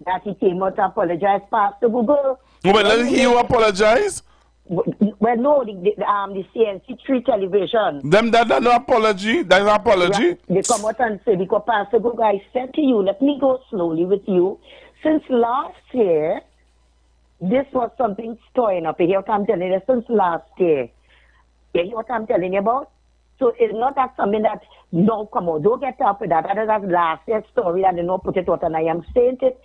That he came out to apologize, Pastor Google. Well, let you apologize. Well, no, the CNC3 television. Them that no apology. That's an apology. Right. They come out and say, because Pastor Google, I said to you, let me go slowly with you. Since last year, this was something stirring up. You hear what I'm telling you? Since last year. You hear what I'm telling you about? So it's not that something that, no, come on, don't get up with that. That is last year's story and they don't put it out. And I am saying it,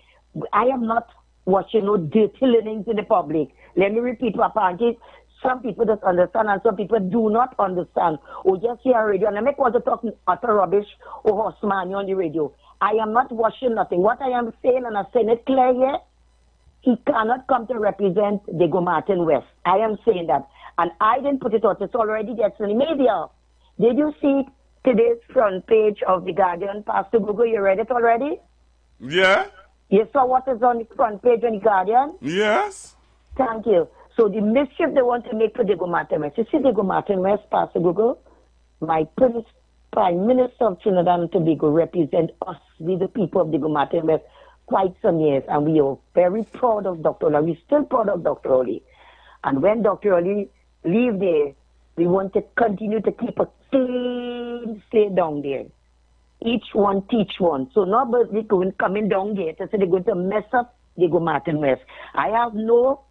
I am not watching no dirty linings in the public. Let me repeat what apparently some people don't understand and some people do not understand. Or just hear radio and I make want to talk utter rubbish or horseman on the radio. I am not watching nothing. What I am saying, and I'm saying it clear here, he cannot come to represent Diego Martin West. I am saying that. And I didn't put it out. It's already gets in the media. Did you see today's front page of The Guardian, Pastor Google? You read it already? Yeah. You saw what is on the front page of The Guardian? Yes. Thank you. So the mischief they want to make for Diego Martin West. You see Diego Martin West, Pastor Google? My Prime Minister of Trinidad and Tobago represent us, we the people of Diego Martin West, quite some years. And we are very proud of Dr. Oli. We're still proud of Dr. Oli. And when Dr. Oli leave there, we want to continue to keep a clean slate down there. Each one teach one. So nobody coming down there to say they're going to mess up Diego Martin West. I have no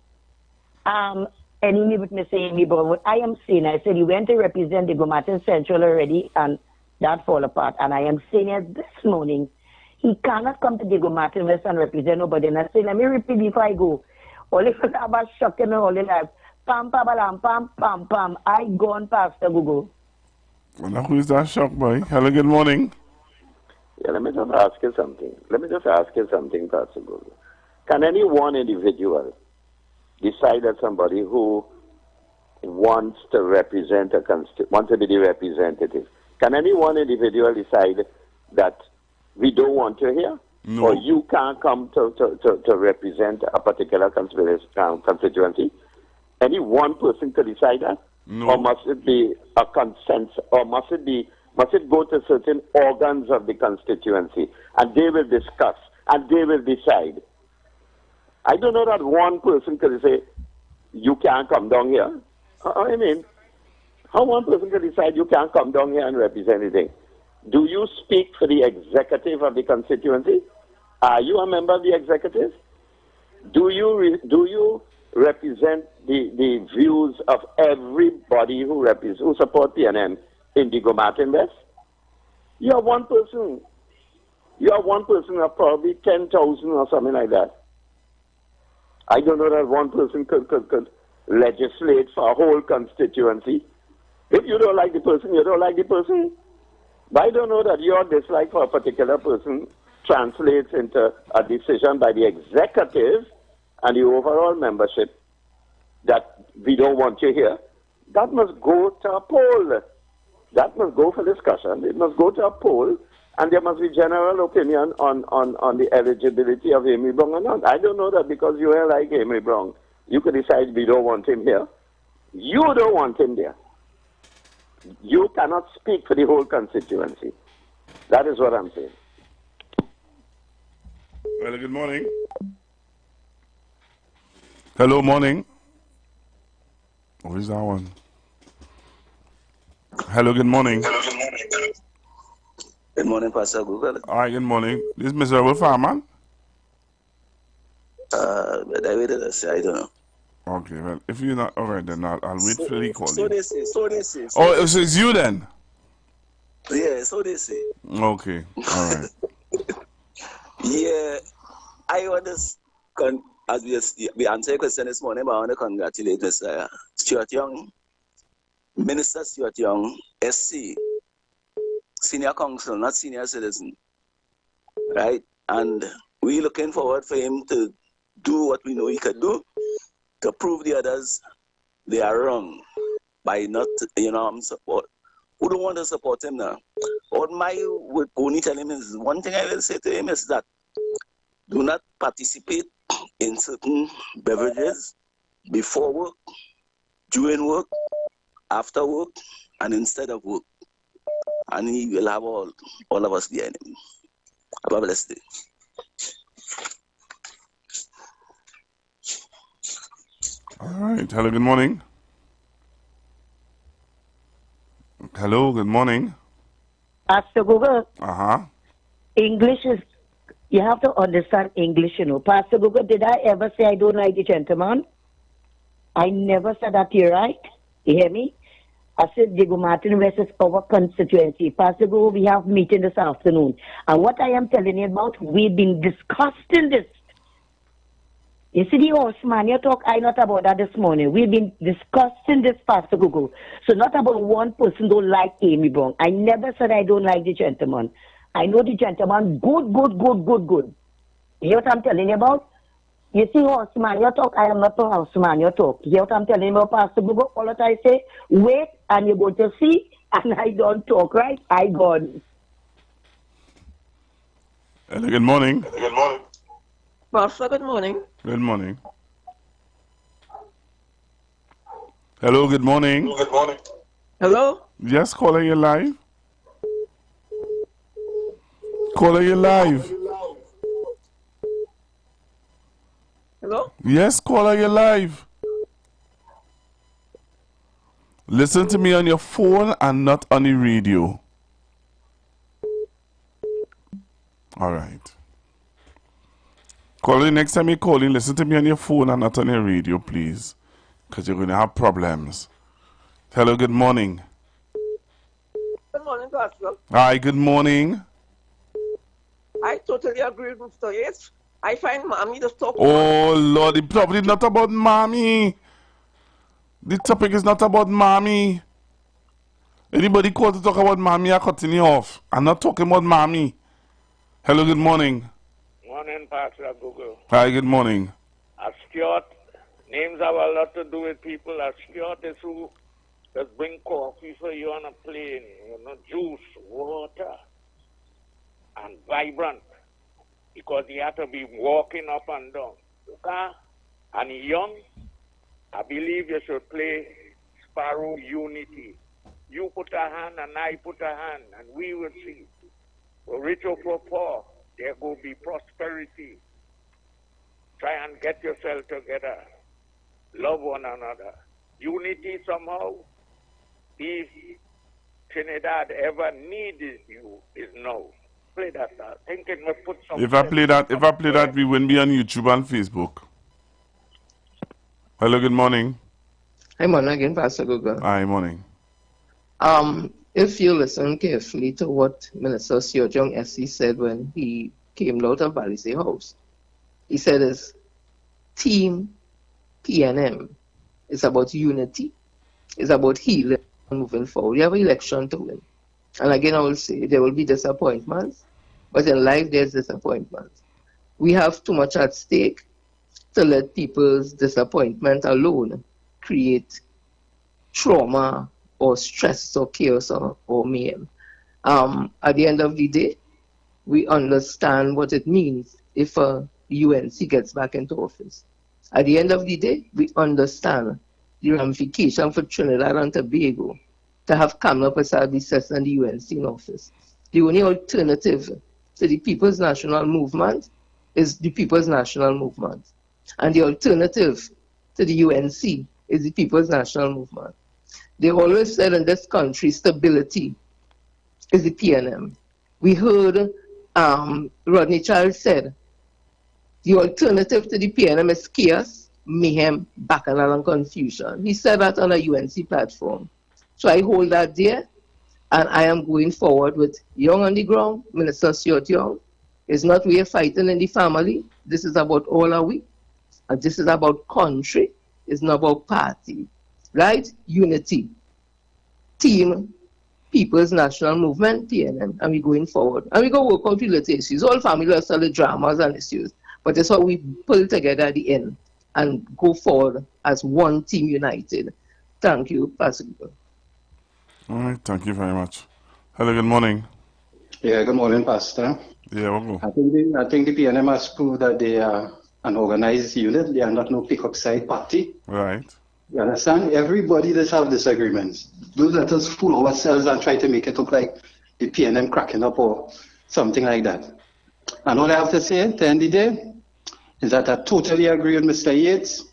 enemy with Mr. Amy, but what I am saying, I said he went to represent Diego Martin Central already and that fall apart. And I am saying it this morning, he cannot come to Diego Martin West and represent nobody. And I say, let me repeat before I go. Only for about shocking my whole life. Pam, pam, pam, pam, pam, pam. I gone Pastor Google. Well, who is that shock boy? Hello, good morning. Yeah, let me just ask you something, Pastor Google. Can any one individual decide that somebody who wants to represent wants to be the representative, can any one individual decide that we don't want you here? No. Or you can't come to represent a particular constituency? Any one person could decide that? No. Or must it be a consensus? Or must it go to certain organs of the constituency and they will discuss and they will decide? I don't know that one person could say, you can't come down here. I mean, how one person could decide you can't come down here and represent anything? Do you speak for the executive of the constituency? Are you a member of the executive? Do you represent the views of everybody who support PNM in Diego Martin West? You are one person. You are one person of probably 10,000 or something like that. I don't know that one person could legislate for a whole constituency. If you don't like the person, you don't like the person. But I don't know that your dislike for a particular person translates into a decision by the executive and the overall membership that we don't want you here. That must go to a poll. That must go for discussion. It must go to a poll, and there must be general opinion on the eligibility of Amy Brown or not. I don't know that because you are like Amy Brown, you could decide we don't want him here. You don't want him there. You cannot speak for the whole constituency. That is what I'm saying. Well, good morning. Hello, morning. Who is that one? Hello, good morning. Good morning, Pastor Google. All right, good morning. This is Miserable Farmer. But I don't know. Okay, well, if you're not, all right, then I'll wait till he calls So you. they say. Oh, so it's you then? Yeah, so they say. Okay, all right. Yeah, I want to, as we answer your question this morning, but I want to congratulate Mr. Stuart Young, Minister Stuart Young, SC, senior counsel, not senior citizen, right? And we're looking forward for him to do what we know he could do, to prove the others they are wrong by not, support. Who don't want to support him now? What my would only tell him is, one thing I will say to him is that do not participate in certain beverages before work, during work, after work, and instead of work. and he will have all of us behind him. Have a blessed day. All right. Hello, good morning. Hello, good morning. Pastor Google, Uh-huh. English is, you have to understand English, you know. Pastor Google, did I ever say I don't like the gentleman? I never said that to you, right? You hear me? I said Diego Martin West is our constituency. Pastor Google, we have meeting this afternoon. And what I am telling you about, we've been discussing this. You see the horseman, you talk, I not about that this morning. We've been discussing this, Pastor Google. So not about one person don't like Amy Brown. I never said I don't like the gentleman. I know the gentleman good. You hear what I'm telling you about? You see horseman, you talk, I am not a horseman, you talk. You hear what I'm telling you about, Pastor Google? All that I say, wait, and you're going to see, and I don't talk, right? I gone. Hello, good morning. Good morning. Pastor, good morning. Good morning. Hello, good morning. Good morning. Hello? Yes, caller, you live. Caller, you live. Hello? Yes, caller, you live. Listen to me on your phone and not on the radio. All right. Caller, next time you call in, listen to me on your phone and not on your radio, please. Because you're going to have problems. Hello, good morning. Good morning, Pastor. Hi, good morning. I totally agree with Mr. Yates. I find mommy just talk. Oh, Lord, the topic is not about mommy. The topic is not about mommy. Anybody call to talk about mommy, I continue off. I'm not talking about mommy. Hello, good morning. Morning, Pastor Google. Hi, good morning. Ascot, names have a lot to do with people. Ascot is who just bring coffee for you on a plane, you know, juice, water, and vibrant. Because he had to be walking up and down. Okay? And he young, I believe you should play Sparrow Unity. You put a hand and I put a hand, and we will see. For rich or for poor, there will be prosperity. Try and get yourself together. Love one another. Unity somehow. If Trinidad ever needed you, is now. Play that. I think it must put some. If I play that, we wouldn't be on YouTube and Facebook. Hello, good morning. Hi, morning again, Pastor Google. Hi, morning. If you listen carefully to what Minister Seojong SC said when he came out of Balisay House, he said it's Team PNM. It's about unity. It's about healing and moving forward. We have an election to win. And again, I will say there will be disappointments, but in life there's disappointments. We have too much at stake to let people's disappointment alone create trauma or stress or chaos or mayhem. At the end of the day, we understand what it means if a UNC gets back into office. At the end of the day, we understand the ramification for Trinidad and Tobago to have Kamala Persad-Bissess and the UNC in office. The only alternative to the People's National Movement is the People's National Movement. And the alternative to the UNC is the People's National Movement. They always said in this country, stability is the PNM. We heard Rodney Charles said, the alternative to the PNM is chaos, mayhem, bacchanal, and confusion. He said that on a UNC platform. So I hold that there, and I am going forward with Young on the ground, Minister Stuart Young. It's not we are fighting in the family. This is about all our we. And this is about country. It's not about party. Right? Unity. Team, People's National Movement, PNM, and we're going forward. And we go work out related issues. All family are still the dramas and issues. But it's how we pull together at the end and go forward as one team united. Thank you, Pastor. All right, thank you very much. Hello, good morning. Yeah, good morning, Pastor. Yeah, we'll go. I think the PNM has proved that they are an organized unit. They are not no pick-up side party. Right. You understand? Everybody does have disagreements. Don't let us fool ourselves and try to make it look like the PNM cracking up or something like that. And all I have to say at the end of the day is that I totally agree with Mr. Yates.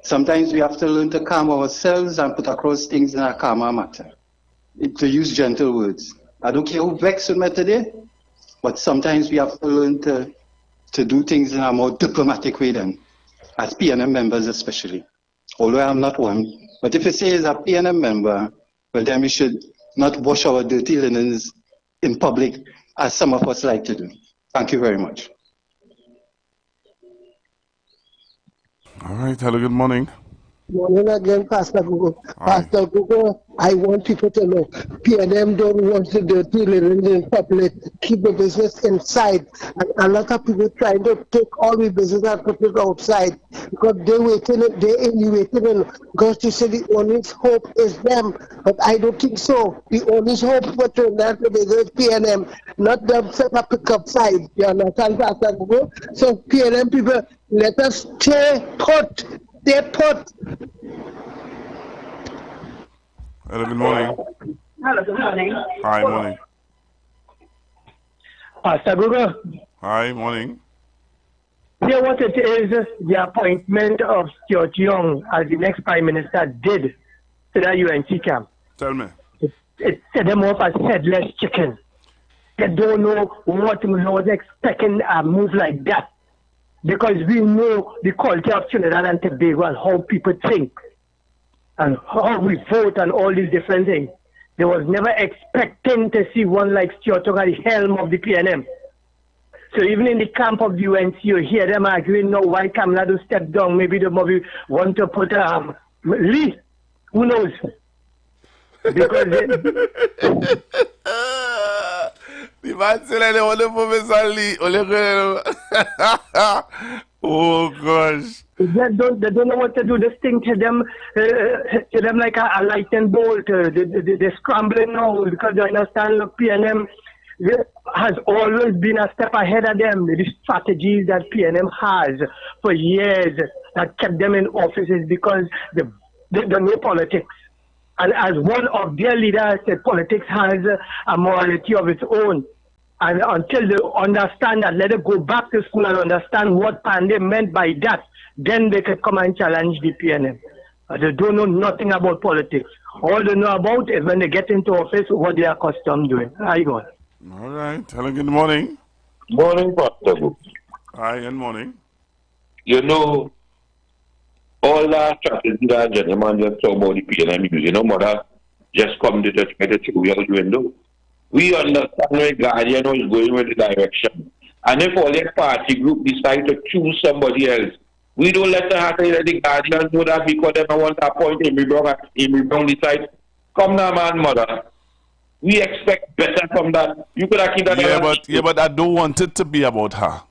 Sometimes we have to learn to calm ourselves and put across things in a calmer matter. To use gentle words. I don't care who vexed with me today, but sometimes we have to learn to do things in a more diplomatic way then, as PNM members especially. Although I'm not one. But if you say as a PNM member, well then we should not wash our dirty linens in public as some of us like to do. Thank you very much. All right, hello, good morning. Morning again, Pastor Google. Pastor Google, I want people to know PNM don't want the dirty linens in public. Keep the business inside. And a lot of people trying to take all the business and put it outside because they're waiting. Because you say the only hope is them. But I don't think so. The only hope for Trinidad and Tobago is PNM, not them set up pickup side. You understand, Pastor Google? So PNM people, let us stay put. Stay put. Hello, good morning. Hello, good morning. Hi, morning. Pastor Google. Hi, morning. You know what it is? The appointment of Stuart Young as the next Prime Minister did to the UNC camp. Tell me. It set them up as headless chicken. They don't know what was expecting a move like that. Because we know the culture of Trinidad and Tobago and how people think and how we vote and all these different things. They was never expecting to see one like Stuart at the helm of the PNM. So even in the camp of the UNC, you hear them arguing, no, why Kamala do step down? Maybe they want to put Lee. Who knows? Because the man said they want to put Mr. Lee. Oh gosh. They don't know what to do. This thing to them like a lightning bolt. They're scrambling now because they understand the PNM has always been a step ahead of them. The strategies that PNM has for years that kept them in offices because they know politics. And as one of their leaders said, politics has a morality of its own. And until they understand that, let it go back to school and understand what Pandey meant by that, then they can come and challenge the PNM. They don't know nothing about politics. All they know about is when they get into office, what they are accustomed doing. How you going? All right. Hello, good morning. Morning, Pastor. Hi, good morning. You know, all that strategy that gentleman just talk about the PNM, you know, mother just come to try to throw out the window. We understand where Guardian is going with the direction. And if all their party group decide to choose somebody else, we don't let the Guardian know that because they don't want to appoint Amy Brown decide, come now, man, mother. We expect better from that. You could have keep that. Yeah, but I don't want it to be about her.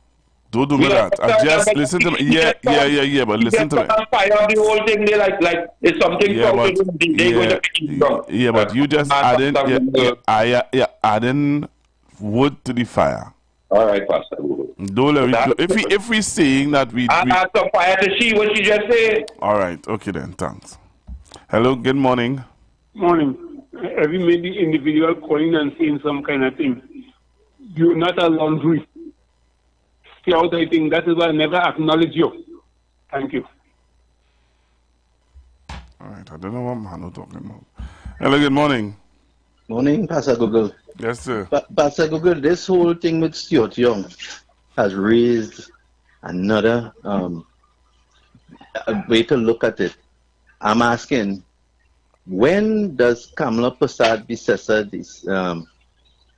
Don't do me that. I just listen to me. Yeah, but listen to me. Fire the whole thing. They like it's something. Yeah, but you just adding wood to the fire. All right, Pastor. Don't let me. If we saying that we add some fire to see what she just said. All right, okay then. Thanks. Hello. Good morning. Morning. Every maybe individual calling and saying some kind of thing. You're not a laundry. Out, I think that is why I never acknowledge you. Thank you. All right, I don't know what man is talking about. Hello, good morning. Morning, Pastor Google. Yes, sir. Pastor Google, this whole thing with Stuart Young has raised another way to look at it. I'm asking, when does Kamala Prasad Bissessa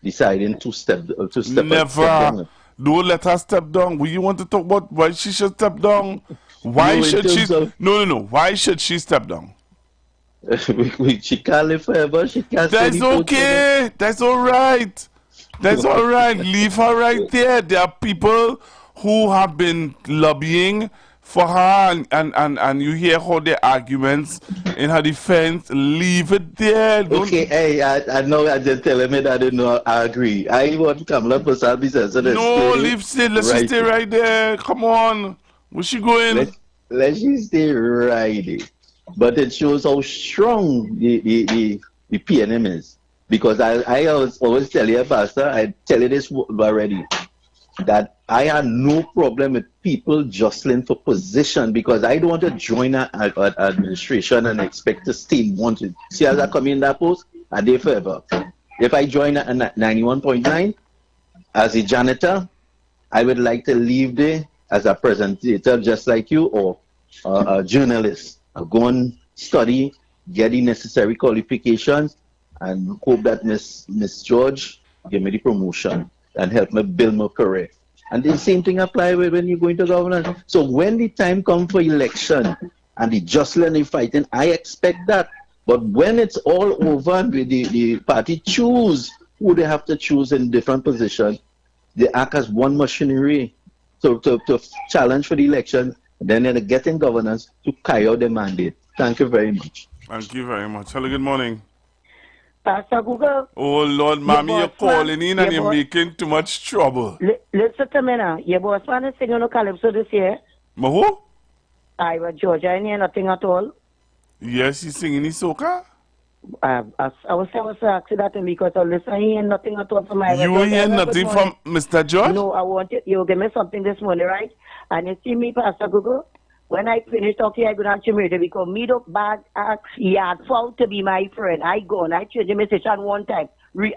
deciding to step Never. Don't let her step down. Will you want to talk about why she should step down? Why should she? No. Why should she step down? She can't live forever. She can't. That's okay. That's all right. That's all right. Leave her right there. There are people who have been lobbying for her, and you hear how their arguments in her defense. Leave it there. Okay, hey, I know I just telling me that I didn't know I agree. I want Kamala Prasad Bissessa. No, leave stay. Let's just stay right there. Come on. Where's she going? Let's just stay right there. But it shows how strong the PNM is. Because I always tell you, Pastor, I tell you this already, that I have no problem with people jostling for position, because I don't want to join an administration and expect to stay wanted. See, as I come in that post, I'm there forever. If I join at 91.9 as a janitor, I would like to leave there as a presenter, just like you, or a journalist. I'll go and study, get the necessary qualifications, and hope that Miss George give me the promotion and help me build my career. And the same thing apply when you go into governance. So when the time comes for election and the jostling and fighting, I expect that. But when it's all over and the party choose who they have to choose in different positions, they act as one machinery to challenge for the election, then they get in governance to carry out the mandate. Thank you very much. Thank you very much. Hello, good morning. Pastor Google. Oh, Lord, mommy, you're calling in and you're making too much trouble. Listen to me now. Your boss man is singing no calypso this year. Who? Iwer, Georgia, and hear nothing at all. Yes, he's singing his soca? I was asking that because I listen, he hear nothing at all from Iwer. You hear nothing from Mr. George? No, I want you give me something this morning, right? And you see me, Pastor Google, when I finish talking, I go down to Jamaica because me don't bag ask yard found to be my friend. I go and I change the message on one time.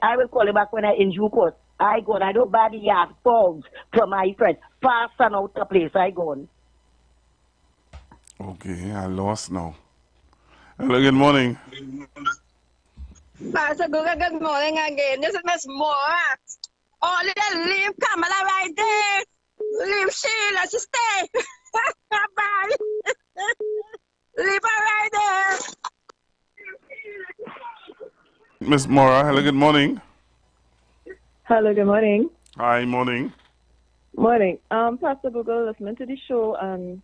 I will call him back when I in due course. I go and I don't bag yard found from my friend. Pass and out the place. I go on. Okay, I lost now. Hello, good morning. Pastor Google, good morning again. This is Miss Moore. Oh, leave Kamala right there. Leave Sheila to stay. Bye. Leave her right there. Miss Mora, hello, good morning. Hello, good morning. Hi, morning. Morning. Pastor Google, listening to the show and,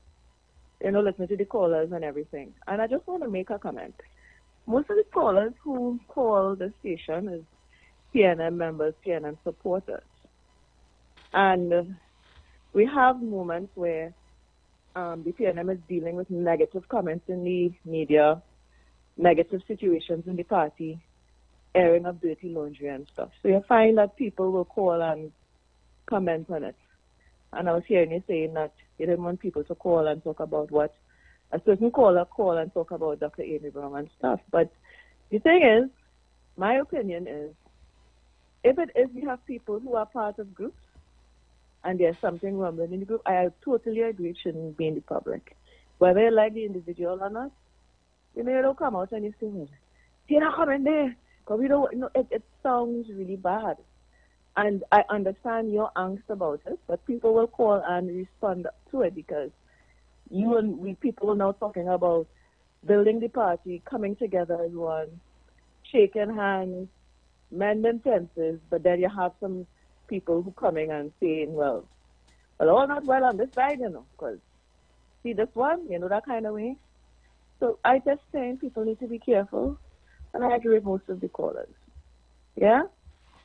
listening to the callers and everything. And I just want to make a comment. Most of the callers who call the station is PNM members, PNM supporters. And we have moments where the PNM is dealing with negative comments in the media, negative situations in the party, airing of dirty laundry and stuff. So you find that people will call and comment on it. And I was hearing you saying that you didn't want people to call and talk about what a certain caller call and talk about Dr. Amy Brown and stuff. But the thing is, my opinion is, if it is you have people who are part of groups, and there's something wrong in the group, I totally agree it shouldn't be in the public. Whether you like the individual or not, you don't come out and you say, well, you're not coming there. Because we don't, it sounds really bad. And I understand your angst about it, but people will call and respond to it because people are now talking about building the party, coming together as one, shaking hands, mending fences, but then you have some people who coming and saying, well, all not well on this side, because see this one, that kind of way. So I just saying people need to be careful, and I agree with most of the callers. Yeah?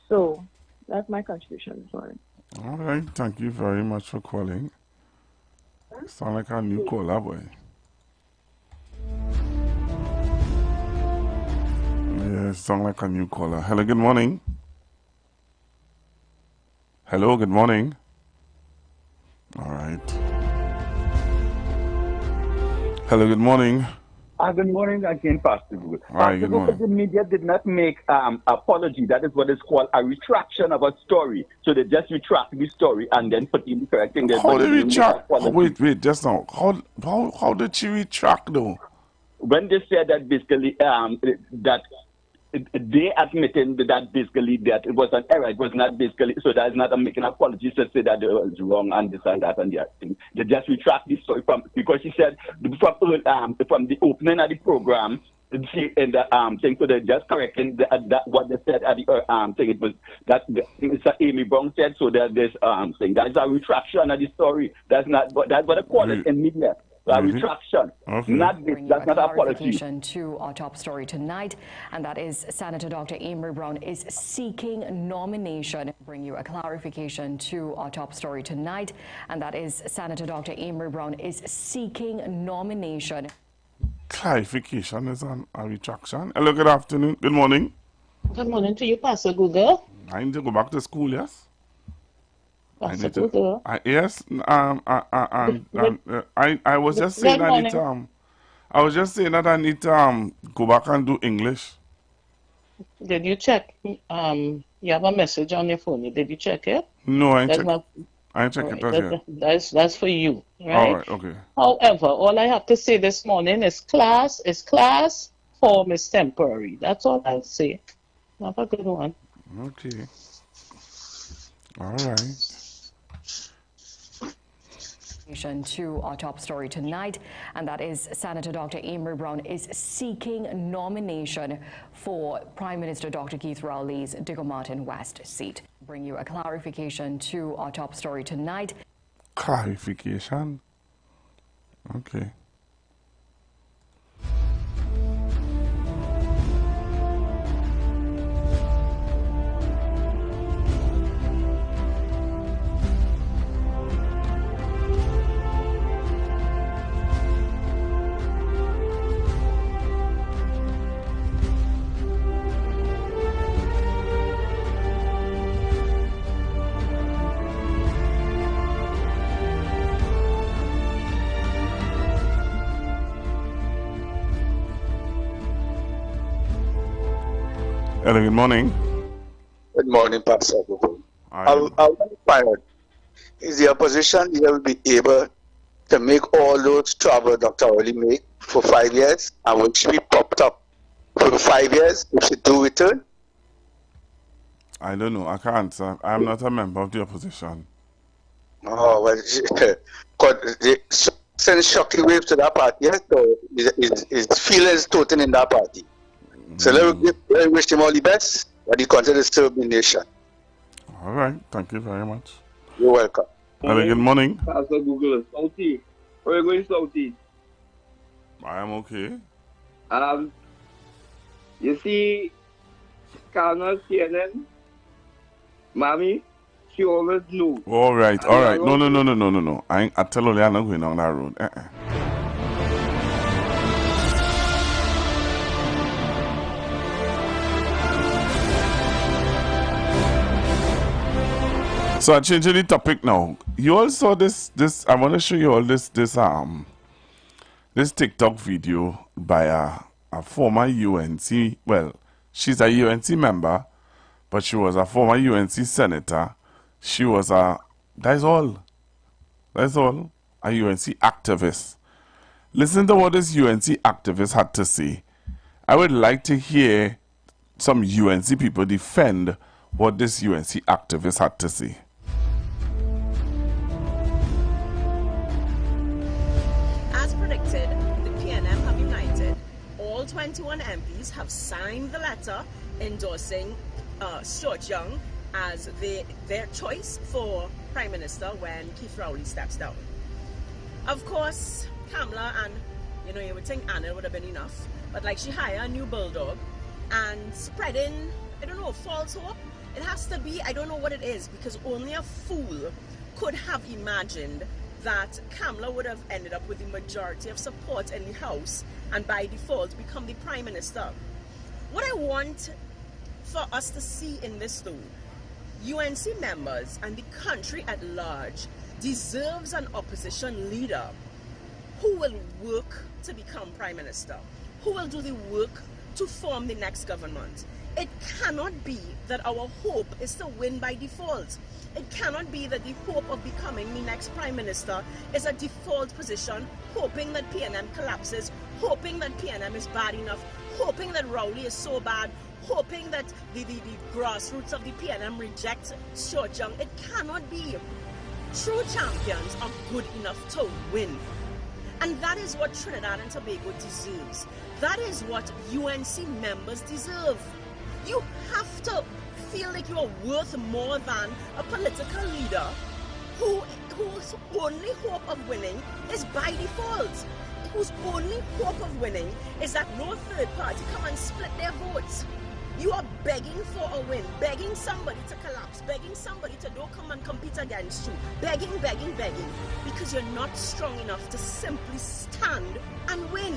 So that's my contribution this morning. All right, thank you very much for calling. Sound like a new caller, boy. Yeah, sound like a new caller. Hello, good morning. Hello, good morning. All right. Hello, good morning. Good morning again, Pastor Google. Hi, good morning. The media did not make apology. That is what is called a retraction of a story. So they just retract the story and then put in the correct thing. How did retract? Wait, just now. How did she retract though? When they said that basically that they admitted that basically that it was an error. It was not basically, so that is not making apologies to say that it was wrong and this and that and the other thing. They just retract this story because she said from the opening of the program, she in the thing, so they just correcting that what they said at the thing. It was that Mr. Amy Brown said. So that there's thing that is a retraction of the story. That's not, but that's what they call it in media. Retraction. Okay. That's not a apology. To our top story tonight, and that is Senator Dr. Iwer Brown is seeking nomination. Bring you a clarification to our top story tonight, and that is Senator Dr. Iwer Brown is seeking nomination. Clarification is a retraction. Hello, good afternoon. Good morning. Good morning to you, Pastor Google. I need to go back to school, yes? Pastor Google. Yes, I was just saying Good I need morning. to, I was just saying that I need to go back and do English. Did you check? You have a message on your phone. Did you check it? No, I ain't That's check. not. I ain't check Right. it as yet. That's for you, right? All right, okay. However, all I have to say this morning is class form is temporary. That's all I'll say. Have a good one. Okay. All right. To our top story tonight, and that is Senator Dr. Iwer Brown is seeking nomination for Prime Minister Dr. Keith Rowley's Digger Martin West seat. Bring you a clarification to our top story tonight. Clarification? Okay. Hello, good morning. Good morning, Pastor. I want to find out, is the opposition will be able to make all those trouble Dr. Oli made for 5 years, and when she be popped up for 5 years, if she do return? I don't know. I can't. I'm not a member of the opposition. Oh, well, because they send shocking waves to that party, yes, so his feelings total in that party. So let me wish him all the best, but he continues to serve the nation. All right. Thank you very much. You're welcome. Hello, good morning. Pastor Google, Southeast. Where are you going, Southeast? I am okay. You see, Colonel CNN, Mommy, she always knew. All right. No. I tell you, I'm not going on that road. So I changing the topic now. You all saw this. I want to show you all this TikTok video by a former UNC. Well, she's a UNC member, but she was a former UNC senator. She was that's all. That's all. A UNC activist. Listen to what this UNC activist had to say. I would like to hear some UNC people defend what this UNC activist had to say. As predicted, the PNM have united. All 21 MPs have signed the letter endorsing Stuart Young as their choice for Prime Minister when Keith Rowley steps down. Of course, Kamala and, you would think Anna would have been enough, but like she hired a new bulldog and spreading, false hope. It has to be, I don't know what it is, because only a fool could have imagined that Kamala would have ended up with the majority of support in the House and by default become the Prime Minister. What I want for us to see in this though, UNC members and the country at large deserves an opposition leader who will work to become Prime Minister, who will do the work to form the next government. It cannot be that our hope is to win by default. It cannot be that the hope of becoming the next Prime Minister is a default position, hoping that PNM collapses, hoping that PNM is bad enough, hoping that Rowley is so bad, hoping that the grassroots of the PNM reject Stuart Young. It cannot be. True champions are good enough to win. And that is what Trinidad and Tobago deserves. That is what UNC members deserve. You have to feel like you are worth more than a political leader whose only hope of winning is by default. Whose only hope of winning is that no third party come and split their votes. You are begging for a win, begging somebody to collapse, begging somebody to don't come and compete against you, begging, because you're not strong enough to simply stand and win,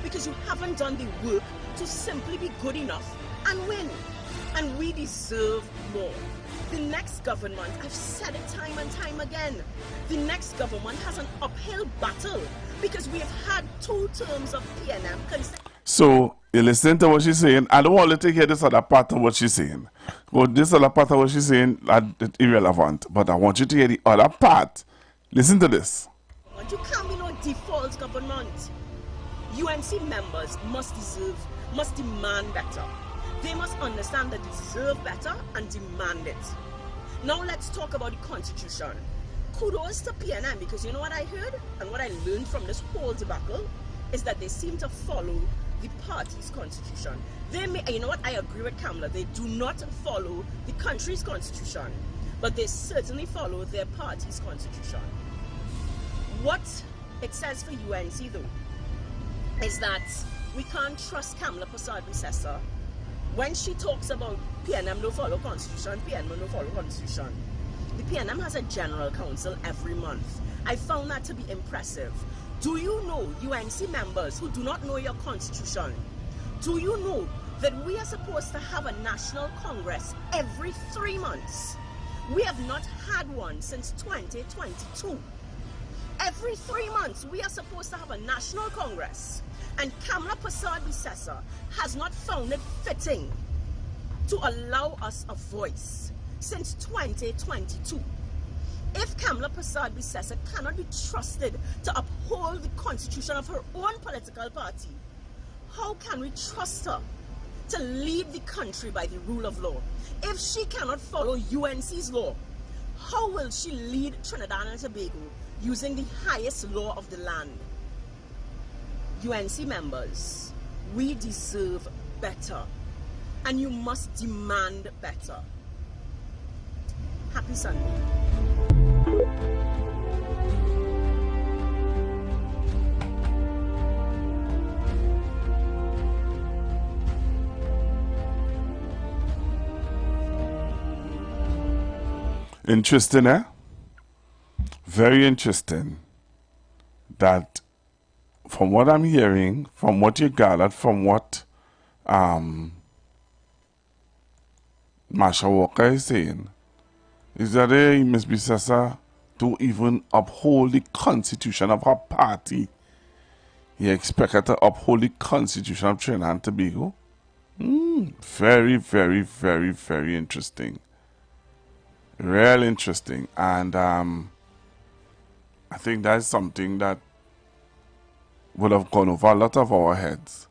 because you haven't done the work to simply be good enough and win. And we deserve more. The next government, I've said it time and time again, the next government has an uphill battle because we have had 2 terms of PNM. So, you listen to what she's saying. I don't want to hear this other part of what she's saying. But this other part of what she's saying, that's irrelevant. But I want you to hear the other part. Listen to this. You can't be no default government. UNC members must demand better. They must understand that they deserve better and demand it. Now let's talk about the Constitution. Kudos to PNM, because you know what I heard and what I learned from this whole debacle is that they seem to follow the party's constitution. You know what, I agree with Kamala. They do not follow the country's constitution, but they certainly follow their party's constitution. What it says for UNC though is that we can't trust Kamala Persad-Bissessar when she talks about PNM no follow constitution, PNM no follow constitution. The PNM has a general council every month. I found that to be impressive. Do you know, UNC members who do not know your constitution, do you know that we are supposed to have a national congress every 3 months? We have not had one since 2022. Every 3 months, we are supposed to have a national congress. And Kamala Persad-Bissessar has not found it fitting to allow us a voice since 2022. If Kamala Persad-Bissessar cannot be trusted to uphold the constitution of her own political party, how can we trust her to lead the country by the rule of law? If she cannot follow UNC's law, how will she lead Trinidad and Tobago using the highest law of the land? UNC members, we deserve better, and you must demand better. Happy Sunday. Interesting, eh? Very interesting that from what I'm hearing, from what you gathered, from what Marsha Walker is saying, is that Ms. Bissessar to even uphold the constitution of her party. You expect her to uphold the constitution of Trinidad and Tobago? Very, very, very, very interesting. Real interesting. And I think that's something that would have gone over a lot of our heads,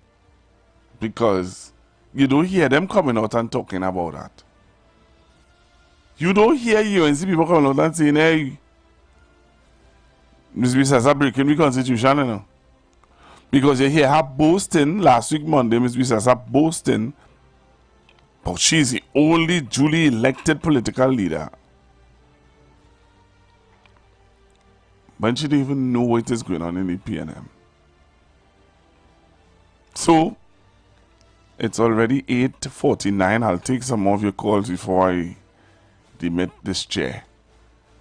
because you don't hear them coming out and talking about that. You don't hear UNC people coming out and saying, hey, Ms. Bissessar breaking the constitution, you know. Because you hear her boasting last week Monday, Ms. Bissessar boasting, but she's the only duly elected political leader. But she didn't even know what is going on in the PNM. So, it's already 8:49. I'll take some of your calls before I demit this chair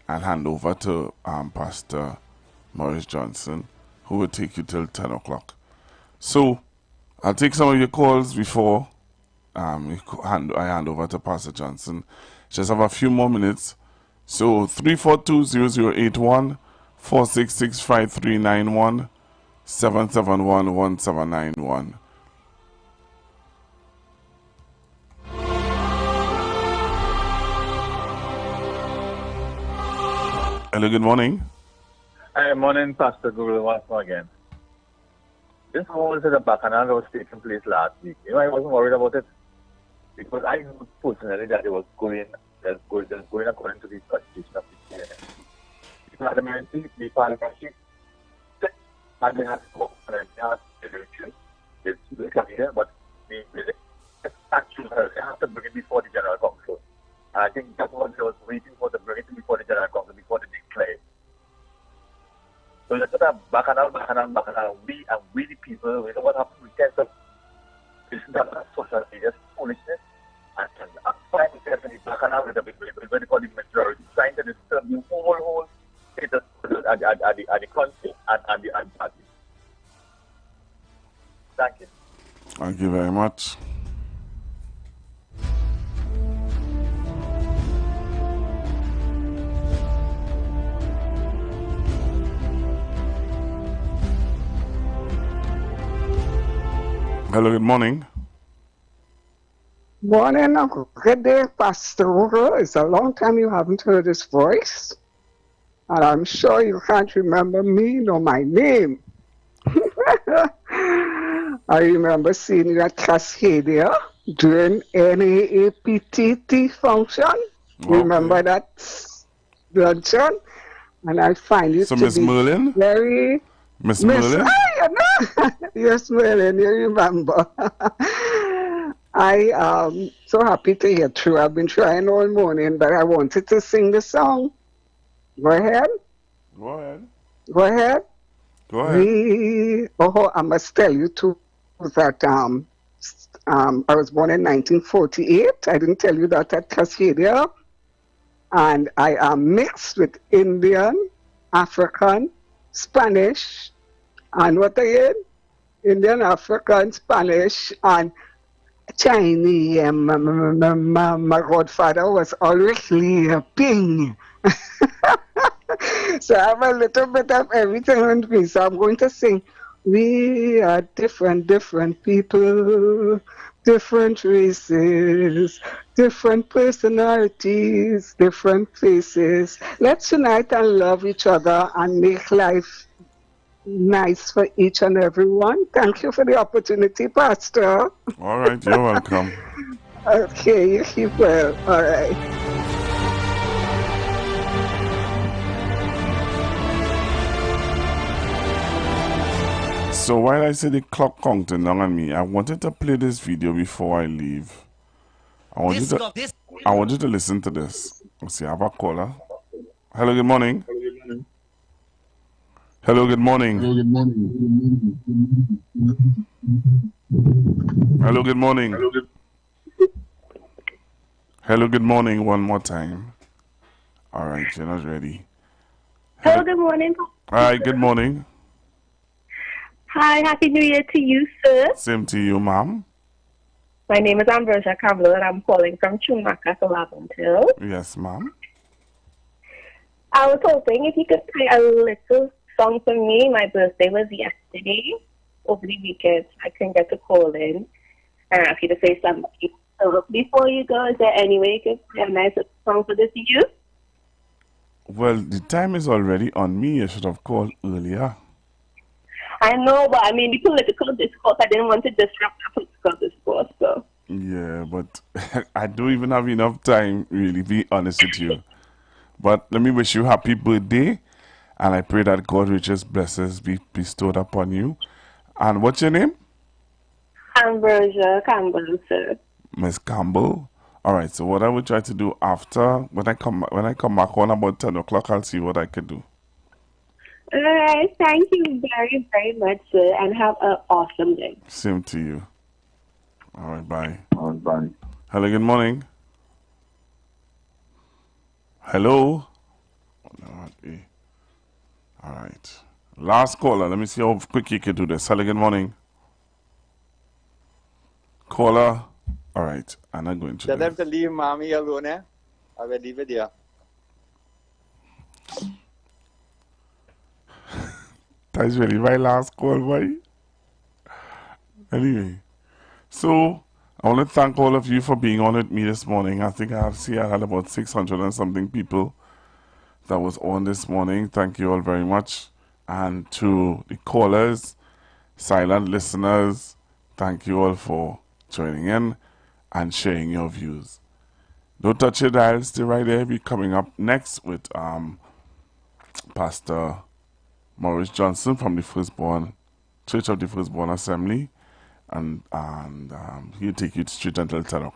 and hand over to Pastor Morris Johnson, who will take you till 10 o'clock. So, I'll take some of your calls before I hand over to Pastor Johnson. Just have a few more minutes. So, 342-0081, 466-5391, 771-1791. Hello, good morning. Hi, morning, Pastor Google, once more again. This whole set of bacchanal was taking place last week. You know, I wasn't worried about it because I knew personally that it was going according to the constitution of the PNM. The parliamentary and they had to go and they had election. It's here, but the actual they have to bring it before the General Council. And I think that's what they was waiting for, to bring it before the General Council, before they declare. So it's sort of bacchanal. We the people, we know what happened. We tend to listen to social media foolishness and trying to set the bacchanal with what they call the majority, trying to disturb the whole status at the country and the party. Thank you. Thank you very much. Hello, good morning. Morning, good day, Pastor Iwer. It's a long time you haven't heard his voice. And I'm sure you can't remember me nor my name. I remember seeing you at Cascadia during NAAPTT function. Okay. Remember that luncheon? And I find it So to Miss be Merlin? very... Miss Merlin? Yes, Merlin, you remember. I am so happy to hear through. I've been trying all morning, but I wanted to sing the song. Go ahead. Go ahead. Go ahead. Go ahead. I must tell you too that I was born in 1948. I didn't tell you that at Cascadia. And I am mixed with Indian, African, Spanish, and what again? Indian, African, Spanish, and Chinese. My godfather was always Ping. So I have a little bit of everything in me. So I'm going to sing. We are different people, different races, different personalities, different faces. Let's unite and love each other and make life nice for each and everyone. Thank you for the opportunity, Pastor. All right, you're welcome. Okay, you keep well. All right. So while I see the clock counting down on me, I wanted to play this video before I leave. I want you to listen to this. Let's see, I have a caller. Hello, good morning. Hello, good morning. Hello, good morning. Hello, good morning. Hello, good morning. One more time. All right, you're not ready. Hello, good morning. All right, good morning. Hi, Happy New Year to you, sir. Same to you, ma'am. My name is Ambrosia Campbell, and I'm calling from Chumaka to Laventille. Yes, ma'am. I was hoping if you could play a little song for me. My birthday was yesterday, over the weekend. I couldn't get to call in and ask you to say something. So before you go, is there any way you could play a nice song for this you? Well, the time is already on me. You should have called earlier. I know, but I mean, the political discourse, I didn't want to disrupt the political discourse, so. Yeah, but I don't even have enough time, really, be honest with you. But let me wish you happy birthday, and I pray that God richest blessings be bestowed upon you. And what's your name? Ambrosia Campbell, sir. Miss Campbell. All right, so what I will try to do after, when I come back on about 10 o'clock, I'll see what I can do. All right. Thank you very, very much, sir, and have an awesome day. Same to you. All right, bye. All right, bye. Hello, good morning. Hello? All right. Last caller. Let me see how quick you can do this. Hello, good morning. Caller. All right. I'm not going to. Tell them to leave mommy alone, eh? I will leave it there. That's really my last call, boy. Anyway, so I want to thank all of you for being on with me this morning. I think I had about 600 and something people that was on this morning. Thank you all very much. And to the callers, silent listeners, thank you all for joining in and sharing your views. Don't touch your dial, stay right there. We'll be coming up next with Pastor Maurice Johnson from the Church of the Firstborn Assembly, and he'll take you straight until 10 o'clock.